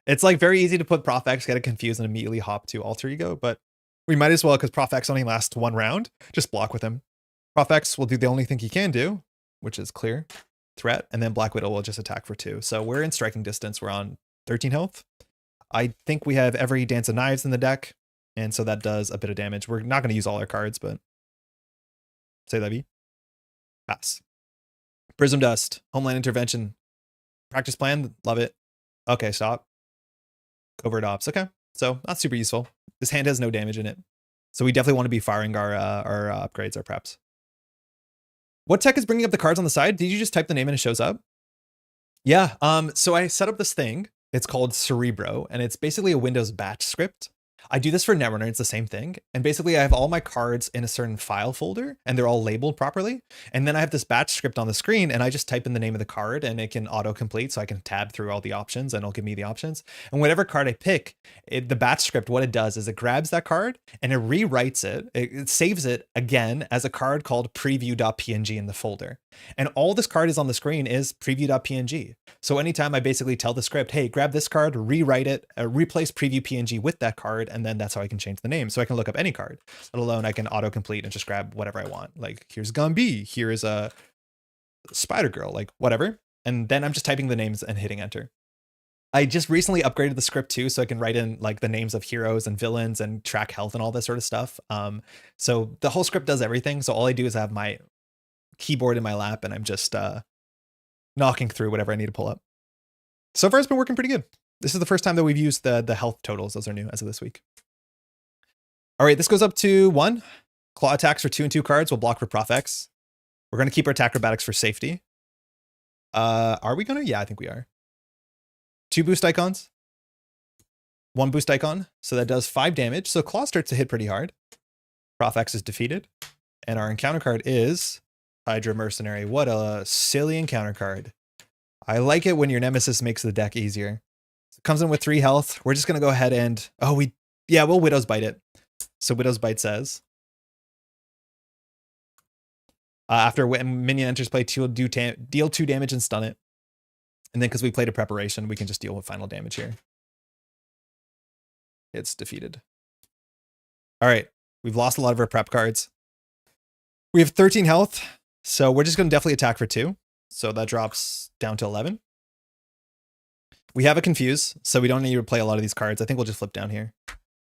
It's like very easy to put Prof X, get it confused, and immediately hop to Alter Ego, but we might as well, because Prof X only lasts 1 round, just block with him. Prof X will do the only thing he can do, which is clear threat, and then Black Widow will just attack for 2. So we're in striking distance. We're on 13 health. I think we have every Dance of Knives in the deck, and so that does a bit of damage. We're not going to use all our cards, but say that be. Pass. Prism Dust, Homeland Intervention. Practice Plan, love it. Okay, stop. Covert Ops, okay. So not super useful. This hand has no damage in it. So we definitely want to be firing our upgrades, our preps. What tech is bringing up the cards on the side? Did you just type the name and it shows up? Yeah, so I set up this thing. It's called Cerebro, and it's basically a Windows batch script. I do this for Netrunner, it's the same thing. And basically I have all my cards in a certain file folder and they're all labeled properly. And then I have this batch script on the screen and I just type in the name of the card and it can auto-complete, so I can tab through all the options and it'll give me the options. And whatever card I pick, the batch script, what it does is it grabs that card and it rewrites it. It saves it again as a card called preview.png in the folder. And all this card is on the screen is preview.png. So anytime I basically tell the script, hey, grab this card, rewrite it, replace preview PNG with that card, and then that's how I can change the name. So I can look up any card, let alone I can autocomplete and just grab whatever I want. Like here's Gumby, here is a Spider Girl, like whatever. And then I'm just typing the names and hitting enter. I just recently upgraded the script too, so I can write in like the names of heroes and villains and track health and all this sort of stuff. So the whole script does everything. So all I do is have my keyboard in my lap and I'm just knocking through whatever I need to pull up. So far it's been working pretty good. This is the first time that we've used the health totals. Those are new as of this week. All right, this goes up to 1. Claw attacks for 2 and 2 cards will block for Prof X. We're going to keep our attack acrobatics for safety. Are we going to? Yeah, I think we are. 2 boost icons. 1 boost icon. So that does 5 damage. So Claw starts to hit pretty hard. Prof X is defeated. And our encounter card is Hydra Mercenary. What a silly encounter card. I like it when your nemesis makes the deck easier. So it comes in with 3 health. We're just going to go ahead and, we'll Widow's Bite it. So Widow's Bite says, after when minion enters play, deal 2 damage and stun it. And then because we played a preparation, we can just deal with final damage here. It's defeated. All right. We've lost a lot of our prep cards. We have 13 health, so we're just going to definitely attack for 2. So that drops down to 11. We have a confuse, so we don't need to play a lot of these cards. I think we'll just flip down here.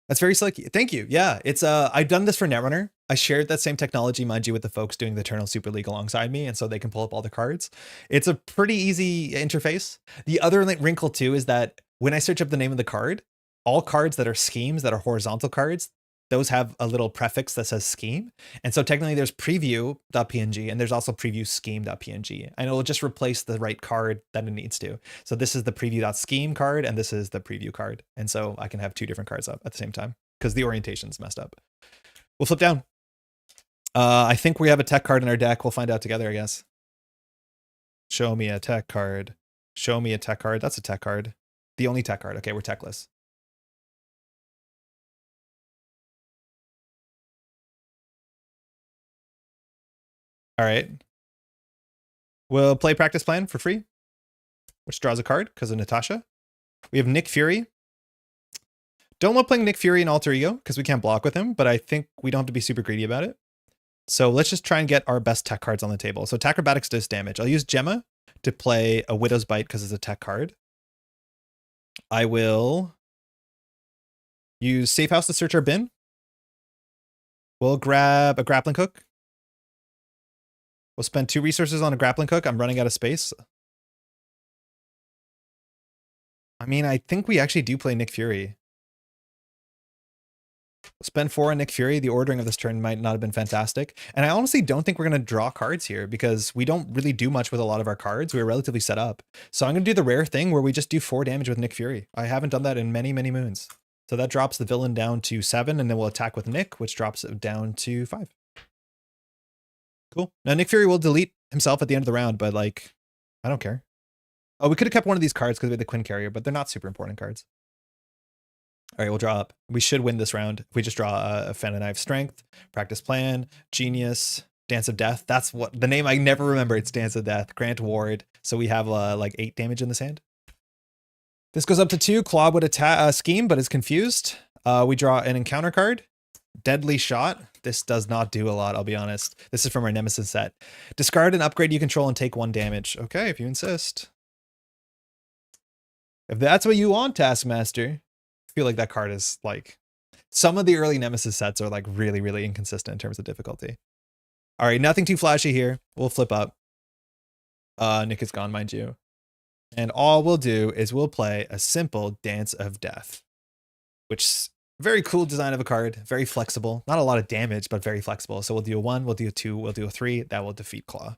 That's very slick. Thank you. Yeah, it's I've done this for Netrunner. I shared that same technology, mind you, with the folks doing the Eternal Super League alongside me, and so they can pull up all the cards. It's a pretty easy interface. The other wrinkle too is that when I search up the name of the card, all cards that are schemes, that are horizontal cards, those have a little prefix that says scheme. And so technically there's preview.png and there's also preview scheme.png. And it'll just replace the right card that it needs to. So this is the preview.scheme card and this is the preview card. And so I can have 2 different cards up at the same time because the orientation's messed up. We'll flip down. I think we have a tech card in our deck. We'll find out together, I guess. Show me a tech card. Show me a tech card. That's a tech card. The only tech card. Okay, we're techless. All right. We'll play Practice Plan for free, which draws a card because of Natasha. We have Nick Fury. Don't love playing Nick Fury in Alter Ego because we can't block with him, but I think we don't have to be super greedy about it. So let's just try and get our best tech cards on the table. So Acrobatics does damage. I'll use Gemma to play a Widow's Bite because it's a tech card. I will use Safe House to search our bin. We'll grab a Grappling Hook. We'll spend 2 resources on a Grappling Hook. I'm running out of space. I mean, I think we actually do play Nick Fury. We'll spend 4 on Nick Fury. The ordering of this turn might not have been fantastic. And I honestly don't think we're going to draw cards here because we don't really do much with a lot of our cards. We're relatively set up. So I'm going to do the rare thing where we just do 4 damage with Nick Fury. I haven't done that in many, many moons. So that drops the villain down to 7, and then we'll attack with Nick, which drops it down to 5. Cool. Now Nick Fury will delete himself at the end of the round, but like, I don't care. Oh, we could have kept one of these cards because we had the Quinn Carrier, but they're not super important cards. All right, we'll draw up. We should win this round if we just draw a Fan and Knife Strength, Practice Plan, Genius, Dance of Death. That's what the name I never remember. It's Dance of Death, Grant Ward. So we have like 8 damage in this hand. This goes up to 2. Klaw would attack scheme, but is confused. We draw an encounter card. Deadly Shot. This does not do a lot, I'll be honest. This is from our Nemesis set. Discard an upgrade you control and take 1 damage. Okay, if you insist. If that's what you want, Taskmaster. I feel like that card is like... Some of the early Nemesis sets are like really, really inconsistent in terms of difficulty. All right, nothing too flashy here. We'll flip up. Nick is gone, mind you. And all we'll do is we'll play a simple Dance of Death, which... Very cool design of a card. Very flexible. Not a lot of damage, but very flexible. So we'll do a 1, we'll do a 2, we'll do a 3. That will defeat Klaw.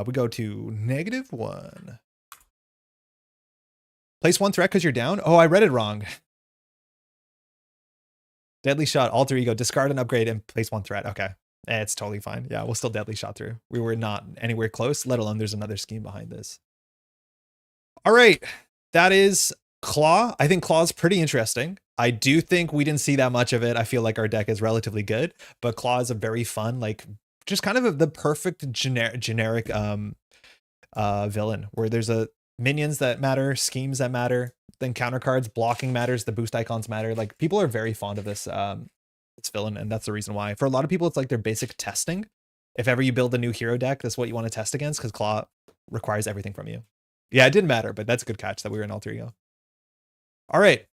We go to -1. Place 1 threat because you're down? Oh, I read it wrong. Deadly Shot, Alter Ego, discard an upgrade and place 1 threat. Okay. It's totally fine. Yeah, we'll still Deadly Shot through. We were not anywhere close, let alone there's another scheme behind this. All right. That is Klaw. I think Klaw's pretty interesting. I do think we didn't see that much of it. I feel like our deck is relatively good, but Klaw is a very fun, like just kind of the perfect generic villain where there's minions that matter, schemes that matter, then counter cards, blocking matters, the boost icons matter. Like people are very fond of this villain, and that's the reason why. For a lot of people, it's like their basic testing. If ever you build a new hero deck, that's what you want to test against because Klaw requires everything from you. Yeah, it didn't matter, but that's a good catch that we were in Alter Ego. All right.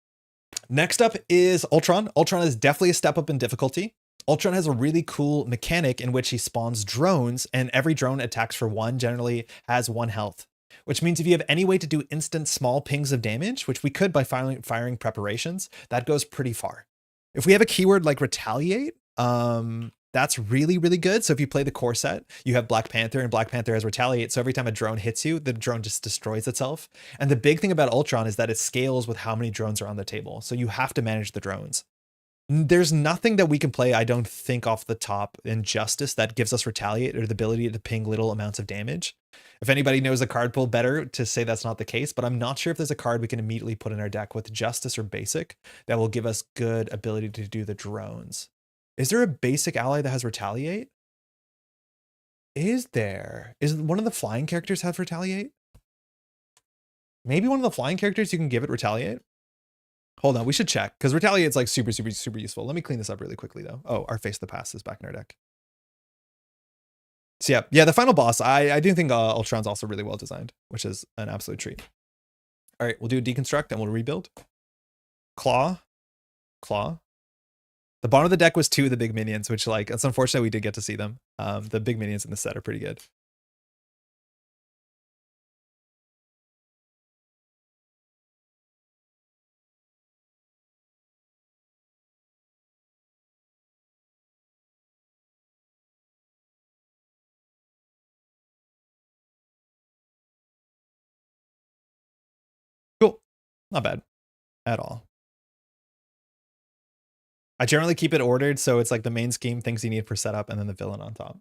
Next up is Ultron. Ultron is definitely a step up in difficulty. Ultron has a really cool mechanic in which he spawns drones, and every drone attacks for 1, generally has 1 health, which means if you have any way to do instant small pings of damage, which we could by firing preparations, that goes pretty far. If we have a keyword like retaliate, that's really, really good. So if you play the core set, you have Black Panther, and Black Panther has retaliate. So every time a drone hits you, the drone just destroys itself. And the big thing about Ultron is that it scales with how many drones are on the table. So you have to manage the drones. There's nothing that we can play, I don't think, off the top in Justice that gives us retaliate or the ability to ping little amounts of damage. If anybody knows a card pool better to say that's not the case, but I'm not sure if there's a card we can immediately put in our deck with Justice or Basic that will give us good ability to do the drones. Is there a basic ally that has retaliate? Is there? Is one of the flying characters have retaliate? Maybe one of the flying characters you can give it retaliate? Hold on, we should check because retaliate's like super, super, super useful. Let me clean this up really quickly though. Oh, our Face the Past is back in our deck. So yeah, the final boss, I do think Ultron's also really well designed, which is an absolute treat. All right, we'll do a deconstruct and we'll rebuild. Klaw. The bottom of the deck was 2 of the big minions, which like it's unfortunate we did get to see them. The big minions in the set are pretty good. Cool. Not bad at all. I generally keep it ordered, so it's like the main scheme, things you need for setup, and then the villain on top.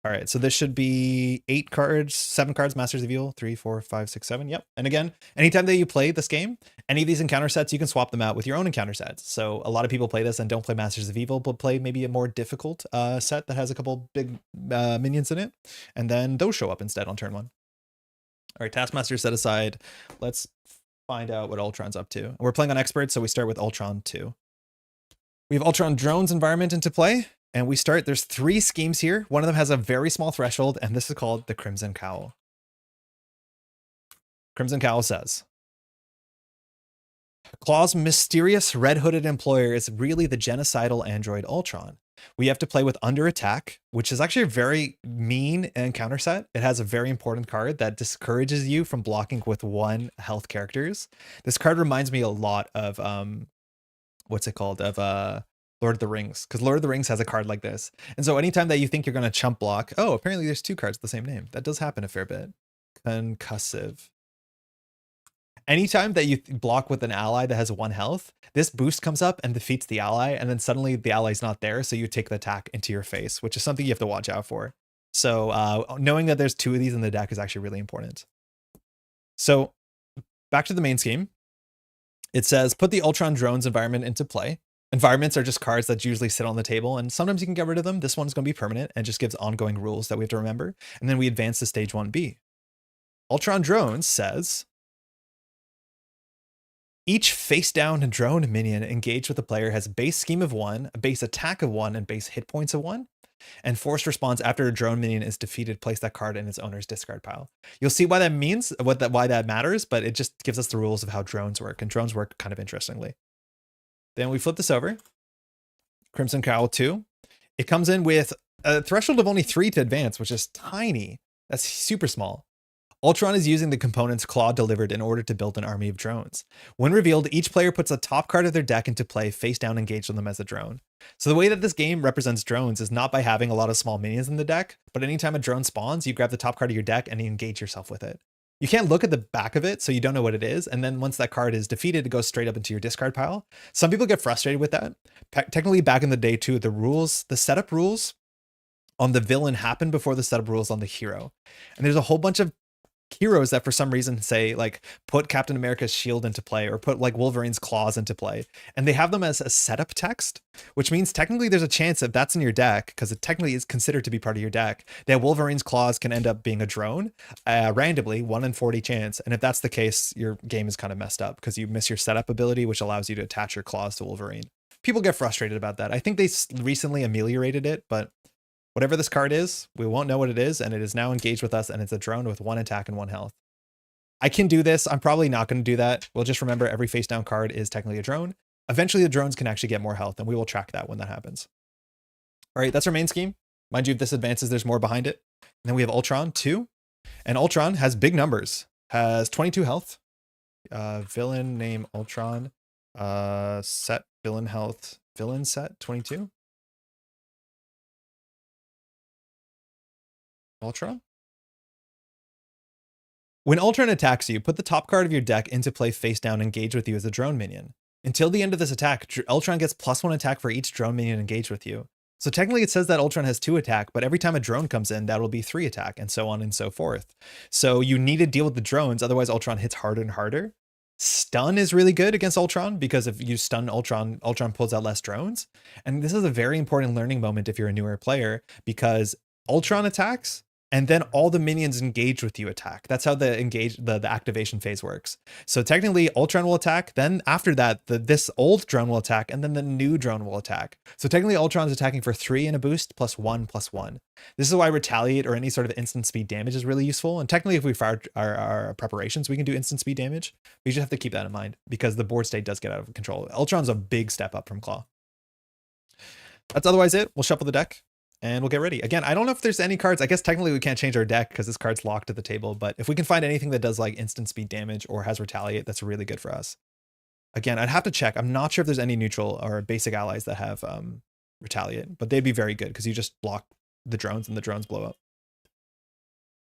All right, so this should be 8 cards, 7 cards, Masters of Evil, 3, 4, 5, 6, 7. Yep. And again, anytime that you play this game, any of these encounter sets, you can swap them out with your own encounter sets. So a lot of people play this and don't play Masters of Evil, but play maybe a more difficult set that has a couple big minions in it. And then those show up instead on turn 1. All right, Taskmaster set aside. Let's find out what Ultron's up to. We're playing on Expert, so we start with Ultron 2. We have Ultron Drones environment into play, and we start, there's 3 schemes here. One of them has a very small threshold, and this is called the Crimson Cowl. Crimson Cowl says, Klaw's mysterious red-hooded employer is really the genocidal android Ultron. We have to play with Under Attack, which is actually a very mean encounter set. It has a very important card that discourages you from blocking with 1 health characters. This card reminds me a lot of, what's it called? Of Lord of the Rings, because Lord of the Rings has a card like this. And so anytime that you think you're going to chump block, oh, apparently there's 2 cards with the same name. That does happen a fair bit. Concussive. Anytime that you block with an ally that has 1 health, this boost comes up and defeats the ally, and then suddenly the ally's not there, so you take the attack into your face, which is something you have to watch out for. So knowing that there's 2 of these in the deck is actually really important. So back to the main scheme. It says, put the Ultron Drones environment into play. Environments are just cards that usually sit on the table, and sometimes you can get rid of them. This one's going to be permanent and just gives ongoing rules that we have to remember. And then we advance to stage 1B. Ultron Drones says, each face-down drone minion engaged with the player has a base scheme of 1, a base attack of 1, and base hit points of 1. And forced response after a drone minion is defeated, place that card in its owner's discard pile. You'll see why that means, why that matters, but it just gives us the rules of how drones work, and drones work kind of interestingly. Then we flip this over. Crimson Cowl 2. It comes in with a threshold of only 3 to advance, which is tiny. That's super small. Ultron is using the components Klaw delivered in order to build an army of drones. When revealed, each player puts a top card of their deck into play face down engaged on them as a drone. So the way that this game represents drones is not by having a lot of small minions in the deck, but anytime a drone spawns, you grab the top card of your deck and you engage yourself with it. You can't look at the back of it, so you don't know what it is, and then once that card is defeated, it goes straight up into your discard pile. Some people get frustrated with that. Technically, back in the day too, the setup rules on the villain happen before the setup rules on the hero. And there's a whole bunch of heroes that for some reason say like put Captain America's shield into play or put like Wolverine's claws into play, and they have them as a setup text, which means technically there's a chance if that's in your deck, because it technically is considered to be part of your deck, that Wolverine's claws can end up being a drone randomly, 1 in 40 chance. And if that's the case, your game is kind of messed up because you miss your setup ability, which allows you to attach your claws to Wolverine. People get frustrated about that. I think they recently ameliorated it, but whatever this card is, we won't know what it is, and it is now engaged with us, and it's a drone with 1 attack and 1 health. I can do this. I'm probably not going to do that. We'll just remember every face down card is technically a drone. Eventually, the drones can actually get more health, and we will track that when that happens. All right, that's our main scheme. Mind you, if this advances, there's more behind it. And then we have Ultron 2, and Ultron has big numbers. Has 22 health. Villain name Ultron. Set villain health. Villain set 22. Ultron? When Ultron attacks you, put the top card of your deck into play face down, engage with you as a drone minion. Until the end of this attack, Ultron gets +1 attack for each drone minion engaged with you. So technically it says that Ultron has 2 attack, but every time a drone comes in, that'll be 3 attack, and so on and so forth. So you need to deal with the drones, otherwise Ultron hits harder and harder. Stun is really good against Ultron, because if you stun Ultron, Ultron pulls out less drones. And this is a very important learning moment if you're a newer player, because Ultron attacks and then all the minions engaged with you attack. That's how the activation phase works. So technically Ultron will attack, then after that this old drone will attack, and then the new drone will attack. So technically Ultron's attacking for 3 in a boost +1/+1. This is why retaliate or any sort of instant speed damage is really useful. And technically if we fire our preparations, we can do instant speed damage. We just have to keep that in mind because the board state does get out of control. Ultron's a big step up from Klaw. That's otherwise it. We'll shuffle the deck and we'll get ready. Again, I don't know if there's any cards. I guess technically we can't change our deck because this card's locked at the table, but if we can find anything that does like instant speed damage or has retaliate, that's really good for us. Again, I'd have to check. I'm not sure if there's any neutral or basic allies that have retaliate, but they'd be very good because you just block the drones and the drones blow up.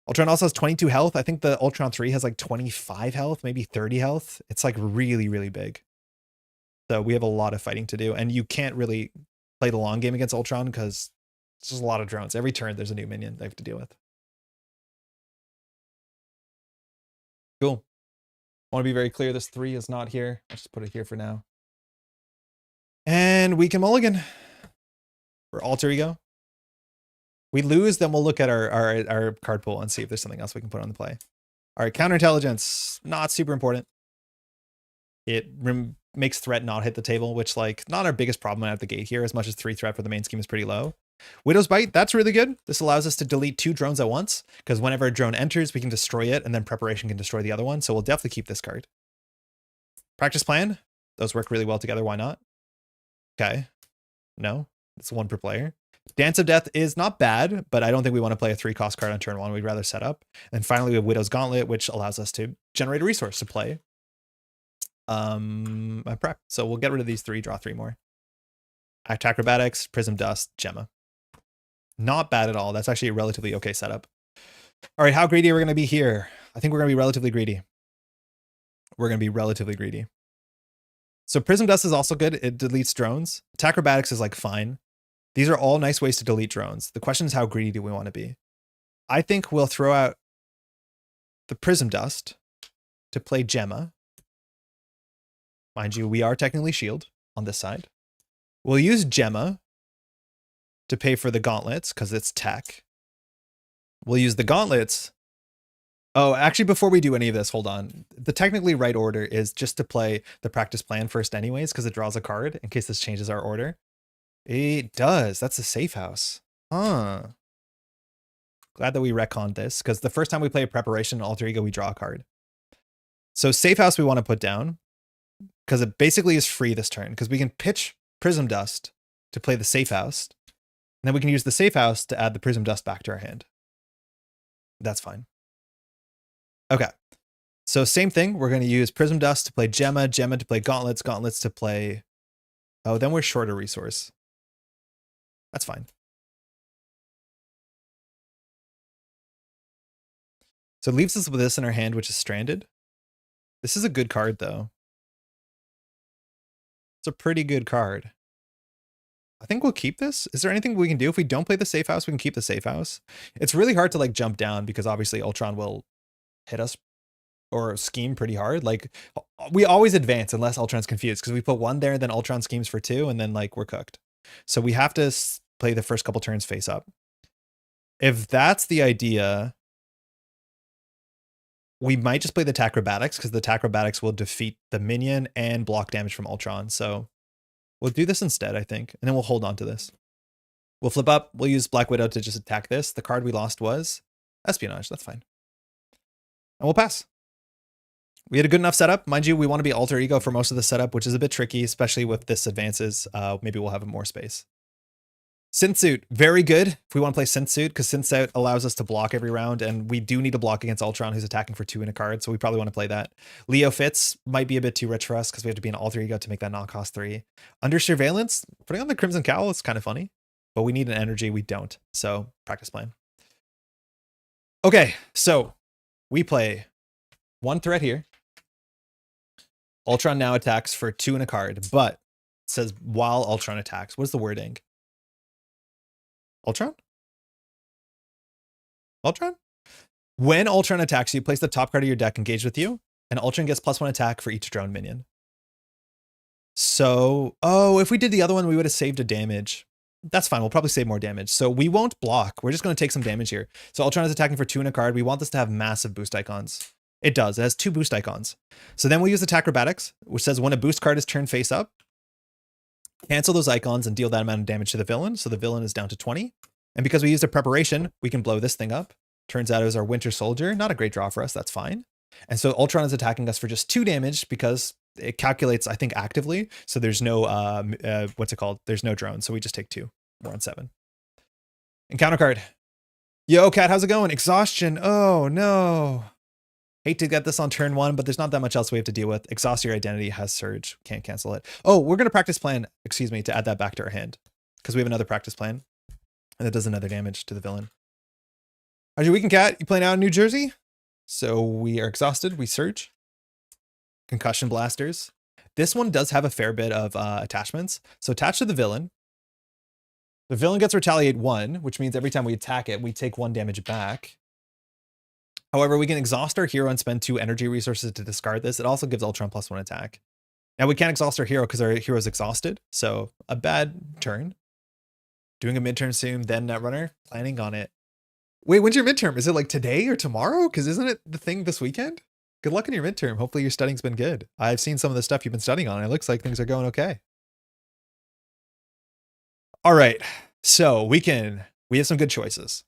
Ultron also has 22 health. I think the Ultron 3 has like 25 health, maybe 30 health. It's like really, really big. So we have a lot of fighting to do, and you can't really play the long game against Ultron because it's just a lot of drones. Every turn there's a new minion they have to deal with. Cool. I want to be very clear, this 3 is not here. I'll just put it here for now. And we can mulligan for alter ego. We lose, then we'll look at our card pool and see if there's something else we can put on the play. All right, counterintelligence, not super important. It makes threat not hit the table, which like not our biggest problem out of the gate here, as much as 3 threat for the main scheme is pretty low. Widow's Bite, that's really good. This allows us to delete 2 drones at once, because whenever a drone enters, we can destroy it, and then preparation can destroy the other one, so we'll definitely keep this card. Practice Plan, those work really well together, why not? Okay, no, it's 1 per player. Dance of Death is not bad, but I don't think we want to play a 3-cost card on turn 1, we'd rather set up. And finally we have Widow's Gauntlet, which allows us to generate a resource to play a prep. So we'll get rid of these 3, draw 3 more. Act Acrobatics, Prism Dust, Gemma. Not bad at all. That's actually a relatively okay setup. All right, how greedy are we going to be here? I think we're going to be relatively greedy. We're going to be relatively greedy. So Prism Dust is also good. It deletes drones. Acrobatics is like fine. These are all nice ways to delete drones. The question is, how greedy do we want to be? I think we'll throw out the Prism Dust to play Gemma. Mind you, we are technically shield on this side. We'll use Gemma to pay for the gauntlets because it's tech. We'll use the gauntlets. Oh, actually, before we do any of this, hold on. The technically right order is just to play the practice plan first anyways, because it draws a card in case this changes our order. It does. That's a safe house. Huh. Glad that we retconned this, because the first time we play a preparation in alter ego, we draw a card. So safe house we want to put down, because it basically is free this turn, because we can pitch Prism Dust to play the safe house, and then we can use the safe house to add the Prism Dust back to our hand. That's fine. Okay. So same thing. We're going to use Prism Dust to play Gemma, Gemma to play Gauntlets, Gauntlets to play... Oh, then we're short a resource. That's fine. So it leaves us with this in our hand, which is stranded. This is a good card, though. It's a pretty good card. I think we'll keep this. Is there anything we can do? If we don't play the safe house, we can keep the safe house. It's really hard to like jump down because obviously Ultron will hit us or scheme pretty hard. Like we always advance unless Ultron's confused, because we put 1 there, then Ultron schemes for 2, and then like we're cooked. So we have to play the first couple turns face up. If that's the idea, we might just play the Acrobatics, because the Acrobatics will defeat the minion and block damage from Ultron. So we'll do this instead, I think, and then we'll hold on to this. We'll flip up. We'll use Black Widow to just attack this. The card we lost was Espionage. That's fine. And we'll pass. We had a good enough setup. Mind you, we want to be alter ego for most of the setup, which is a bit tricky, especially with this advances. Maybe we'll have more space. Synth Suit, very good if we want to play Synth Suit, because Synth Suit allows us to block every round, and we do need to block against Ultron, who's attacking for 2 in a card, so we probably want to play that. Leo Fitz might be a bit too rich for us, because we have to be an alter ego to make that not cost 3. Under Surveillance, putting on the Crimson Cowl is kind of funny, but we need an energy, we don't, so practice plan. Okay, so we play 1 threat here. Ultron now attacks for 2 in a card, but it says while Ultron attacks. What's the wording? Ultron? Ultron? When Ultron attacks you, place the top card of your deck engaged with you, and Ultron gets +1 attack for each drone minion. So, oh, if we did the other one, we would have saved a damage. That's fine. We'll probably save more damage. So we won't block. We're just going to take some damage here. So Ultron is attacking for 2 in a card. We want this to have massive boost icons. It does. It has 2 boost icons. So then we'll use Attack Acrobatics, which says when a boost card is turned face up, cancel those icons and deal that amount of damage to the villain. So the villain is down to 20. And because we used a preparation, we can blow this thing up. Turns out it was our Winter Soldier. Not a great draw for us. That's fine. And so Ultron is attacking us for just 2 damage because it calculates, I think, actively. So there's no, what's it called? There's no drone. So we just take 2. We're on 7. Encounter card. Yo, Cat, how's it going? Exhaustion. Oh, no. Hate to get this on turn 1, but there's not that much else we have to deal with. Exhaust your identity has surge. Can't cancel it. Oh, we're going to practice plan, excuse me, to add that back to our hand. Because we have another practice plan. And it does another damage to the villain. How's your weekend, Cat? You playing out in New Jersey? So we are exhausted. We surge. Concussion blasters. This one does have a fair bit of attachments. So attached to the villain gets retaliate 1, which means every time we attack it, we take 1 damage back. However, we can exhaust our hero and spend 2 energy resources to discard this. It also gives Ultron +1 attack. Now we can't exhaust our hero because our hero is exhausted. So a bad turn. Doing a midterm soon, then Netrunner. Planning on it. Wait, when's your midterm? Is it like today or tomorrow? Because isn't it the thing this weekend? Good luck in your midterm. Hopefully your studying's been good. I've seen some of the stuff you've been studying on. It looks like things are going okay. All right. So we have some good choices.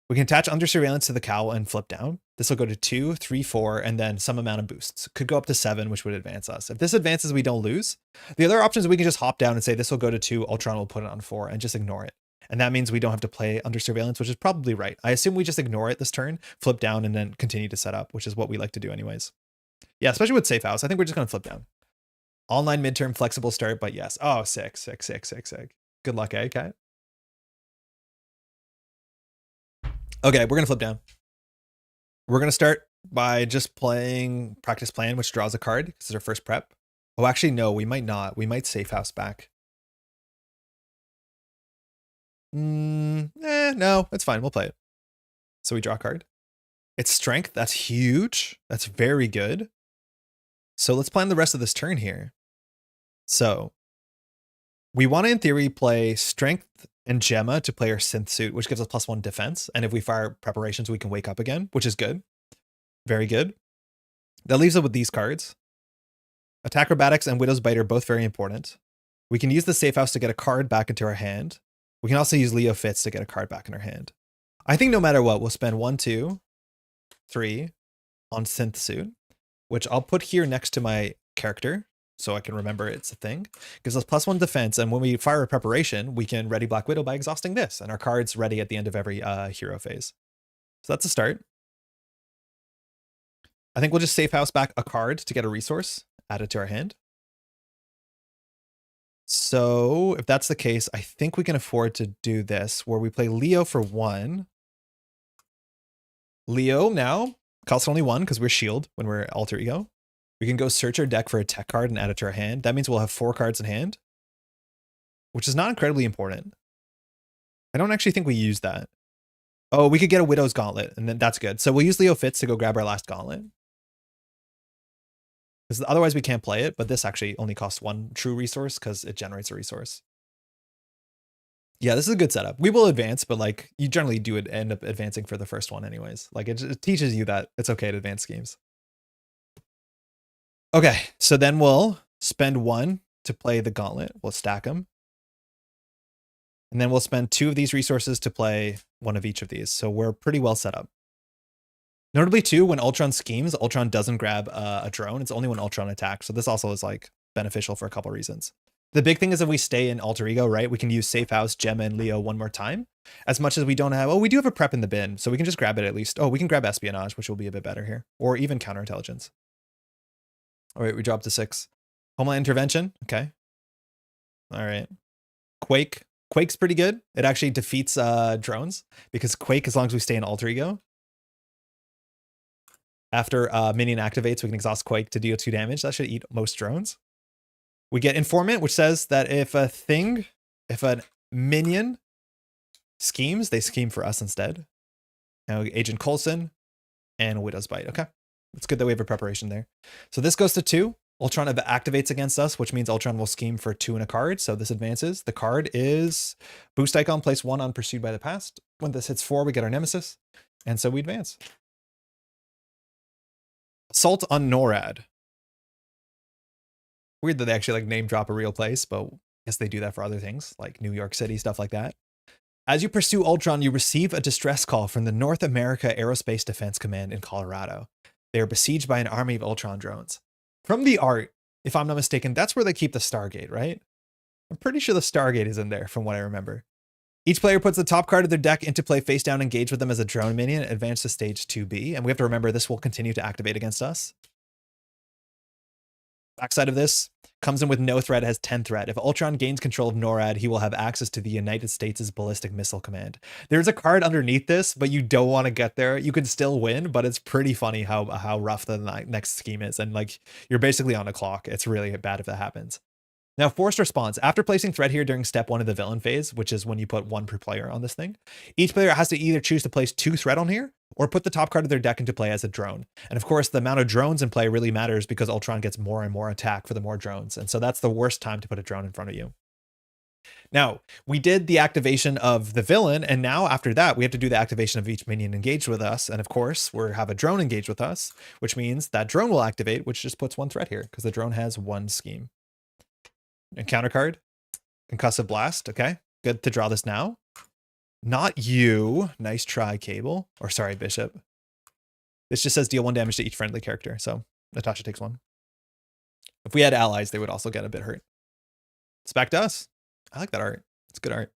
We can attach under surveillance to the cowl and flip down. This will go to 2, 3, 4, and then some amount of boosts. Could go up to 7, which would advance us. If this advances, we don't lose. The other options, we can just hop down and say this will go to 2, Ultron will put it on 4, and just ignore it. And that means we don't have to play under surveillance, which is probably right. I assume we just ignore it this turn, flip down, and then continue to set up, which is what we like to do anyways. Yeah, especially with Safe House. I think we're just going to flip down. All-9 midterm, flexible start, but yes. Oh, sick. Good luck, eh, Kat? Okay, we're going to flip down. We're going to start by just playing Practice Plan, which draws a card. This is our first prep. Oh, actually, no, we might not. We might Safe House back. No, it's fine. We'll play it. So we draw a card. It's Strength. That's huge. That's very good. So let's plan the rest of this turn here. So we want to, in theory, play Strength and Gemma to play our Synth Suit, which gives us +1 defense. And if we fire preparations, we can wake up again, which is good. Very good. That leaves us with these cards. Attack Acrobatics and Widow's Bite are both very important. We can use the Safe House to get a card back into our hand. We can also use Leo Fitz to get a card back in our hand. I think no matter what, we'll spend 1, 2, 3 on Synth Suit, which I'll put here next to my character so I can remember it's a thing. Gives us +1 defense, and when we fire a preparation, we can ready Black Widow by exhausting this, and our card's ready at the end of every hero phase. So that's a start. I think we'll just Safe House back a card to get a resource, add it to our hand. So if that's the case, I think we can afford to do this, where we play Leo for 1. Leo now costs only 1 because we're shield when we're alter ego. We can go search our deck for a tech card and add it to our hand. That means we'll have 4 cards in hand, which is not incredibly important. I don't actually think we use that. Oh, we could get a Widow's Gauntlet, and then that's good. So we'll use Leo Fitz to go grab our last Gauntlet. Because otherwise we can't play it, but this actually only costs 1 true resource because it generates a resource. Yeah, this is a good setup. We will advance, but like you generally do end up advancing for the first one anyways. Like it teaches you that it's okay to advance schemes. Okay, so then we'll spend 1 to play the Gauntlet. We'll stack them. And then we'll spend 2 of these resources to play 1 of each of these. So we're pretty well set up. Notably too, when Ultron schemes, Ultron doesn't grab a drone. It's only when Ultron attacks. So this also is like beneficial for a couple reasons. The big thing is if we stay in alter ego, right? We can use Safe House, Gemma, and Leo 1 more time. As much as we don't have, oh, we do have a prep in the bin. So we can just grab it at least. Oh, we can grab espionage, which will be a bit better here. Or even counterintelligence. All right, we dropped to 6. Homeland Intervention. Okay. All right. Quake. Quake's pretty good. It actually defeats drones because Quake, as long as we stay in alter ego. After minion activates, we can exhaust Quake to deal 2 damage. That should eat most drones. We get Informant, which says that if a minion schemes, they scheme for us instead. Now Agent Coulson and Widow's Bite. Okay. It's good that we have a preparation there. So this goes to 2. Ultron activates against us, which means Ultron will scheme for 2 and a card. So this advances. The card is boost icon, place 1 on Pursued by the Past. When this hits 4, we get our Nemesis. And so we advance. Assault on NORAD. Weird that they actually like name drop a real place, but I guess they do that for other things, like New York City, stuff like that. As you pursue Ultron, you receive a distress call from the North America Aerospace Defense Command in Colorado. They are besieged by an army of Ultron drones. From the art, if I'm not mistaken, that's where they keep the Stargate, right? I'm pretty sure the Stargate is in there from what I remember. Each player puts the top card of their deck into play face down, engage with them as a drone minion, advance to stage 2B. And we have to remember this will continue to activate against us. Backside of this comes in with no threat, has 10 threat. If Ultron gains control of NORAD, he will have access to the United States' Ballistic Missile Command. There's a card underneath this, but you don't want to get there. You can still win, but it's pretty funny how rough the next scheme is. And like, you're basically on a clock. It's really bad if that happens. Now, forced response. After placing threat here during step 1 of the villain phase, which is when you put 1 per player on this thing, each player has to either choose to place 2 threat on here or put the top card of their deck into play as a drone. And of course, the amount of drones in play really matters because Ultron gets more and more attack for the more drones. And so that's the worst time to put a drone in front of you. Now, we did the activation of the villain, and now after that, we have to do the activation of each minion engaged with us. And of course, we have a drone engaged with us, which means that drone will activate, which just puts 1 threat here because the drone has 1 scheme. Encounter card, Concussive Blast. Okay, good to draw this now. Not you. Nice try, Cable. Or sorry, Bishop. This just says deal 1 damage to each friendly character, so Natasha takes 1. If we had allies, they would also get a bit hurt. It's back to us. I like that art. It's good art.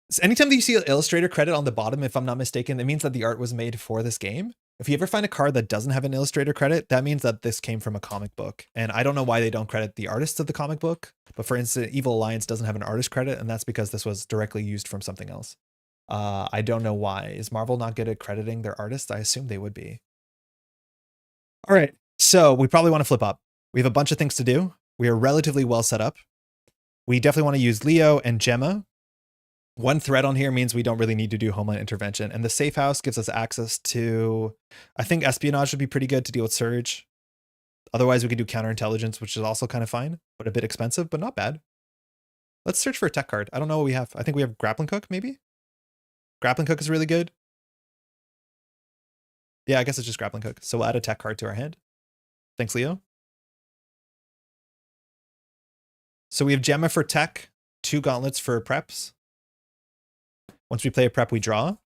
So anytime that you see an illustrator credit on the bottom, if I'm not mistaken, it means that the art was made for this game. If you ever find a card that doesn't have an illustrator credit, that means that this came from a comic book. And I don't know why they don't credit the artists of the comic book, but for instance, Evil Alliance doesn't have an artist credit, and that's because this was directly used from something else. I don't know why. Is Marvel not good at crediting their artists? I assume they would be. All right, so we probably want to flip up. We have a bunch of things to do. We are relatively well set up. We definitely want to use Leo and Gemma. 1 threat on here means we don't really need to do Homeland Intervention. And the Safe House gives us access to, I think Espionage would be pretty good to deal with Surge. Otherwise, we could do Counterintelligence, which is also kind of fine, but a bit expensive, but not bad. Let's search for a tech card. I don't know what we have. I think we have Grappling Hook, maybe? Grappling Hook is really good. Yeah, I guess it's just Grappling Hook. So we'll add a tech card to our hand. Thanks, Leo. So we have Gemma for tech, 2 gauntlets for preps. Once we play a prep, we draw.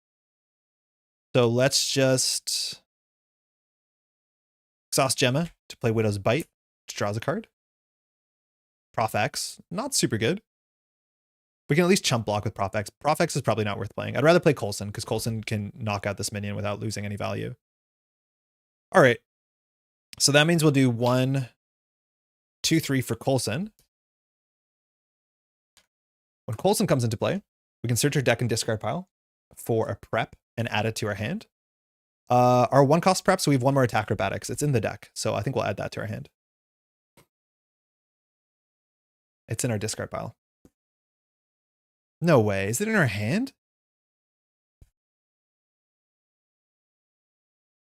So let's just exhaust Gemma to play Widow's Bite, which draws a card. Prof X, not super good. We can at least chump block with Prof X. Prof X is probably not worth playing. I'd rather play Coulson because Coulson can knock out this minion without losing any value. All right. So that means we'll do 1, 2, 3 for Coulson. When Coulson comes into play, we can search our deck and discard pile for a prep and add it to our hand. Our 1 cost prep, so we have 1 more attack acrobatics. It's in the deck, so I think we'll add that to our hand. It's in our discard pile. No way. Is it in our hand?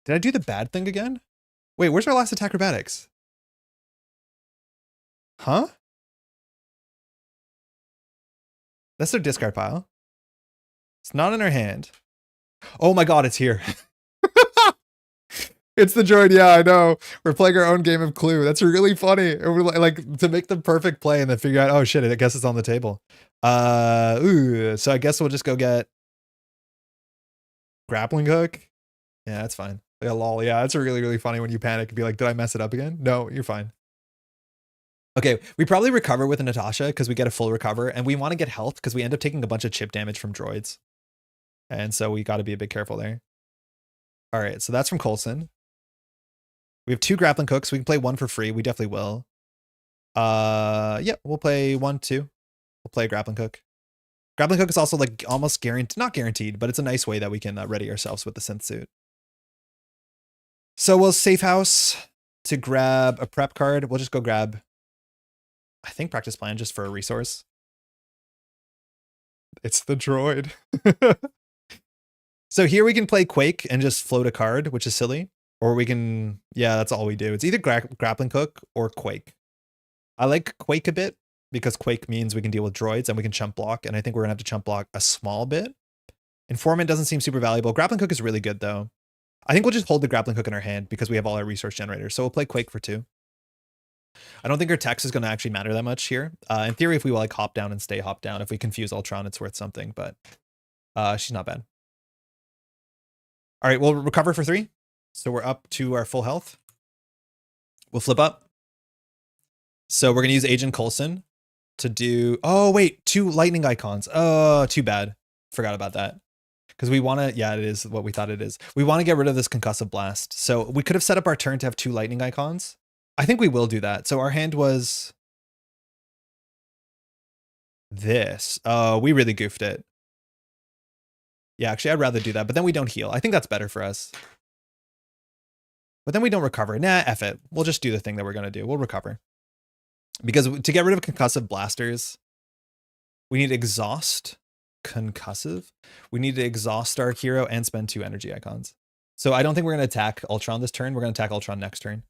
Did I do the bad thing again? Wait, where's our last attack acrobatics? Huh? That's their discard pile. It's not in our hand. Oh my god, it's here. It's the droid. Yeah, I know. We're playing our own game of Clue. That's really funny. We're like to make the perfect play and then figure out, oh shit, I guess it's on the table. So I guess we'll just go get Grappling Hook. Yeah, that's fine. Yeah, lol. Yeah, that's really, really funny when you panic and be like, did I mess it up again? No, you're fine. Okay, we probably recover with Natasha because we get a full recover, and we want to get health because we end up taking a bunch of chip damage from droids. And so we got to be a bit careful there. All right, so that's from Coulson. We have 2 Grappling Hooks. We can play 1 for free. We definitely will. Yeah, we'll play 1, 2. We'll play Grappling Hook. Grappling Hook is also like almost guaranteed, not guaranteed, but it's a nice way that we can ready ourselves with the synth suit. So we'll Safe House to grab a prep card. We'll just go grab, I think, Practice Plan just for a resource. It's the droid. So here we can play Quake and just float a card, which is silly. Or we can, yeah, that's all we do. It's either grappling hook or quake. I like quake a bit because quake means we can deal with droids and we can chump block. And I think we're gonna have to chump block a small bit. Informant doesn't seem super valuable. Grappling hook is really good though. I think we'll just hold the grappling hook in our hand because we have all our resource generators. So we'll play quake for 2. I don't think our text is going to actually matter that much here. In theory, if we like hop down and stay hop down, if we confuse Ultron, it's worth something, but she's not bad. All right, we'll recover for 3. So we're up to our full health. We'll flip up. So we're going to use Agent Coulson to do, oh wait, 2 lightning icons. Oh, too bad. Forgot about that. Because we want to, yeah, it is what we thought it is. We want to get rid of this concussive blast. So we could have set up our turn to have 2 lightning icons. I think we will do that. So our hand was this. Oh, we really goofed it. Yeah, actually, I'd rather do that. But then we don't heal. I think that's better for us. But then we don't recover. Nah, F it. We'll just do the thing that we're going to do. We'll recover. Because to get rid of concussive blasters, we need exhaust concussive. We need to exhaust our hero and spend 2 energy icons. So I don't think we're going to attack Ultron this turn. We're going to attack Ultron next turn.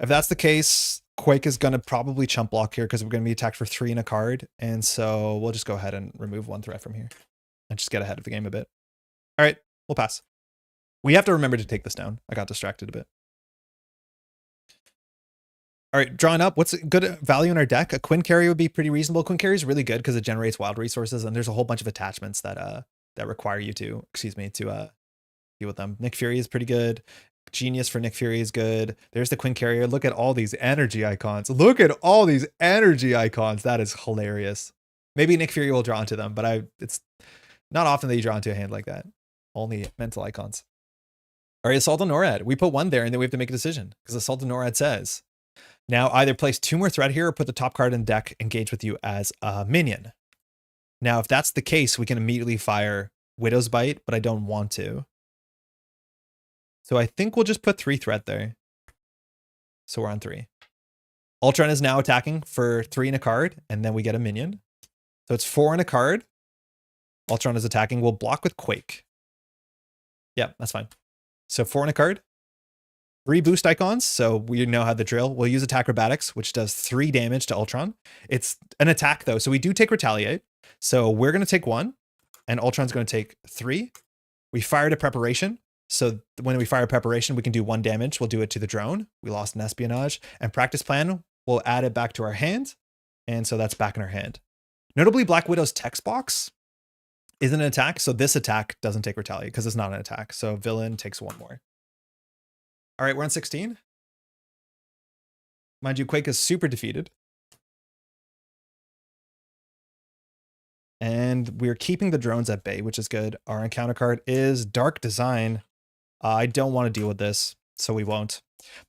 If that's the case, Quake is going to probably chump block here because we're going to be attacked for 3 in a card. And so we'll just go ahead and remove 1 threat from here and just get ahead of the game a bit. All right, we'll pass. We have to remember to take this down. I got distracted a bit. All right, drawing up. What's good value in our deck? A Quinn Carrier would be pretty reasonable. Quinn Carrier is really good because it generates wild resources, and there's a whole bunch of attachments that require you to, to deal with them. Nick Fury is pretty good. Genius for Nick Fury is good. There's the Quinn Carrier. Look at all these energy icons. Look at all these energy icons. That is hilarious. Maybe Nick Fury will draw into them, but it's not often that you draw into a hand like that. Only mental icons. All right, Assault on NORAD. We put 1 there, and then we have to make a decision because Assault on NORAD says, now either place 2 more threat here or put the top card in the deck engage with you as a minion. Now, if that's the case, we can immediately fire Widow's Bite, but I don't want to. So I think we'll just put 3 threat there. So we're on 3. Ultron is now attacking for 3 in a card, and then we get a minion. So it's 4 in a card. Ultron is attacking. We'll block with Quake. Yeah, that's fine. So 4 in a card. 3 boost icons, so we know how the drill. We'll use Attack Acrobatics, which does 3 damage to Ultron. It's an attack, though, so we do take Retaliate. So we're going to take 1, and Ultron's going to take 3. We fired a Preparation. So when we fire Preparation, we can do 1 damage. We'll do it to the drone. We lost an Espionage. And Practice Plan, we'll add it back to our hand. And so that's back in our hand. Notably, Black Widow's text box isn't an attack, so this attack doesn't take Retaliate because it's not an attack. So Villain takes 1 more. All right, we're on 16. Mind you, Quake is super defeated. And we're keeping the drones at bay, which is good. Our encounter card is Dark Design. I don't want to deal with this, so we won't.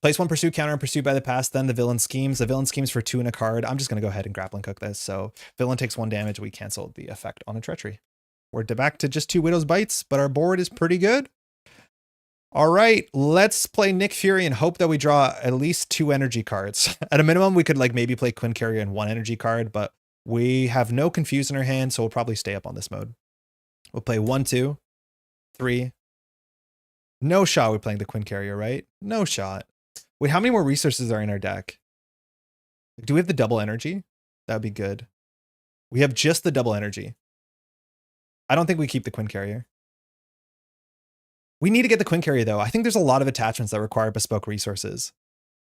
Place 1 Pursuit counter and Pursued by the Past, then the Villain schemes. The Villain schemes for 2 in a card. I'm just going to go ahead and grappling hook this. So Villain takes 1 damage. We cancel the effect on a Treachery. We're back to just 2 Widow's Bites, but our board is pretty good. All right, let's play Nick Fury and hope that we draw at least 2 energy cards. At a minimum, we could like maybe play Quinn Carrier and 1 energy card, but we have no Confuse in our hand, so we'll probably stay up on this mode. We'll play 1, 2, 3. No shot we're playing the Quinn Carrier, right? No shot. Wait, how many more resources are in our deck? Do we have the double energy? That'd be good. We have just the double energy. I don't think we keep the Quinn Carrier. We need to get the Quinn Carrier, though. I think there's a lot of attachments that require bespoke resources.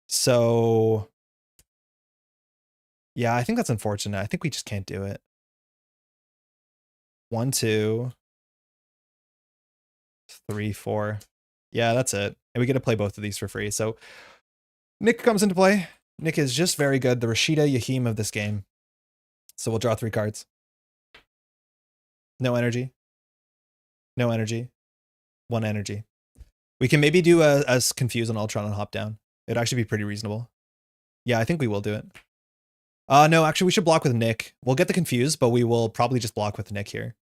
So, yeah, I think that's unfortunate. I think we just can't do it. 1, 2, 3, 4. Yeah, that's it. And we get to play both of these for free. So Nick comes into play. Nick is just very good. The Rashida Yahim of this game. So we'll draw 3 cards. No energy. No energy. 1 energy. We can maybe do a Confuse on Ultron and hop down. It'd actually be pretty reasonable. Yeah, I think we will do it. No, actually, we should block with Nick. We'll get the Confuse, but we will probably just block with Nick here.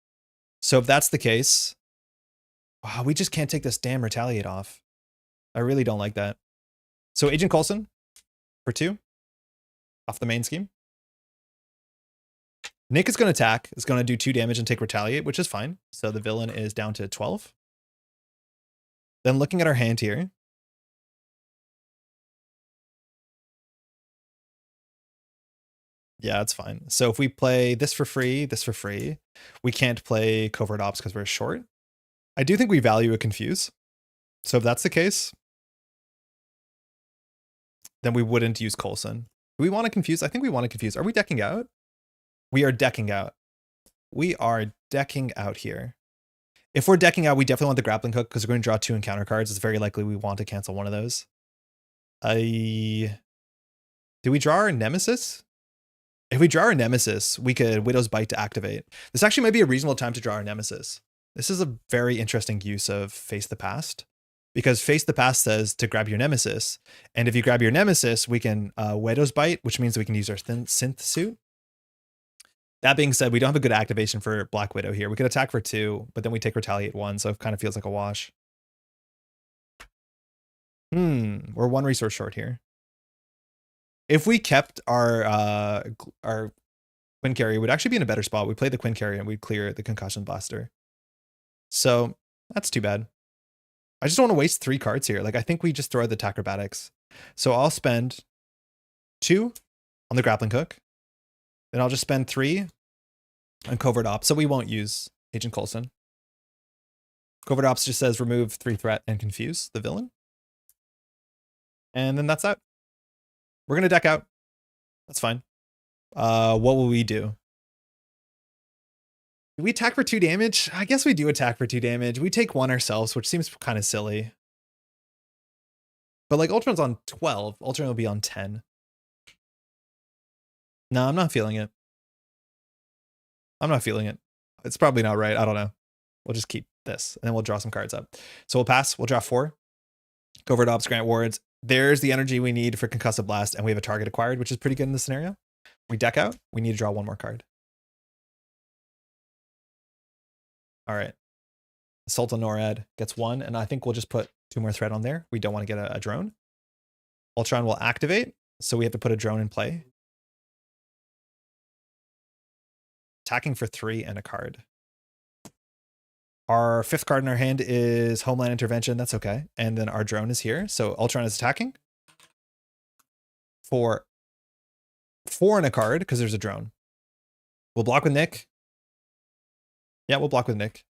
So if that's the case, wow, we just can't take this damn Retaliate off. I really don't like that. So Agent Coulson for 2 off the main scheme. Nick is going to attack. It's going to do 2 damage and take Retaliate, which is fine. So the villain is down to 12. Then looking at our hand here, Yeah, it's fine. So if we play this for free, we can't play covert ops because we're short. I do think we value a confuse. So if that's the case, then we wouldn't use Coulson. Do we want to confuse? I think we want to confuse. Are we decking out? We are decking out. We are decking out here. If we're decking out, we definitely want the grappling hook because we're going to draw 2 encounter cards. It's very likely we want to cancel one of those. Do we draw our nemesis? If we draw our nemesis, we could Widow's Bite to activate. This actually might be a reasonable time to draw our nemesis. This is a very interesting use of Face the Past, because Face the Past says to grab your nemesis. And if you grab your nemesis, we can Widow's Bite, which means we can use our synth suit. That being said, we don't have a good activation for Black Widow here. We could attack for 2, but then we take Retaliate 1, so it kind of feels like a wash. We're 1 resource short here. If we kept our Quinn Carrier, would actually be in a better spot. We play the Quinn Carrier and we'd clear the Concussion Blaster. So that's too bad. I just don't want to waste 3 cards here. Like, I think we just throw out the Acrobatics. So I'll spend 2 on the Grappling Hook. Then I'll just spend 3 on Covert Ops. So we won't use Agent Coulson. Covert Ops just says remove 3 threat and confuse the villain. And then that's that. We're going to deck out. That's fine. What will we do? Do we attack for 2 damage? I guess we do attack for 2 damage. We take 1 ourselves, which seems kind of silly. But like Ultron's on 12. Ultron will be on 10. No, I'm not feeling it. I'm not feeling it. It's probably not right. I don't know. We'll just keep this and then we'll draw some cards up. So we'll pass. We'll draw 4. Covert Ops, grant wards. There's the energy we need for Concussive Blast, and we have a target acquired, which is pretty good in this scenario. We deck out. We need to draw 1 more card. All right. Assault on NORAD gets 1, and I think we'll just put 2 more threat on there. We don't want to get a drone. Ultron will activate, so we have to put a drone in play. Attacking for 3 and a card. Our 5th card in our hand is Homeland Intervention. That's okay. And then our drone is here. So Ultron is attacking for 4 and a card because there's a drone. We'll block with Nick. Yeah, we'll block with Nick.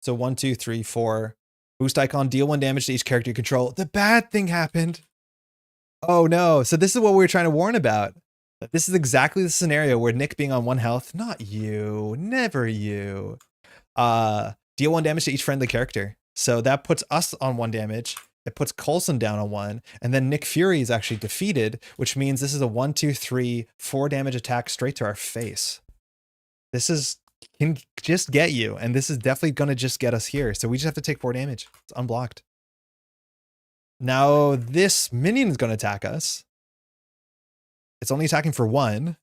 So 1, 2, 3, 4. Boost icon, deal 1 damage to each character you control. The bad thing happened. Oh no. So this is what we were trying to warn about. This is exactly the scenario where Nick being on 1 health, not you, never you. Deal 1 damage to each friendly character. So that puts us on 1 damage. It puts Coulson down on 1. And then Nick Fury is actually defeated, which means this is a 1, 2, 3, 4 damage attack straight to our face. This can just get you. And this is definitely going to just get us here. So we just have to take 4 damage. It's unblocked. Now this minion is going to attack us. It's only attacking for 1.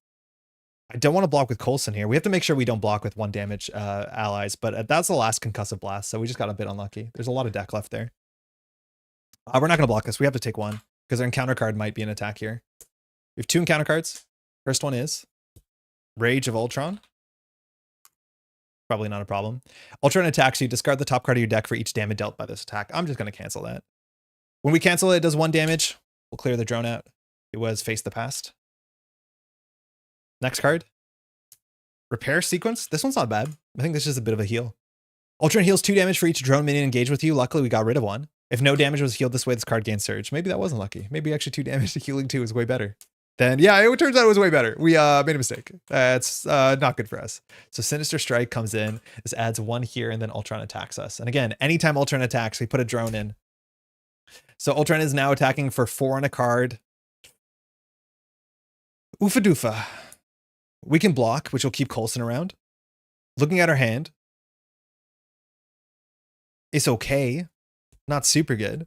I don't want to block with Coulson here. We have to make sure we don't block with 1 damage allies, but that's the last Concussive Blast, so we just got a bit unlucky. There's a lot of deck left there. We're not going to block this. We have to take 1, because our encounter card might be an attack here. We have 2 encounter cards. First one is Rage of Ultron. Probably not a problem. Ultron attacks you. Discard the top card of your deck for each damage dealt by this attack. I'm just going to cancel that. When we cancel it, it does 1 damage. We'll clear the drone out. It was Face the Past. Next card. Repair Sequence. This one's not bad. I think this is a bit of a heal. Ultron heals 2 damage for each drone minion engaged with you. Luckily, we got rid of 1. If no damage was healed this way, this card gains Surge. Maybe that wasn't lucky. Maybe actually 2 damage to healing 2 is way better. Then, yeah, it turns out it was way better. We made a mistake. It's not good for us. So Sinister Strike comes in. This adds 1 here, and then Ultron attacks us. And again, anytime Ultron attacks, we put a drone in. So Ultron is now attacking for 4 on a card. Oofa doofa. We can block, which will keep Coulson around. Looking at our hand, it's okay. Not super good.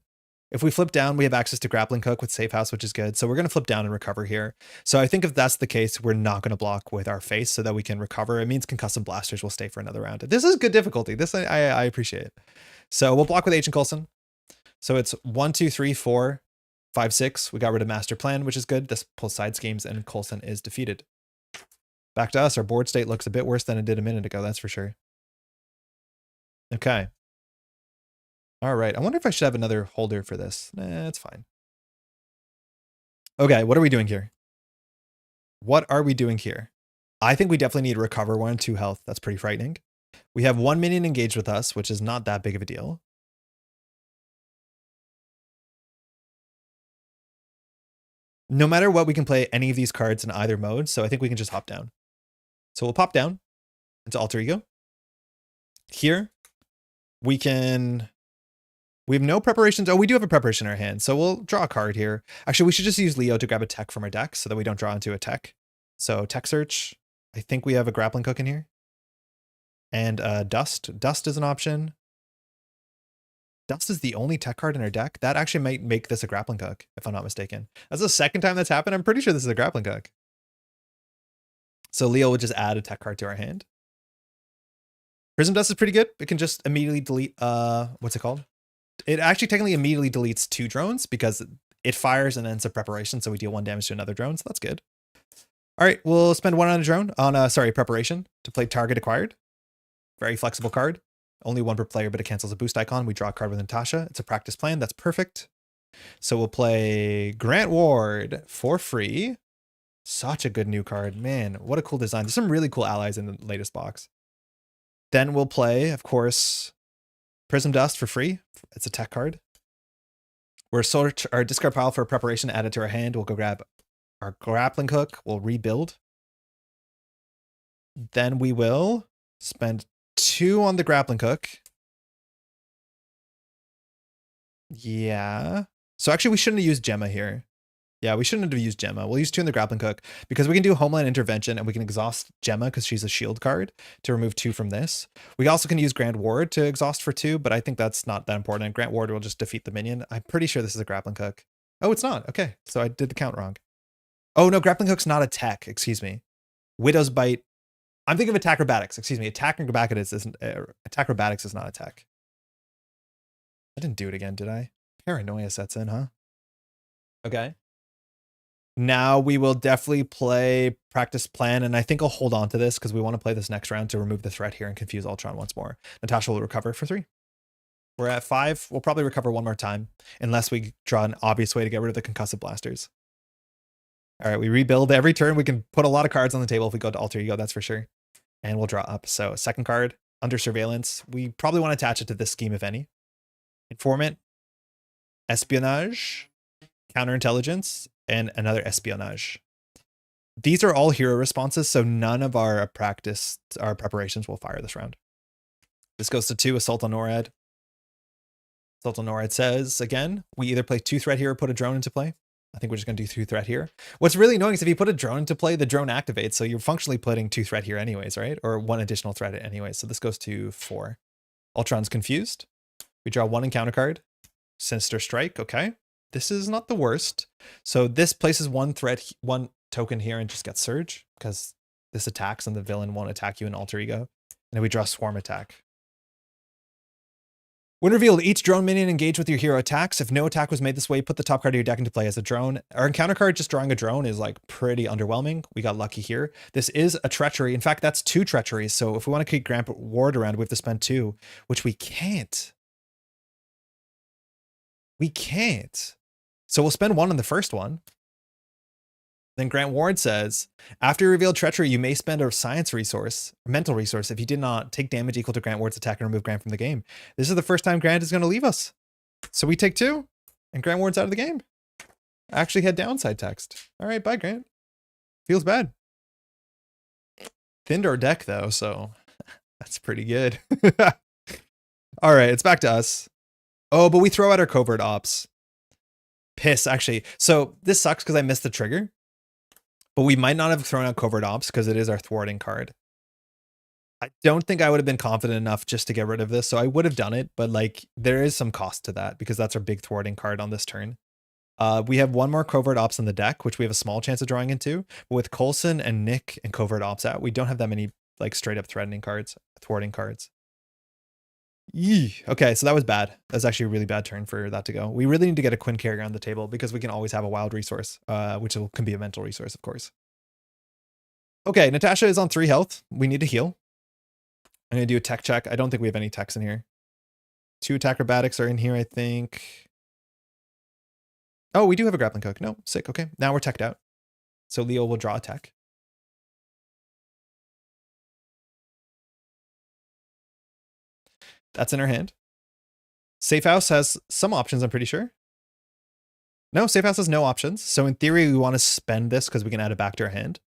If we flip down, we have access to Grappling Hook with Safe House, which is good. So we're going to flip down and recover here. So I think if that's the case, we're not going to block with our face so that we can recover. It means Concussive Blasters will stay for another round. This is good difficulty. This I appreciate. So we'll block with Agent Coulson. So it's 1, 2, 3, 4, 5, 6. We got rid of Master Plan, which is good. This pulls side schemes and Coulson is defeated. Back to us. Our board state looks a bit worse than it did a minute ago. That's for sure. Okay. All right. I wonder if I should have another holder for this. Nah, it's fine. Okay. What are we doing here? What are we doing here? I think we definitely need to recover 1 and 2 health. That's pretty frightening. We have 1 minion engaged with us, which is not that big of a deal. No matter what, we can play any of these cards in either mode, so I think we can just hop down. So we'll pop down into Alter Ego. Here, we have no preparations. Oh, we do have a preparation in our hand, so we'll draw a card here. Actually, we should just use Leo to grab a tech from our deck so that we don't draw into a tech. So tech search. I think we have a grappling hook in here. And Dust. Dust is an option. Dust is the only tech card in our deck. That actually might make this a grappling hook, if I'm not mistaken. That's the second time that's happened. I'm pretty sure this is a grappling hook. So Leo will just add a tech card to our hand. Prism Dust is pretty good. It can just immediately delete, what's it called? It actually technically immediately deletes 2 drones because it fires and then it's a preparation. So we deal 1 damage to another drone. So that's good. All right, we'll spend 1 on a drone, preparation to play target acquired. Very flexible card. Only 1 per player, but it cancels a boost icon. We draw a card with Natasha. It's a practice plan. That's perfect. So we'll play Grant Ward for free. Such a good new card. Man, what a cool design. There's some really cool allies in the latest box. Then we'll play, of course, Prism Dust for free. It's a tech card. We're sort our discard pile for a preparation added to our hand. We'll go grab our grappling hook. We'll rebuild. Then we will spend 2 on the grappling hook. Yeah. So actually we shouldn't have used Gemma here. Yeah, we shouldn't have used Gemma. We'll use 2 in the grappling hook because we can do Homeland Intervention and we can exhaust Gemma because she's a shield card to remove 2 from this. We also can use Grant Ward to exhaust for 2, but I think that's not that important. Grant Ward will just defeat the minion. I'm pretty sure this is a grappling hook. Oh, it's not. Okay, so I did the count wrong. Oh no, grappling hook's not a tech. Excuse me. Widow's Bite. I'm thinking of attack acrobatics. Excuse me. Attack acrobatics is not a tech. I didn't do it again, did I? Paranoia sets in, huh? Okay. Now we will definitely play practice plan, and I think I'll hold on to this because we want to play this next round to remove the threat here and confuse Ultron once more. Natasha will recover for 3. We're at 5. We'll probably recover 1 more time unless we draw an obvious way to get rid of the concussive blasters. All right, we rebuild every turn. We can put a lot of cards on the table if we go to Alter Ego, that's for sure. And we'll draw up. So second card, Under Surveillance. We probably want to attach it to this scheme, if any. Informant, Espionage, Counterintelligence, and another Espionage. These are all hero responses, so none of our preparations will fire this round. This goes to 2, Assault on NORAD. Assault on NORAD says, again, we either play 2 threat here or put a drone into play. I think we're just going to do 2 threat here. What's really annoying is if you put a drone into play, the drone activates, so you're functionally putting 2 threat here anyways, right? Or 1 additional threat anyways, so this goes to 4. Ultron's confused. We draw 1 encounter card. Sinister Strike, okay. This is not the worst. So this places 1 threat, 1 token here and just gets Surge, because this attacks and the villain won't attack you in Alter Ego. And then we draw Swarm Attack. When revealed, each drone minion engage with your hero attacks. If no attack was made this way, put the top card of your deck into play as a drone. Our encounter card, just drawing a drone, is like pretty underwhelming. We got lucky here. This is a treachery. In fact, that's 2 treacheries. So if we want to keep Grant Ward around, we have to spend 2, which we can't. We can't. So we'll spend 1 on the first one. Then Grant Ward says, after you reveal treachery, you may spend a science resource, or mental resource, if you did not take damage equal to Grant Ward's attack and remove Grant from the game. This is the first time Grant is going to leave us. So we take 2, and Grant Ward's out of the game. I actually had downside text. All right, bye, Grant. Feels bad. Thinned our deck, though, so that's pretty good. All right, it's back to us. Oh, but we throw out our covert ops. Piss, actually. So this sucks because I missed the trigger. But we might not have thrown out covert ops because it is our thwarting card. I don't think I would have been confident enough just to get rid of this. So I would have done it, but like there is some cost to that because that's our big thwarting card on this turn. We have 1 more covert ops in the deck, which we have a small chance of drawing into. But with Coulson and Nick and covert ops out, we don't have that many like straight up threatening cards, thwarting cards. Yee. Okay, so that was bad. That was actually a really bad turn for that to go. We really need to get a Quinn carrier on the table because we can always have a wild resource, which can be a mental resource, of course. Okay, Natasha is on 3 health. We need to heal. I'm going to do a tech check. I don't think we have any techs in here. 2 attack acrobatics are in here, I think. Oh, we do have a grappling hook. No, sick. Okay, now we're teched out. So Leo will draw a tech. That's in her hand. Safe House has some options, I'm pretty sure. No, Safe House has no options. So in theory, we want to spend this because we can add it back to our hand.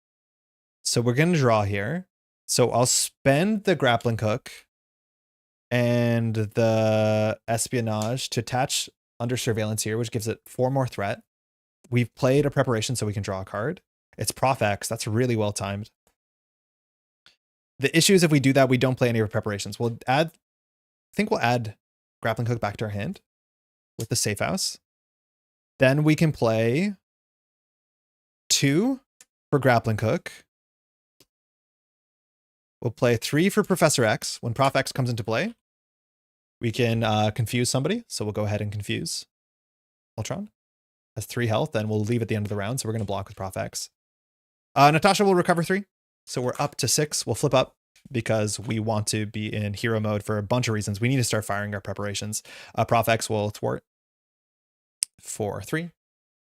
So we're going to draw here. So I'll spend the grappling hook and the espionage to attach under surveillance here, which gives it 4 more threat. We've played a preparation so we can draw a card. It's Prof X. That's really well timed. The issue is if we do that, we don't play any of our preparations. We'll add, I think we'll add grappling hook back to our hand with the Safe House. Then we can play 2 for grappling hook. We'll play 3 for Professor X. When Prof X comes into play, we can confuse somebody. So we'll go ahead and confuse Ultron. Has 3 health, and we'll leave at the end of the round. So we're going to block with Prof X. Natasha will recover 3. So we're up to 6. We'll flip up because we want to be in hero mode for a bunch of reasons. We need to start firing our preparations. Prof X will thwart for 3,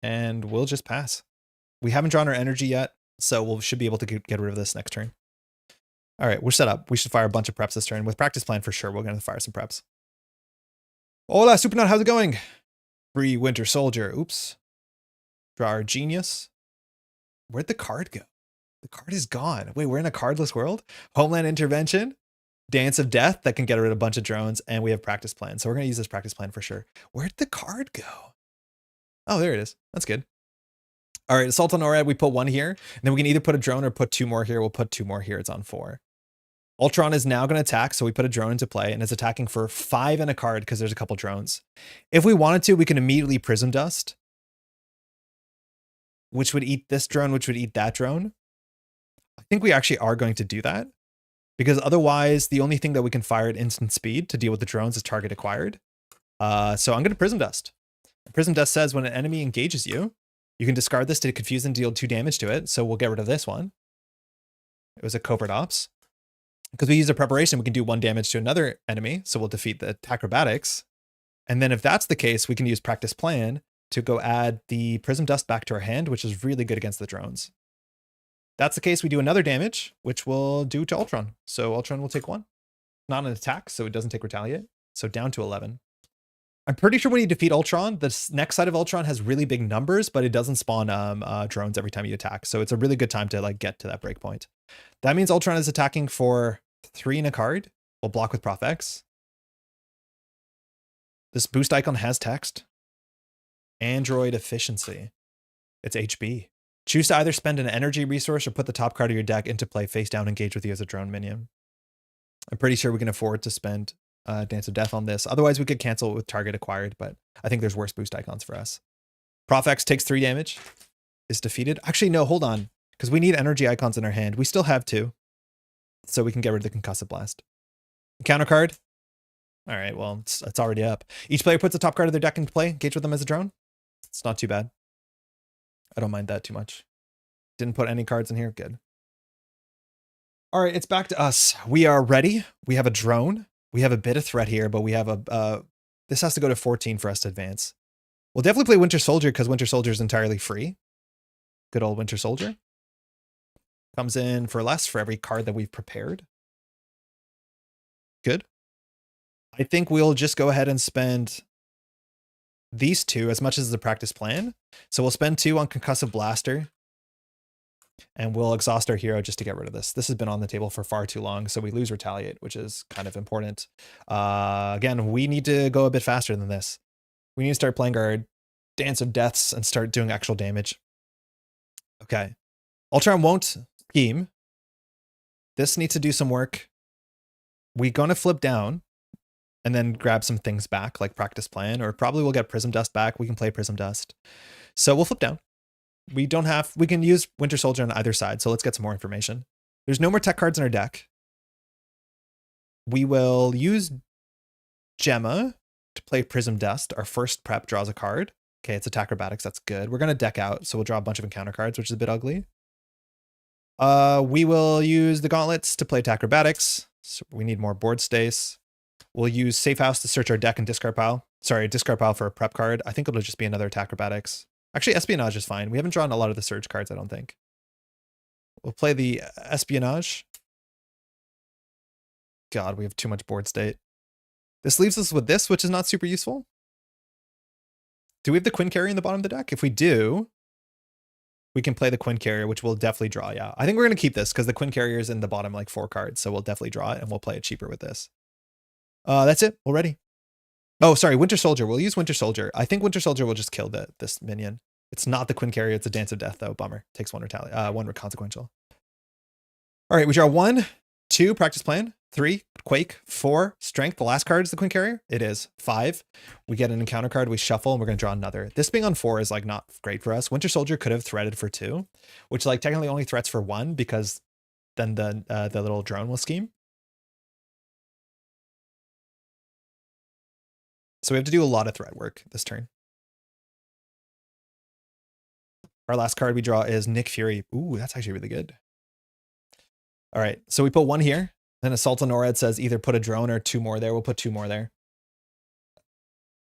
and we'll just pass. We haven't drawn our energy yet, so we should be able to get rid of this next turn. All right, we're set up. We should fire a bunch of preps this turn. With practice plan for sure, we're going to fire some preps. Hola, Supernut, how's it going? Free Winter Soldier. Oops. Draw our Genius. Where'd the card go? The card is gone. Wait, we're in a cardless world? Homeland Intervention. Dance of Death that can get rid of a bunch of drones, and we have practice plan. So we're going to use this practice plan for sure. Where'd the card go? Oh, there it is. That's good. All right, Assault on NORAD, we put 1 here. And then we can either put a drone or put 2 more here. We'll put 2 more here. It's on 4. Ultron is now going to attack, so we put a drone into play, and it's attacking for 5 and a card because there's a couple drones. If we wanted to, we can immediately Prism Dust, which would eat this drone, which would eat that drone. I think we actually are going to do that, because otherwise the only thing that we can fire at instant speed to deal with the drones is target acquired. So I'm going to Prism Dust. Prism Dust says when an enemy engages you, you can discard this to confuse and deal 2 damage to it. So we'll get rid of this one. It was a covert ops. Because we use a preparation, we can do 1 damage to another enemy. So we'll defeat the acrobatics. And then if that's the case, we can use practice plan to go add the Prism Dust back to our hand, which is really good against the drones. That's the case, we do another damage, which we'll do to Ultron. So Ultron will take 1. Not an attack, so it doesn't take retaliate. So down to 11. I'm pretty sure when you defeat Ultron, the next side of Ultron has really big numbers, but it doesn't spawn drones every time you attack. So it's a really good time to like get to that breakpoint. That means Ultron is attacking for 3 and a card. We'll block with Prof X. This boost icon has text. Android efficiency. It's HB. Choose to either spend an energy resource or put the top card of your deck into play face down, engage with you as a drone minion. I'm pretty sure we can afford to spend Dance of Death on this. Otherwise, we could cancel it with target acquired, but I think there's worse boost icons for us. Prof X takes 3 damage. Is defeated. Actually, no, hold on. Because we need energy icons in our hand. We still have 2. So we can get rid of the Concussive Blast. Counter card. All right, well, it's already up. Each player puts the top card of their deck into play. Engage with them as a drone. It's not too bad. I don't mind that too much. Didn't put any cards in here. Good. All right, it's back to us. We are ready. We have a drone. We have a bit of threat here, but we have a... this has to go to 14 for us to advance. We'll definitely play Winter Soldier because Winter Soldier is entirely free. Good old Winter Soldier. Comes in for less for every card that we've prepared. Good. I think we'll just go ahead and spend these 2 as much as the practice plan. So we'll spend 2 on Concussive Blaster. And we'll exhaust our hero just to get rid of this. This has been on the table for far too long, so we lose Retaliate, which is kind of important. Again, we need to go a bit faster than this. We need to start playing our Dance of Deaths and start doing actual damage. Okay. Ultron won't scheme. This needs to do some work. We're going to flip down and then grab some things back, like practice plan, or probably we'll get Prism Dust back. We can play Prism Dust. So we'll flip down. We can use Winter Soldier on either side, so let's get some more information. There's no more tech cards in our deck. We will use Gemma to play Prism Dust. Our first prep draws a card. Okay, it's Attack Acrobatics, that's good. We're going to deck out, so we'll draw a bunch of encounter cards, which is a bit ugly. We will use the Gauntlets to play Attack Acrobatics. So we need more board space. We'll use Safe House to search our deck and discard pile. Sorry, discard pile for a prep card. I think it'll just be another Attack Acrobatics. Actually, Espionage is fine. We haven't drawn a lot of the Surge cards, I don't think. We'll play the espionage. God, we have too much board state. This leaves us with this, which is not super useful. Do we have the Quinn Carrier in the bottom of the deck? If we do, we can play the Quinn Carrier, which we'll definitely draw. Yeah, I think we're going to keep this because the Quinn Carrier is in the bottom like 4 cards. So we'll definitely draw it and we'll play it cheaper with this. That's it already. Oh, sorry, Winter Soldier. We'll use Winter Soldier. I think Winter Soldier will just kill this minion. It's not the Quinn Carrier. It's a Dance of Death, though. Bummer. Takes 1 consequential. All right, we draw 1, 2, practice plan, 3, quake, 4, strength. The last card is the Quinn Carrier. It is 5. We get an encounter card. We shuffle, and we're going to draw another. This being on 4 is like not great for us. Winter Soldier could have threaded for 2, which like technically only threats for 1 because then the little drone will scheme. So we have to do a lot of threat work this turn. Our last card we draw is Nick Fury. Ooh, that's actually really good. All right, so we put 1 here. Then Assault on Norad says either put a drone or 2 more there. We'll put 2 more there.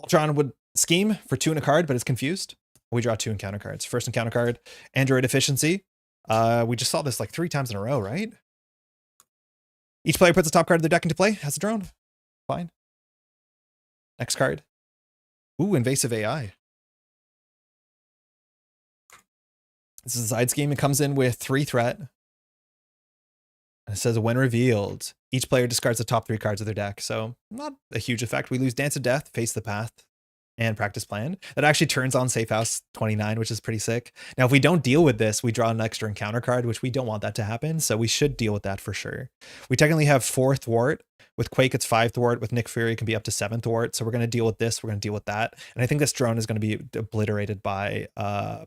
Ultron would scheme for 2 in a card, but it's confused. We draw 2 encounter cards. First encounter card, Android Efficiency. We just saw this like 3 times in a row, right? Each player puts the top card of their deck into play, has a drone. Fine. Next card. Ooh, Invasive AI. This is a side scheme. It comes in with 3 threat. And it says when revealed, each player discards the top 3 cards of their deck. So not a huge effect. We lose Dance of Death, Face the Path, and Practice Plan. That actually turns on Safe House 29, which is pretty sick. Now, if we don't deal with this, we draw an extra encounter card, which we don't want that to happen. So we should deal with that for sure. We technically have 4 thwart. With Quake, it's 5 thwart. With Nick Fury, it can be up to 7 thwart. So we're going to deal with this. We're going to deal with that. And I think this drone is going to be obliterated by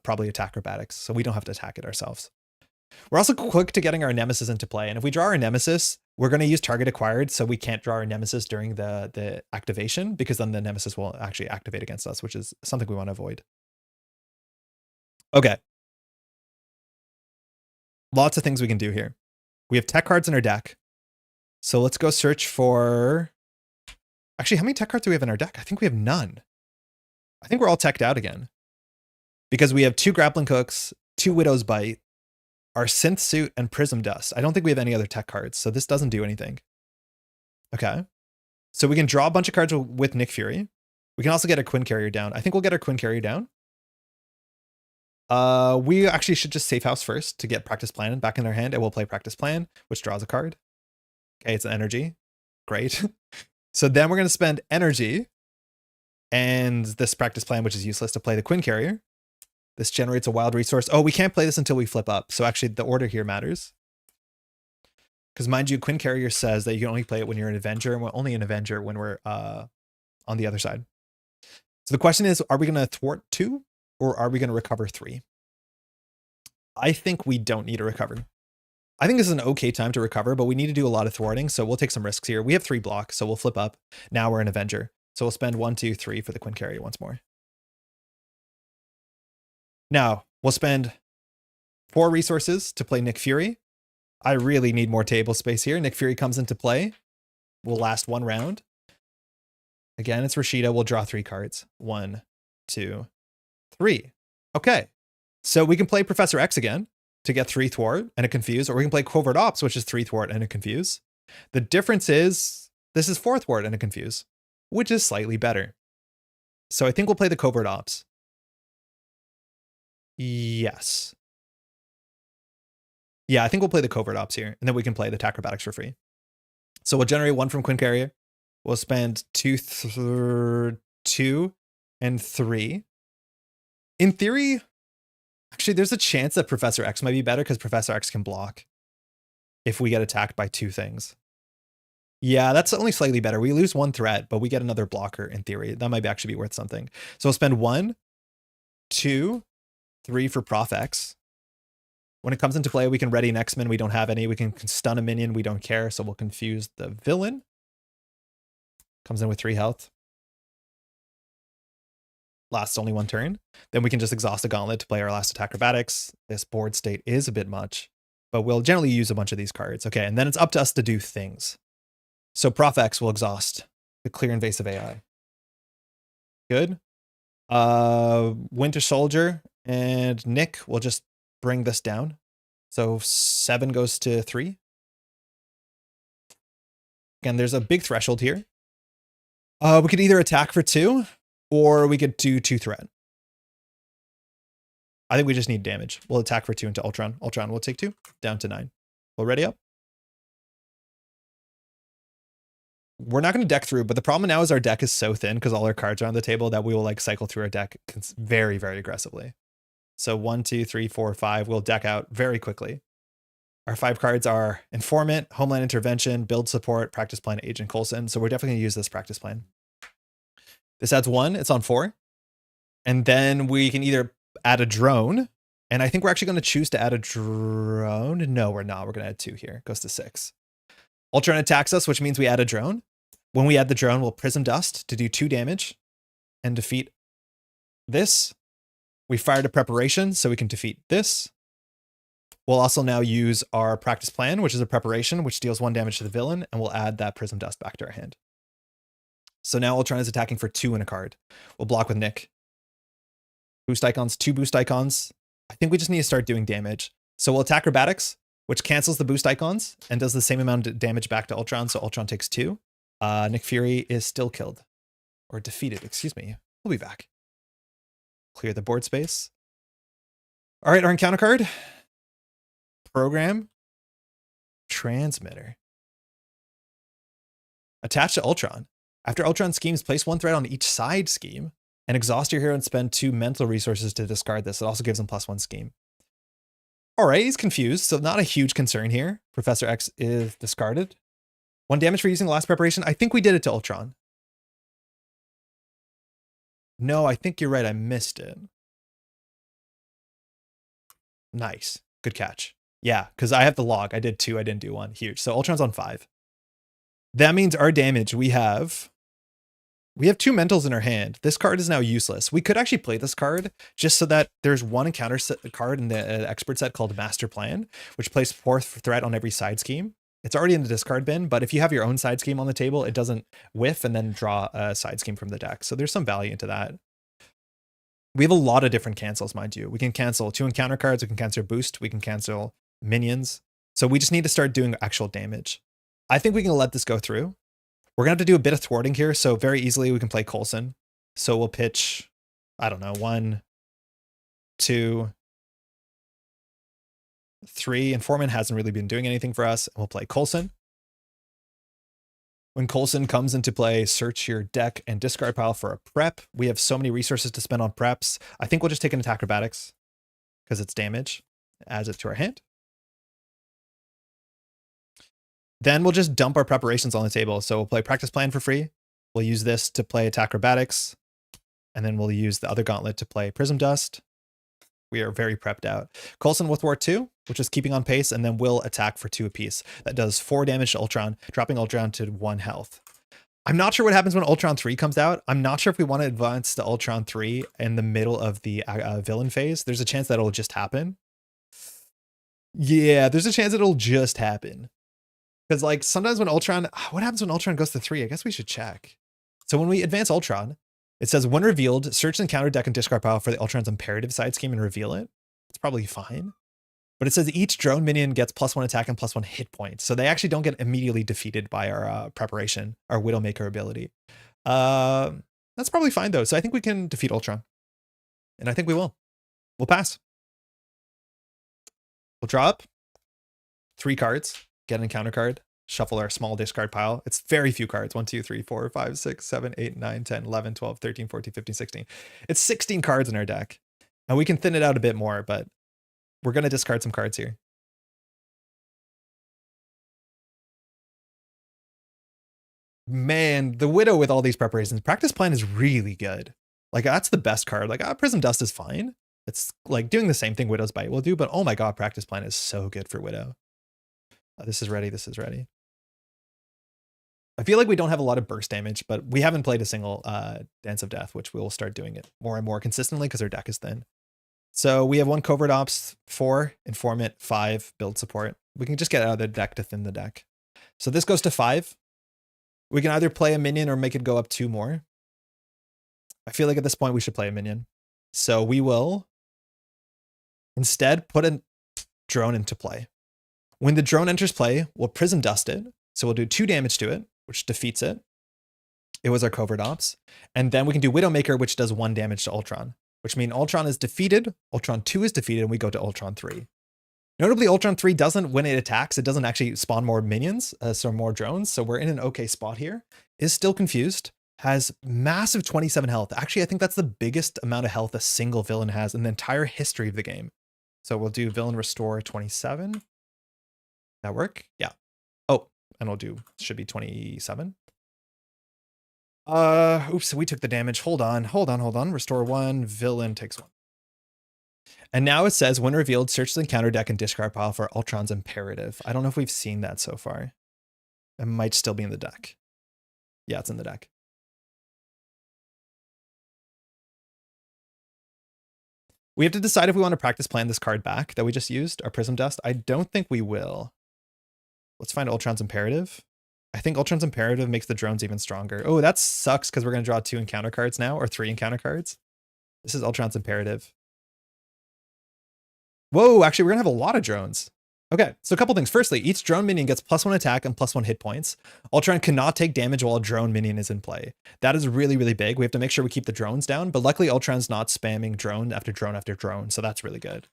probably attack acrobatics. So we don't have to attack it ourselves. We're also quick to getting our Nemesis into play. And if we draw our Nemesis, we're going to use target acquired. So we can't draw our Nemesis during the activation because then the Nemesis will actually activate against us, which is something we want to avoid. Okay. Lots of things we can do here. We have tech cards in our deck. So let's go search for... Actually, how many tech cards do we have in our deck? I think we have none. I think we're all teched out again. Because we have 2 Grappling Hooks, 2 Widow's Bite, our Synth Suit, and Prism Dust. I don't think we have any other tech cards, so this doesn't do anything. Okay. So we can draw a bunch of cards with Nick Fury. We can also get our Quinn Carrier down. I think we'll get our Quinn Carrier down. We actually should just Safe House first to get Practice Plan back in our hand, and we'll play Practice Plan, which draws a card. Okay, it's an energy. Great. So then we're going to spend energy and this Practice Plan, which is useless, to play the Quinn Carrier. This generates a wild resource. Oh, we can't play this until we flip up. So actually the order here matters. Because mind you, Quinn Carrier says that you can only play it when you're an Avenger, and we're only an Avenger when we're on the other side. So the question is, are we going to thwart 2 or are we going to recover 3? I think we don't need to recover. I think this is an okay time to recover, but we need to do a lot of thwarting, so we'll take some risks here. We have 3 blocks, so we'll flip up. Now we're an Avenger. So we'll spend 1, 2, 3 for the Quinn Carrier once more. Now, we'll spend 4 resources to play Nick Fury. I really need more table space here. Nick Fury comes into play. We'll last 1 round. Again, it's Rashida. We'll draw 3 cards. 1, 2, 3. Okay. So we can play Professor X again to get 3 thwart and a confuse, or we can play Covert Ops, which is 3 thwart and a confuse. The difference is this is 4 thwart and a confuse, which is slightly better. So I think we'll play the Covert Ops. Yes. Yeah, I think we'll play the Covert Ops here, and then we can play the Acrobatics for free. So we'll generate 1 from Quinn Carrier. We'll spend 2 and 3. In theory, actually, there's a chance that Professor X might be better because Professor X can block if we get attacked by 2 things. Yeah, that's only slightly better. We lose 1 threat, but we get another blocker in theory. That might actually be worth something. So we'll spend 1, 2, 3 for Prof X. When it comes into play, we can ready an X-Men. We don't have any. We can stun a minion. We don't care. So we'll confuse the villain. Comes in with 3 health. Lasts only 1 turn. Then we can just exhaust a gauntlet to play our last attack acrobatics. This board state is a bit much, but we'll generally use a bunch of these cards. Okay, and then it's up to us to do things. So Prof X will exhaust the clear invasive AI. Good. Winter Soldier and Nick will just bring this down. So 7 goes to 3. Again, there's a big threshold here. We could either attack for 2 or we could do 2 threat. I think we just need damage. We'll attack for 2 into Ultron. Ultron will take 2, down to 9. We'll ready up. We're not going to deck through, but the problem now is our deck is so thin because all our cards are on the table that we will like cycle through our deck very, very aggressively. So 1, 2, 3, 4, 5, we'll deck out very quickly. Our 5 cards are Informant, Homeland Intervention, Build Support, Practice Plan, Agent Coulson. So we're definitely going to use this Practice Plan. This adds 1, it's on 4. And then we can either add a drone, and I think we're actually going to choose to add a drone. No, we're not. We're going to add 2 here. It goes to 6. Ultron attacks us, which means we add a drone. When we add the drone, we'll Prism Dust to do 2 damage and defeat this. We fired a preparation, so we can defeat this. We'll also now use our Practice Plan, which is a preparation, which deals 1 damage to the villain, and we'll add that Prism Dust back to our hand. So now Ultron is attacking for 2 in a card. We'll block with Nick. Boost icons, 2 boost icons. I think we just need to start doing damage. So we'll attack Acrobatics, which cancels the boost icons and does the same amount of damage back to Ultron, so Ultron takes 2. Nick Fury is still killed. Or defeated, excuse me. We'll be back. Clear the board space. All right, our encounter card. Program. Transmitter. Attach to Ultron. After Ultron schemes, place 1 threat on each side scheme and exhaust your hero and spend 2 mental resources to discard this. It also gives him +1 scheme. All right, he's confused, so not a huge concern here. Professor X is discarded. 1 damage for using the last preparation. I think we did it to Ultron. No, I think you're right. I missed it. Nice. Good catch. Yeah, because I have the log. I did 2. I didn't do 1. Huge. So Ultron's on 5. That means our damage, we have 2 mentals in our hand. This card is now useless. We could actually play this card just so that there's 1 encounter card in the expert set called Master Plan, which plays 4th threat on every side scheme. It's already in the discard bin, but if you have your own side scheme on the table, it doesn't whiff and then draw a side scheme from the deck. So there's some value into that. We have a lot of different cancels, mind you. We can cancel 2 encounter cards. We can cancel boost. We can cancel minions. So we just need to start doing actual damage. I think we can let this go through. We're going to have to do a bit of thwarting here. So very easily we can play Coulson. So we'll pitch, I don't know, 1, 2, 3. Informant hasn't really been doing anything for us. We'll play Coulson. When Coulson comes into play, search your deck and discard pile for a prep. We have so many resources to spend on preps. I think we'll just take an attack acrobatics because it's damage. Adds it to our hand. Then we'll just dump our preparations on the table. So we'll play Practice Plan for free. We'll use this to play attack acrobatics. And then we'll use the other gauntlet to play Prism Dust. We are very prepped out. Coulson with Thwart 2, which is keeping on pace, and then will attack for 2 apiece. That does 4 damage to Ultron, dropping Ultron to 1 health. I'm not sure what happens when Ultron 3 comes out. I'm not sure if we want to advance to Ultron 3 in the middle of the villain phase. There's a chance that it'll just happen. Yeah, there's a chance it'll just happen. Because like sometimes when Ultron, what happens when Ultron goes to 3? I guess we should check. So when we advance Ultron, it says when revealed, search and counter deck and discard pile for the Ultron's imperative side scheme and reveal it. It's probably fine. But it says each drone minion gets +1 attack and +1 hit point. So they actually don't get immediately defeated by our preparation, our Widowmaker ability. That's probably fine though. So I think we can defeat Ultron. And I think we will. We'll pass. We'll draw up 3 cards, get an encounter card, shuffle our small discard pile. It's very few cards. 1, 2, 3, 4, 5, 6, 7, 8, 9, 10, 11, 12, 13, 14, 15, 16. It's 16 cards in our deck. And we can thin it out a bit more, but we're going to discard some cards here. Man, the Widow with all these preparations. Practice Plan is really good. Like, that's the best card. Like, Prism Dust is fine. It's like doing the same thing Widow's Bite will do, but oh my god, Practice Plan is so good for Widow. This is ready. This is ready. I feel like we don't have a lot of burst damage, but we haven't played a single Dance of Death, which we will start doing it more and more consistently because our deck is thin. So we have 1 Covert Ops, 4 Informant, 5 Build Support. We can just get out of the deck to thin the deck. So this goes to 5. We can either play a minion or make it go up 2 more. I feel like at this point we should play a minion. So we will instead put a drone into play. When the drone enters play, we'll prism dust it. So we'll do 2 damage to it, which defeats it. It was our covert ops. And then we can do Widowmaker, which does 1 damage to Ultron, which means Ultron is defeated, Ultron 2 is defeated, and we go to Ultron 3. Notably, Ultron 3 doesn't, when it attacks, it doesn't actually spawn more minions, so more drones. So we're in an okay spot here. Is still confused. Has massive 27 health. Actually, I think that's the biggest amount of health a single villain has in the entire history of the game. So we'll do villain restore 27. That work? Yeah. Oh, and we'll do, should be 27. Oops, we took the damage. Hold on. Restore 1, villain takes 1. And now it says, when revealed, search the encounter deck and discard pile for Ultron's Imperative. I don't know if we've seen that so far. It might still be in the deck. Yeah, it's in the deck. We have to decide if we want to practice plan this card back that we just used, our Prism Dust. I don't think we will. Let's find Ultron's Imperative. I think Ultron's Imperative makes the drones even stronger. Oh, that sucks because we're going to draw 2 encounter cards now, or 3 encounter cards. This is Ultron's Imperative. Whoa, actually, we're going to have a lot of drones. Okay, so a couple things. Firstly, each drone minion gets +1 attack and +1 hit points. Ultron cannot take damage while a drone minion is in play. That is really, really big. We have to make sure we keep the drones down, but luckily Ultron's not spamming drone after drone after drone, so that's really good.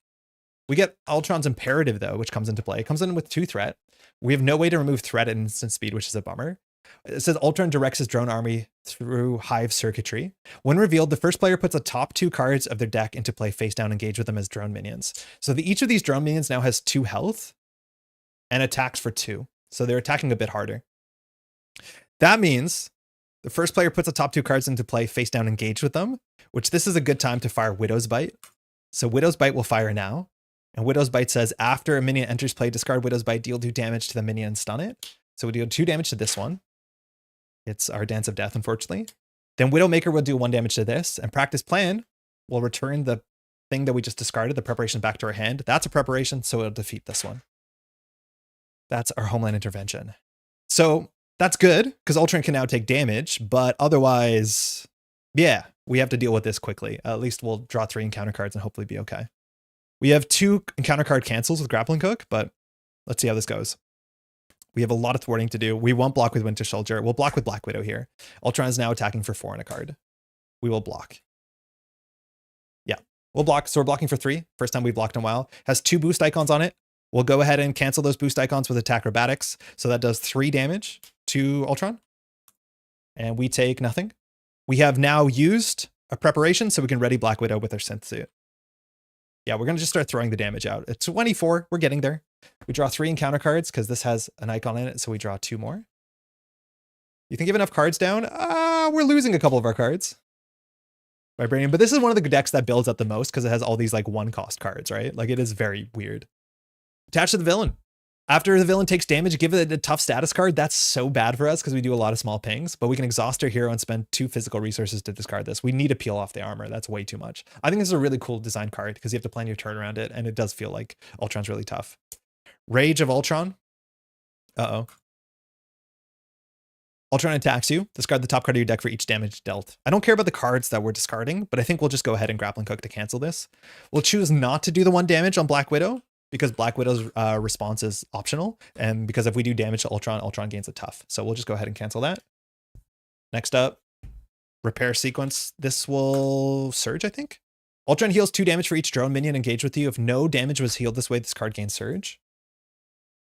We get Ultron's Imperative, though, which comes into play. It comes in with 2 threat. We have no way to remove threat at instant speed, which is a bummer. It says Ultron directs his drone army through hive circuitry. When revealed, the first player puts the top 2 cards of their deck into play face down, engage with them as drone minions. So each of these drone minions now has 2 health and attacks for 2. So they're attacking a bit harder. That means the first player puts the top 2 cards into play face down, engage with them, which this is a good time to fire Widow's Bite. So Widow's Bite will fire now. And Widow's Bite says, after a minion enters play, discard Widow's Bite, deal 2 damage to the minion and stun it. So we deal 2 damage to this one. It's our Dance of Death, unfortunately. Then Widowmaker will do 1 damage to this, and Practice Plan will return the thing that we just discarded, the preparation, back to our hand. That's a preparation, so it'll defeat this one. That's our Homeland Intervention. So that's good, because Ultron can now take damage, but otherwise, yeah, we have to deal with this quickly. At least we'll draw 3 encounter cards and hopefully be okay. We have 2 encounter card cancels with Grappling Hook, but let's see how this goes. We have a lot of thwarting to do. We won't block with Winter Soldier. We'll block with Black Widow here. Ultron is now attacking for 4 on a card. We will block. Yeah, we'll block. So we're blocking for 3. First time we've blocked in a while. Has 2 boost icons on it. We'll go ahead and cancel those boost icons with Attack Acrobatics. So that does 3 damage to Ultron. And we take nothing. We have now used a preparation so we can ready Black Widow with our synth suit. Yeah, we're going to just start throwing the damage out. It's 24. We're getting there. We draw 3 encounter cards because this has an icon in it, so we draw 2 more. You think you have enough cards down? We're losing a couple of our cards. Vibranium, but this is one of the decks that builds up the most because it has all these like 1-cost cards, right? Like it is very weird. Attach to the villain. After the villain takes damage, give it a tough status card. That's so bad for us because we do a lot of small pings, but we can exhaust our hero and spend 2 physical resources to discard this. We need to peel off the armor. That's way too much. I think this is a really cool design card because you have to plan your turn around it, and it does feel like Ultron's really tough. Rage of Ultron. Uh-oh. Ultron attacks you. Discard the top card of your deck for each damage dealt. I don't care about the cards that we're discarding, but I think we'll just go ahead and Grappling Hook to cancel this. We'll choose not to do the 1 damage on Black Widow, because Black Widow's response is optional. And because if we do damage to Ultron, Ultron gains a tough. So we'll just go ahead and cancel that. Next up, Repair Sequence. This will Surge, I think. Ultron heals 2 damage for each drone minion engaged with you. If no damage was healed this way, this card gains Surge.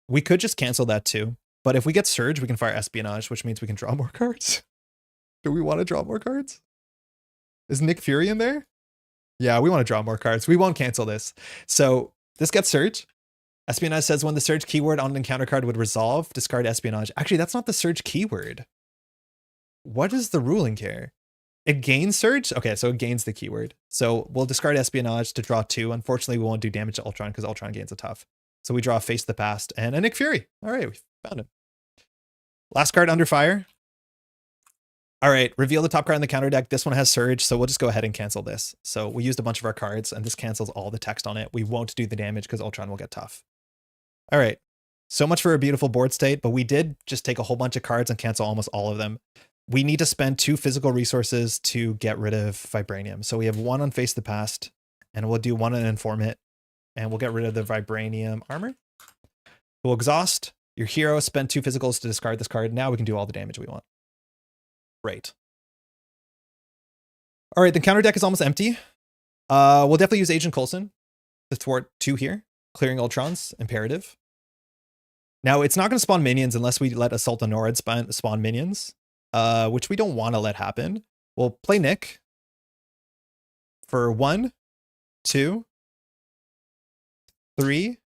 We could just cancel that too. But if we get Surge, we can fire Espionage, which means we can draw more cards. Do we want to draw more cards? Is Nick Fury in there? Yeah, we want to draw more cards. We won't cancel this. So this gets Surge. Espionage says when the Surge keyword on an encounter card would resolve, discard Espionage. Actually, that's not the Surge keyword. What is the ruling here? It gains Surge? Okay, so it gains the keyword. So we'll discard Espionage to draw 2. Unfortunately, we won't do damage to Ultron because Ultron gains a tough. So we draw Face the Past and a Nick Fury. All right, we found him. Last card, Under Fire. All right, reveal the top card in the counter deck. This one has Surge, so we'll just go ahead and cancel this. So we used a bunch of our cards, and this cancels all the text on it. We won't do the damage because Ultron will get tough. All right, so much for a beautiful board state, but we did just take a whole bunch of cards and cancel almost all of them. We need to spend 2 physical resources to get rid of Vibranium. So we have 1 on Face the Past, and we'll do 1 on Inform It, and we'll get rid of the vibranium armor. We'll exhaust your hero, spend 2 physicals to discard this card. Now we can do all the damage we want. Great. All right, the counter deck is almost empty. We'll definitely use Agent Coulson to thwart 2 here. Clearing Ultron's imperative. Now, it's not going to spawn minions unless we let Assault on Norad spawn minions, which we don't want to let happen. We'll play Nick for 1, 2, 3.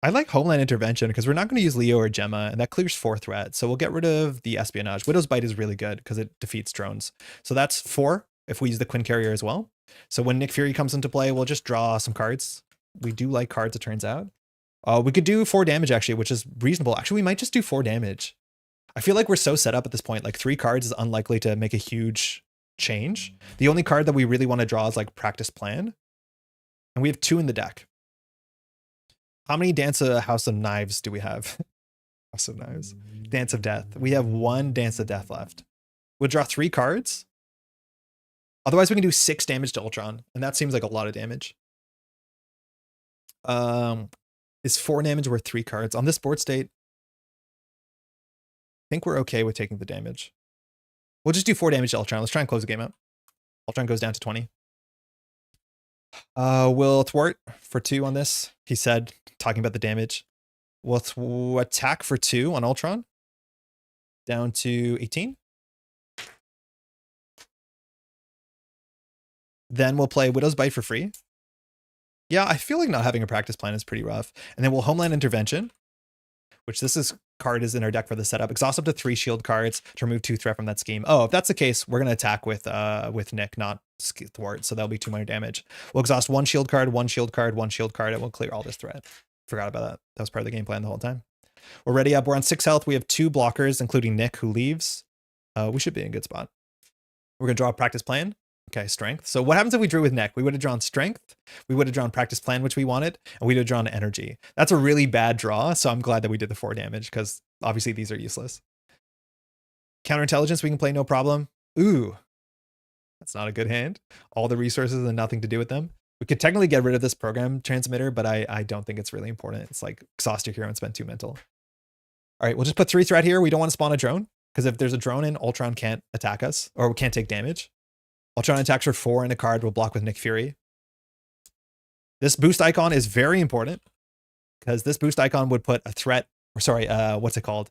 I like Homeland Intervention because we're not going to use Leo or Gemma, and that clears 4 threat. So we'll get rid of the Espionage. Widow's Bite is really good because it defeats drones. So that's 4 if we use the Quinn Carrier as well. So when Nick Fury comes into play, we'll just draw some cards. We do like cards, it turns out. We could do 4 damage, actually, which is reasonable. Actually, we might just do 4 damage. I feel like we're so set up at this point. Like 3 cards is unlikely to make a huge change. The only card that we really want to draw is like Practice Plan. And we have 2 in the deck. How many Dance of House of Knives do we have? House of Knives. Dance of Death. We have 1 Dance of Death left. We'll draw 3 cards. Otherwise, we can do 6 damage to Ultron. And that seems like a lot of damage. Is 4 damage worth 3 cards? On this board state, I think we're okay with taking the damage. We'll just do 4 damage to Ultron. Let's try and close the game out. Ultron goes down to 20. We'll thwart for 2 on this. He said, talking about the damage. We'll attack for 2 on Ultron. Down to 18. Then we'll play Widow's Bite for free. Yeah, I feel like not having a practice plan is pretty rough. And then we'll Homeland Intervention, which card is in our deck for the setup. Exhaust up to 3 shield cards to remove 2 threat from that scheme. Oh, if that's the case, we're going to attack with Nick, not thwart. So that'll be 2 minor damage. We'll exhaust 1 shield card, 1 shield card, 1 shield card, and we'll clear all this threat. Forgot about that. That was part of the game plan the whole time. We're ready up. We're on 6 health. We have 2 blockers, including Nick, who leaves. We should be in a good spot. We're going to draw a practice plan. Okay, strength. So what happens if we drew with Nick? We would have drawn strength. We would have drawn practice plan, which we wanted, and we'd have drawn energy. That's a really bad draw. So I'm glad that we did the 4 damage because obviously these are useless. Counterintelligence, we can play no problem. Ooh, that's not a good hand. All the resources and nothing to do with them. We could technically get rid of this program transmitter, but I don't think it's really important. It's like exhaust your hero and spend 2 mental. All right, we'll just put 3 threat here. We don't want to spawn a drone because if there's a drone in, Ultron can't attack us or we can't take damage. Ultron attacks for 4 and a card will block with Nick Fury. This boost icon is very important because this boost icon would put a threat, or sorry, what's it called?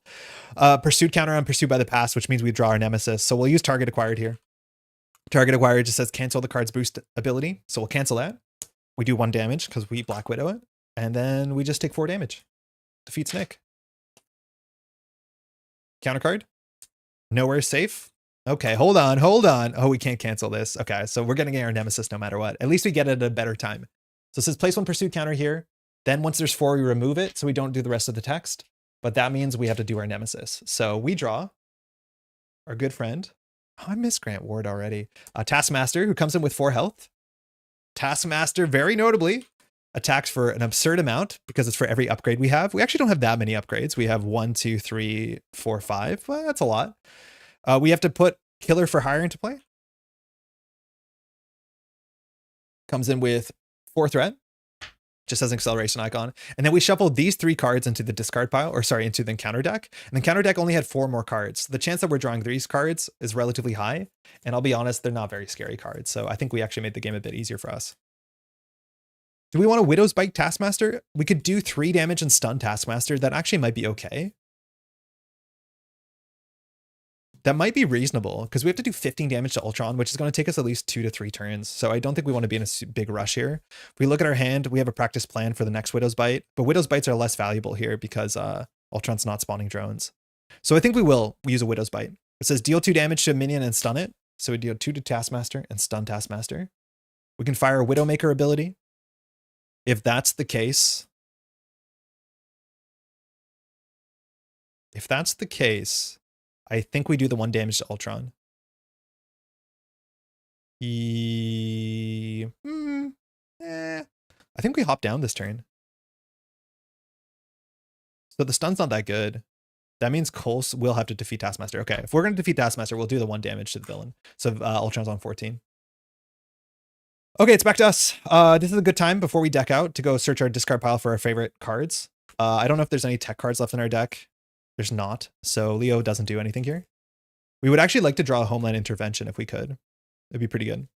Pursuit counter on Pursued by the Past, which means we draw our nemesis. So we'll use Target Acquired here. Target Acquired just says cancel the card's boost ability. So we'll cancel that. We do 1 damage because we Black Widow it. And then we just take 4 damage. Defeats Nick. Counter card. Nowhere safe. Okay, hold on. Oh, we can't cancel this. Okay, so we're getting our nemesis no matter what. At least we get it at a better time. So it says place 1 pursuit counter here. Then once there's 4, we remove it so we don't do the rest of the text. But that means we have to do our nemesis. So we draw our good friend. Oh, I miss Grant Ward already. Taskmaster, who comes in with 4 health. Taskmaster, very notably, attacks for an absurd amount because it's for every upgrade we have. We actually don't have that many upgrades. We have 1, 2, 3, 4, 5. Well, that's a lot. We have to put Killer for Hire into play. Comes in with 4 threat, just as an acceleration icon. And then we shuffle these 3 cards into the discard pile, or sorry, into the counter deck. And the counter deck only had 4 more cards. The chance that we're drawing these cards is relatively high. And I'll be honest, they're not very scary cards. So I think we actually made the game a bit easier for us. Do we want a Widow's Bite Taskmaster? We could do 3 damage and stun Taskmaster. That actually might be okay. That might be reasonable because we have to do 15 damage to Ultron, which is going to take us at least 2 to 3 turns. So I don't think we want to be in a big rush here. If we look at our hand, we have a practice plan for the next Widow's Bite, but Widow's Bites are less valuable here because Ultron's not spawning drones. So I think we use a Widow's Bite. It says deal 2 damage to a minion and stun it. So we deal 2 to Taskmaster and stun Taskmaster. We can fire a Widowmaker ability. If that's the case, I think we do the 1 damage to Ultron. I think we hop down this turn. So the stun's not that good. That means Cole will have to defeat Taskmaster. Okay, if we're going to defeat Taskmaster, we'll do the 1 damage to the villain. So Ultron's on 14. Okay, it's back to us. This is a good time before we deck out to go search our discard pile for our favorite cards. I don't know if there's any tech cards left in our deck. There's not. So Leo doesn't do anything here. We would actually like to draw a Homeland Intervention if we could. It'd be pretty good.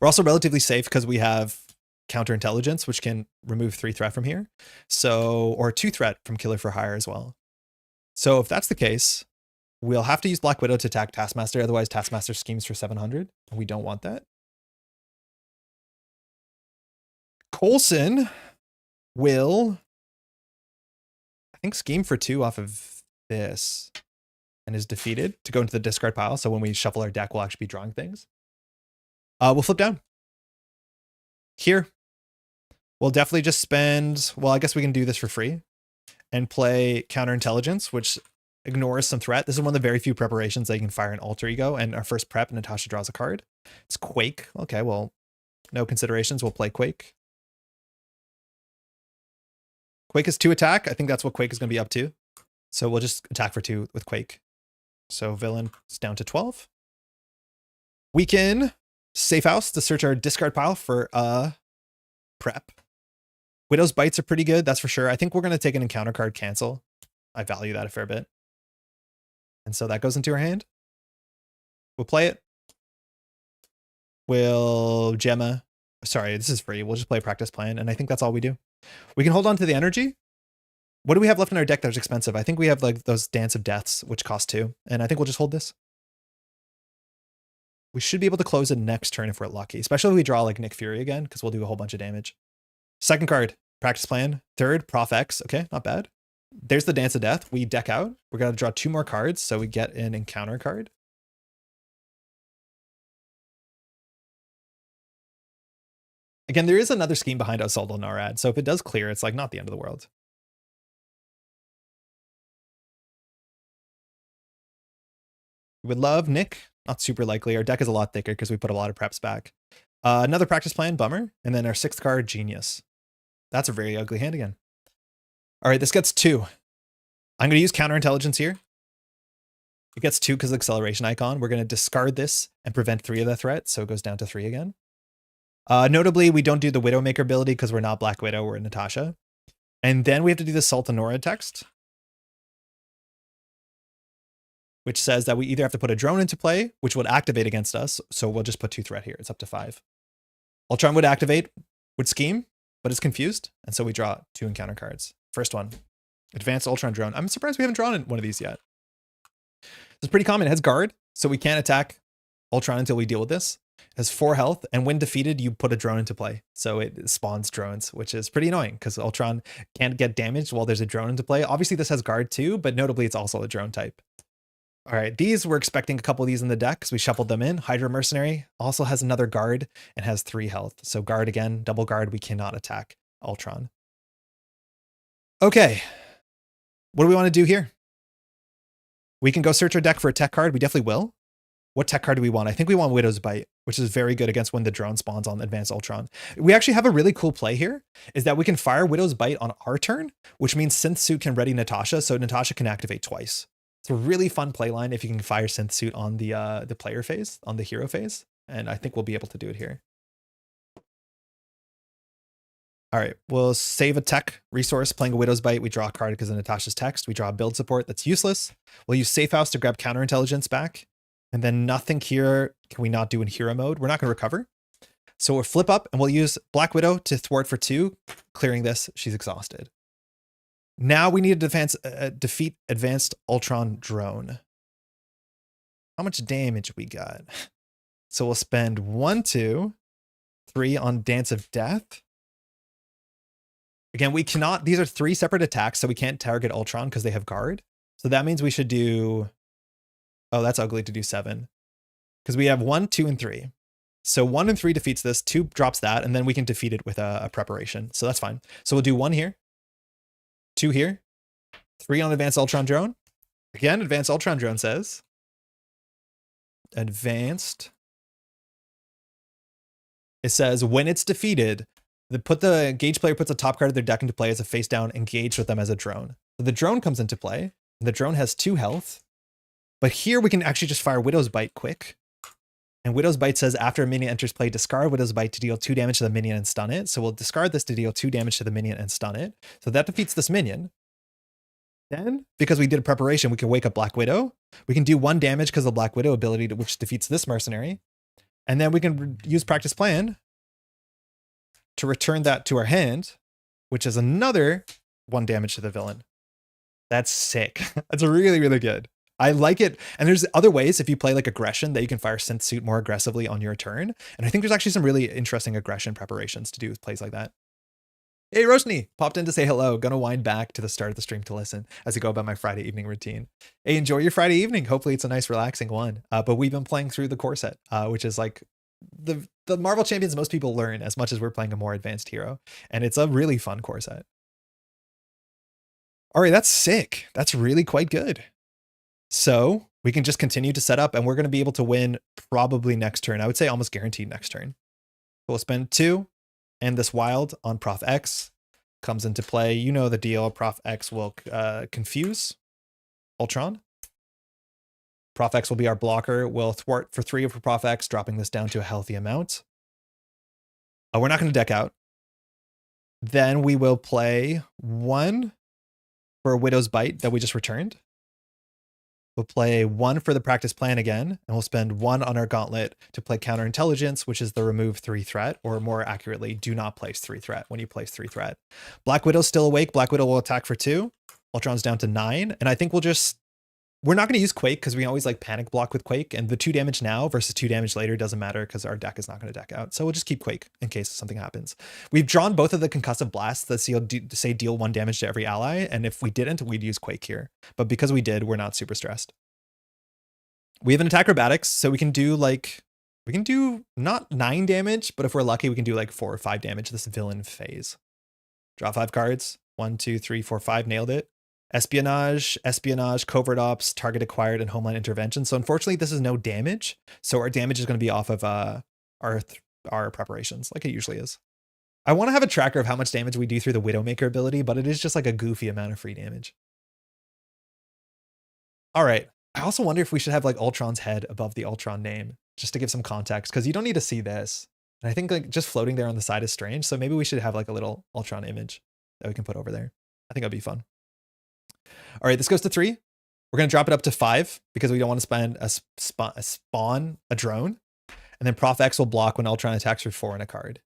We're also relatively safe because we have Counterintelligence, which can remove 3 threat from here. So, or 2 threat from Killer for Hire as well. So if that's the case, we'll have to use Black Widow to attack Taskmaster. Otherwise, Taskmaster schemes for 700. And we don't want that. Coulson will, I think, scheme for 2 off of this and is defeated to go into the discard pile. So when we shuffle our deck, we'll actually be drawing things. We'll flip down. Here, we'll definitely just spend, well, I guess we can do this for free and play Counterintelligence, which ignores some threat. This is one of the very few preparations that you can fire an alter ego. And our first prep, Natasha draws a card. It's Quake. Okay, well, no considerations. We'll play Quake. Quake is 2 attack. I think that's what Quake is going to be up to. So we'll just attack for 2 with Quake. So villain is down to 12. We can safe house to search our discard pile for prep. Widow's Bites are pretty good, that's for sure. I think we're going to take an encounter card cancel. I value that a fair bit. And so that goes into our hand. We'll play it. We'll Gemma. Sorry, this is free. We'll just play Practice Plan. And I think that's all we do. We can hold on to the energy. What do we have left in our deck that's expensive? I think we have like those Dance of Deaths, which cost 2. And I think we'll just hold this. We should be able to close it next turn if we're lucky, especially if we draw like Nick Fury again, because we'll do a whole bunch of damage. Second card, Practice Plan. Third, Prof X. Okay, not bad. There's the Dance of Death. We deck out. We're going to draw 2 more cards, so we get an encounter card. Again, there is another scheme behind Assault on NORAD, so if it does clear, it's like not the end of the world. We would love Nick. Not super likely. Our deck is a lot thicker because we put a lot of preps back. Another Practice Plan, bummer. And then our 6th card, Genius. That's a very ugly hand again. All right, this gets 2. I'm going to use Counterintelligence here. It gets 2 because of the acceleration icon. We're going to discard this and prevent 3 of the threat, so it goes down to 3 again. Notably, we don't do the Widowmaker ability because we're not Black Widow, we're Natasha. And then we have to do the Sultanora text, which says that we either have to put a drone into play, which would activate against us, so we'll just put 2 threat here. It's up to 5. Ultron would activate, would scheme, but it's confused, and so we draw 2 encounter cards. First one, Advanced Ultron Drone. I'm surprised we haven't drawn one of these yet. It's pretty common. It has guard, so we can't attack Ultron until we deal with this. It has 4 health, and when defeated, you put a drone into play. So it spawns drones, which is pretty annoying because Ultron can't get damaged while there's a drone into play. Obviously, this has guard too, but notably, it's also a drone type. All right, these, we're expecting a couple of these in the deck because we shuffled them in. Hydra Mercenary also has another guard and has 3 health. So guard again, double guard, we cannot attack Ultron. Okay, what do we want to do here? We can go search our deck for a tech card. We definitely will. What tech card do we want? I think we want Widow's Bite, which is very good against when the drone spawns on Advanced Ultron. We actually have a really cool play here, is that we can fire Widow's Bite on our turn, which means Synth Suit can ready Natasha, so Natasha can activate twice. It's a really fun play line if you can fire Synth Suit on the player phase, on the hero phase, and I think we'll be able to do it here. All right, we'll save a tech resource playing a Widow's Bite. We draw a card because of Natasha's text. We draw a build support that's useless. We'll use Safe House to grab Counterintelligence back. And then nothing here can we not do in hero mode. We're not going to recover. So we'll flip up and we'll use Black Widow to thwart for 2. Clearing this, she's exhausted. Now we need to defeat Advanced Ultron Drone. How much damage we got? So we'll spend 1, 2, 3 on Dance of Death. Again, we cannot, these are 3 separate attacks, so we can't target Ultron because they have guard. So that means we should do, oh, that's ugly to do 7. Because we have 1, 2, and 3. So 1 and 3 defeats this, 2 drops that, and then we can defeat it with a preparation. So that's fine. So we'll do 1 here, 2 here, 3 on Advanced Ultron Drone. Again, Advanced Ultron Drone says, Advanced. It says, when it's defeated, the engaged player puts a top card of their deck into play as a face down, engaged with them as a drone. So the drone comes into play, and the drone has 2 health. But here we can actually just fire Widow's Bite quick. And Widow's Bite says after a minion enters play, discard Widow's Bite to deal 2 damage to the minion and stun it. So we'll discard this to deal 2 damage to the minion and stun it. So that defeats this minion. Then, because we did a preparation, we can wake up Black Widow. We can do 1 damage because of the Black Widow ability, which defeats this mercenary. And then we can use Practice Plan to return that to our hand, which is another 1 damage to the villain. That's sick. That's really, really good. I like it. And there's other ways if you play like aggression that you can fire Synth Suit more aggressively on your turn. And I think there's actually some really interesting aggression preparations to do with plays like that. Hey, Roshni popped in to say hello. Gonna wind back to the start of the stream to listen as I go about my Friday evening routine. Hey, enjoy your Friday evening. Hopefully it's a nice, relaxing one. But we've been playing through the core set, which is like the Marvel Champions most people learn as much as we're playing a more advanced hero. And it's a really fun core set. All right, that's sick. That's really quite good. So we can just continue to set up and we're going to be able to win probably next turn. I would say almost guaranteed next turn. We'll spend 2 and this wild on Prof X comes into play. You know the deal. Prof X will confuse Ultron. Prof X will be our blocker. We'll thwart for 3 for Prof X, dropping this down to a healthy amount. We're not going to deck out. Then we will play 1 for Widow's Bite that we just returned. We'll play 1 for the Practice Plan again, and we'll spend 1 on our Gauntlet to play Counterintelligence, which is the remove 3 threat, or more accurately, do not place 3 threat when you place 3 threat. Black Widow's still awake. Black Widow will attack for 2. Ultron's down to 9, and I think we're not going to use Quake because we always like panic block with Quake, and the 2 damage now versus 2 damage later doesn't matter because our deck is not going to deck out. So we'll just keep Quake in case something happens. We've drawn both of the concussive blasts that say deal 1 damage to every ally, and if we didn't, we'd use Quake here. But because we did, we're not super stressed. We have an attack acrobatics, so we can do not 9 damage, but if we're lucky, we can do like 4 or 5 damage this villain phase. Draw 5 cards. 1, 2, 3, 4, 5. Nailed it. Espionage, covert ops, target acquired, and homeland intervention. So unfortunately, this is no damage. So our damage is going to be off of our preparations, like it usually is. I want to have a tracker of how much damage we do through the Widowmaker ability, but it is just like a goofy amount of free damage. All right. I also wonder if we should have like Ultron's head above the Ultron name, just to give some context, because you don't need to see this. And I think like just floating there on the side is strange. So maybe we should have like a little Ultron image that we can put over there. I think that'd be fun. All right, this goes to 3. We're going to drop it up to 5 because we don't want to spawn a drone. And then Prof X will block when Ultron attacks for 4 in a card.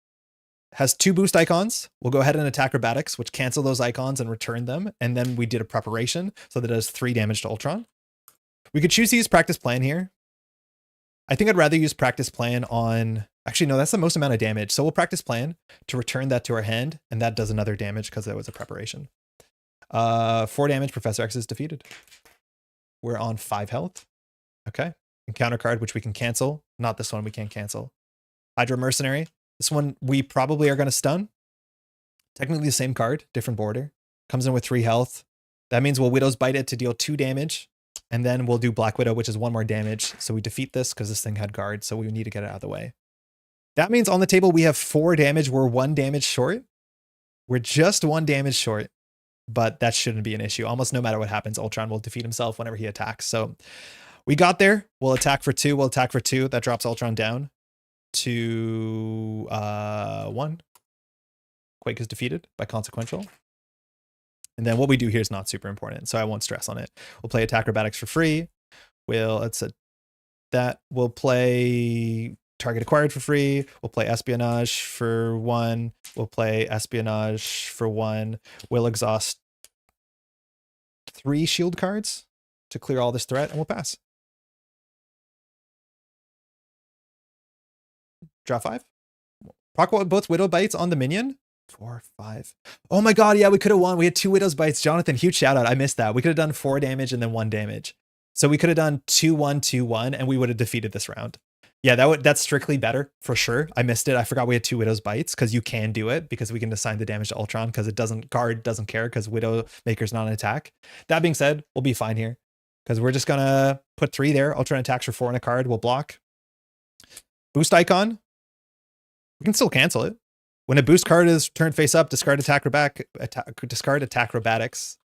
Has 2 boost icons. We'll go ahead and attack acrobatics, which cancel those icons and return them. And then we did a preparation so that it does 3 damage to Ultron. We could choose to use Practice Plan here. I think I'd rather use Practice Plan on... Actually, no, that's the most amount of damage. So we'll Practice Plan to return that to our hand. And that does another damage because that was a preparation. 4 damage, Professor X is defeated. We're on 5 health. Okay. Encounter card, which we can cancel. Not this one, we can't cancel. Hydra Mercenary. This one we probably are going to stun. Technically the same card, different border. Comes in with 3 health. That means we'll Widow's Bite it to deal 2 damage. And then we'll do Black Widow, which is 1 more damage. So we defeat this because this thing had guard. So we need to get it out of the way. That means on the table we have 4 damage. We're 1 damage short. We're just 1 damage short. But that shouldn't be an issue. Almost no matter what happens, Ultron will defeat himself whenever he attacks. So we got there. We'll attack for 2. We'll attack for 2. That drops Ultron down to 1. Quake is defeated by consequential. And then what we do here is not super important, so I won't stress on it. We'll play attack acrobatics for free. We'll play target acquired for free. We'll play espionage for 1. We'll play espionage for 1. We'll exhaust 3 shield cards to clear all this threat, and we'll pass. Draw 5. Proc both Widow Bites on the minion. 4, 5. Oh my god, yeah, we could have won. We had 2 Widow's Bites. Jonathan, huge shout out. I missed that. We could have done 4 damage and then 1 damage. So we could have done 2-1, 2-1, and we would have defeated this round. Yeah, that's strictly better for sure. I missed it. I forgot we had 2 Widow's Bites because you can do it because we can assign the damage to Ultron because guard doesn't care because Widowmaker's not an attack. That being said, we'll be fine here because we're just gonna put 3 there. Ultron attacks for 4 in a card. We'll block. Boost icon. We can still cancel it. When a boost card is turned face up, discard attack acrobatics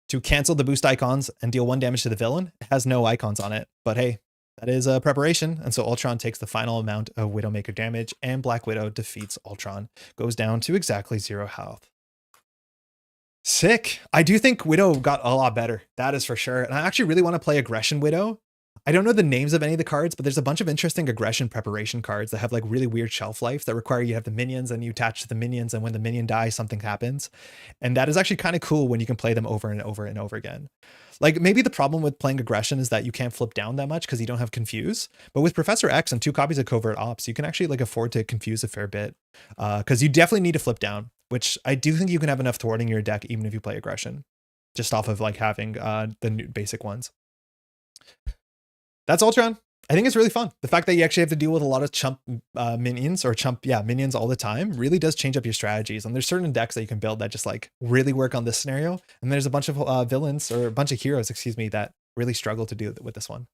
to cancel the boost icons and deal 1 damage to the villain. It has no icons on it, but hey, That is a preparation, and so Ultron takes the final amount of Widowmaker damage, and Black Widow defeats Ultron, goes down to exactly 0 health. Sick. I do think Widow got a lot better. That is for sure. And I actually really want to play Aggression Widow. I don't know the names of any of the cards, but there's a bunch of interesting aggression preparation cards that have like really weird shelf life that require you to have the minions and you attach to the minions, and when the minion dies, something happens. And that is actually kind of cool when you can play them over and over and over again. Like maybe the problem with playing aggression is that you can't flip down that much because you don't have confuse. But with Professor X and 2 copies of Covert Ops, you can actually like afford to confuse a fair bit because you definitely need to flip down, which I do think you can have enough thwarting in your deck even if you play aggression, just off of like having the new basic ones. That's Ultron. I think it's really fun. The fact that you actually have to deal with a lot of chump minions or minions all the time really does change up your strategies. And there's certain decks that you can build that just like really work on this scenario. And there's a bunch of villains or a bunch of heroes, excuse me, that really struggle to do with this one.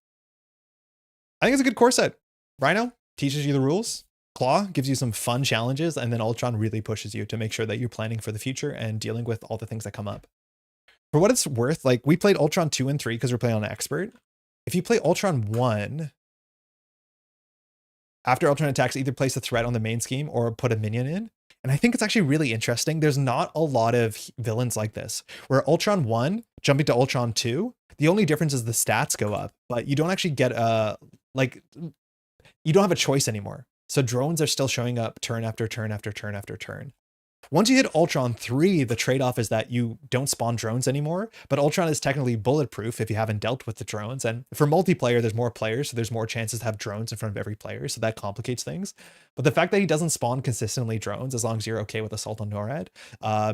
I think it's a good core set. Rhino teaches you the rules. Klaw gives you some fun challenges, and then Ultron really pushes you to make sure that you're planning for the future and dealing with all the things that come up. For what it's worth, like we played Ultron 2 and 3 because we're playing on Expert. If you play Ultron 1, after Ultron attacks, either place a threat on the main scheme or put a minion in. And I think it's actually really interesting. There's not a lot of villains like this, where Ultron 1 jumping to Ultron 2, the only difference is the stats go up, but you don't actually get you don't have a choice anymore. So drones are still showing up turn after turn after turn after turn. Once you hit Ultron 3, the trade-off is that you don't spawn drones anymore, but Ultron is technically bulletproof if you haven't dealt with the drones. And for multiplayer, there's more players, so there's more chances to have drones in front of every player, so that complicates things. But the fact that he doesn't spawn consistently drones, as long as you're okay with Assault on NORAD,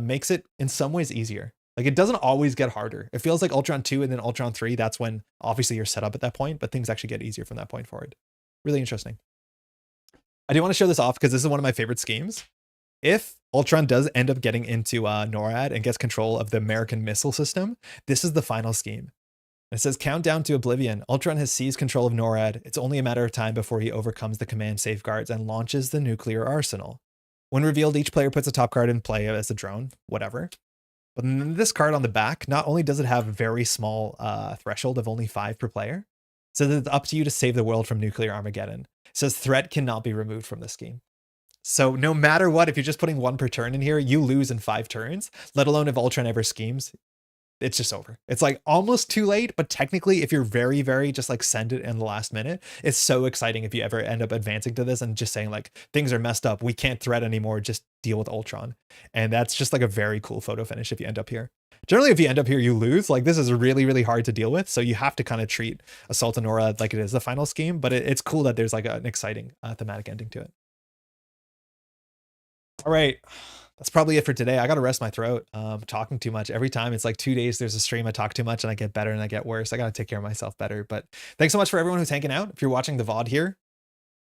makes it in some ways easier. Like it doesn't always get harder. It feels like Ultron 2 and then Ultron 3, that's when obviously you're set up at that point, but things actually get easier from that point forward. Really interesting. I do want to show this off because this is one of my favorite schemes. If Ultron does end up getting into NORAD and gets control of the American missile system, this is the final scheme. It says, countdown to oblivion. Ultron has seized control of NORAD. It's only a matter of time before he overcomes the command safeguards and launches the nuclear arsenal. When revealed, each player puts a top card in play as a drone, whatever. But this card on the back, not only does it have a very small threshold of only 5 per player, so that it's up to you to save the world from nuclear Armageddon. It says threat cannot be removed from this scheme. So no matter what, if you're just putting 1 per turn in here, you lose in 5 turns, let alone if Ultron ever schemes, it's just over. It's like almost too late, but technically if you're very, very just like send it in the last minute, it's so exciting if you ever end up advancing to this and just saying like, things are messed up, we can't threat anymore, just deal with Ultron. And that's just like a very cool photo finish if you end up here. Generally, if you end up here, you lose. Like this is really, really hard to deal with. So you have to kind of treat Assault on NORAD like it is the final scheme, but it's cool that there's like an exciting thematic ending to it. All right, that's probably it for today. I got to rest my throat. Talking too much every time. It's like 2 days there's a stream I talk too much and I get better and I get worse. I got to take care of myself better. But thanks so much for everyone who's hanging out. If you're watching the VOD here,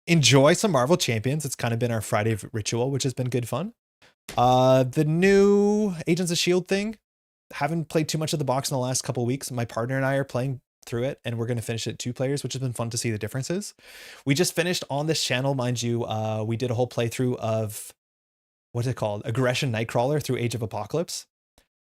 enjoy some Marvel Champions. It's kind of been our Friday ritual, which has been good fun. The new Agents of S.H.I.E.L.D. thing, haven't played too much of the box in the last couple of weeks. My partner and I are playing through it and we're going to finish it 2 players, which has been fun to see the differences. We just finished on this channel, mind you. We did a whole playthrough of what's it called? Aggression Nightcrawler through Age of Apocalypse.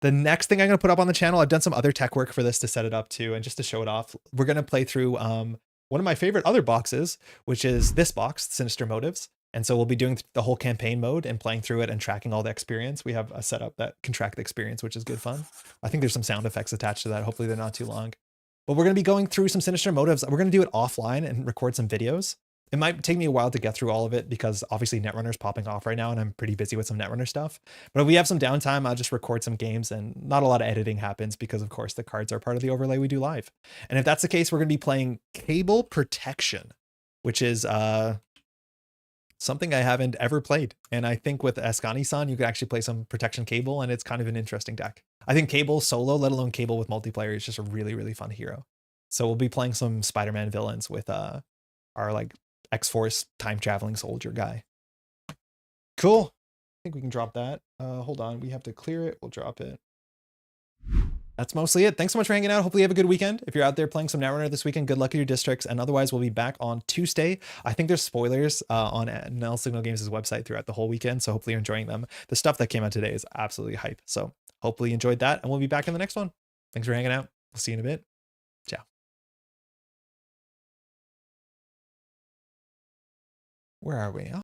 The next thing I'm going to put up on the channel, I've done some other tech work for this to set it up too, and just to show it off. We're going to play through one of my favorite other boxes, which is this box, Sinister Motives. And so we'll be doing the whole campaign mode and playing through it and tracking all the experience. We have a setup that can track the experience, which is good fun. I think there's some sound effects attached to that. Hopefully they're not too long. But we're going to be going through some Sinister Motives. We're going to do it offline and record some videos. It might take me a while to get through all of it because obviously Netrunner's popping off right now and I'm pretty busy with some Netrunner stuff. But if we have some downtime, I'll just record some games and not a lot of editing happens because of course the cards are part of the overlay we do live. And if that's the case, we're going to be playing Cable Protection, which is something I haven't ever played. And I think with Ascani-san, you could actually play some Protection Cable and it's kind of an interesting deck. I think Cable solo, let alone Cable with multiplayer, is just a really, really fun hero. So we'll be playing some Spider-Man villains with our like X-Force time traveling soldier guy. Cool. I think we can drop that. Hold on. We have to clear it. We'll drop it. That's mostly it. Thanks so much for hanging out. Hopefully you have a good weekend. If you're out there playing some Netrunner this weekend, good luck at your districts. And otherwise, we'll be back on Tuesday. I think there's spoilers on Null Signal Games' website throughout the whole weekend. So hopefully you're enjoying them. The stuff that came out today is absolutely hype. So hopefully you enjoyed that. And we'll be back in the next one. Thanks for hanging out. We'll see you in a bit. Ciao. Where are we?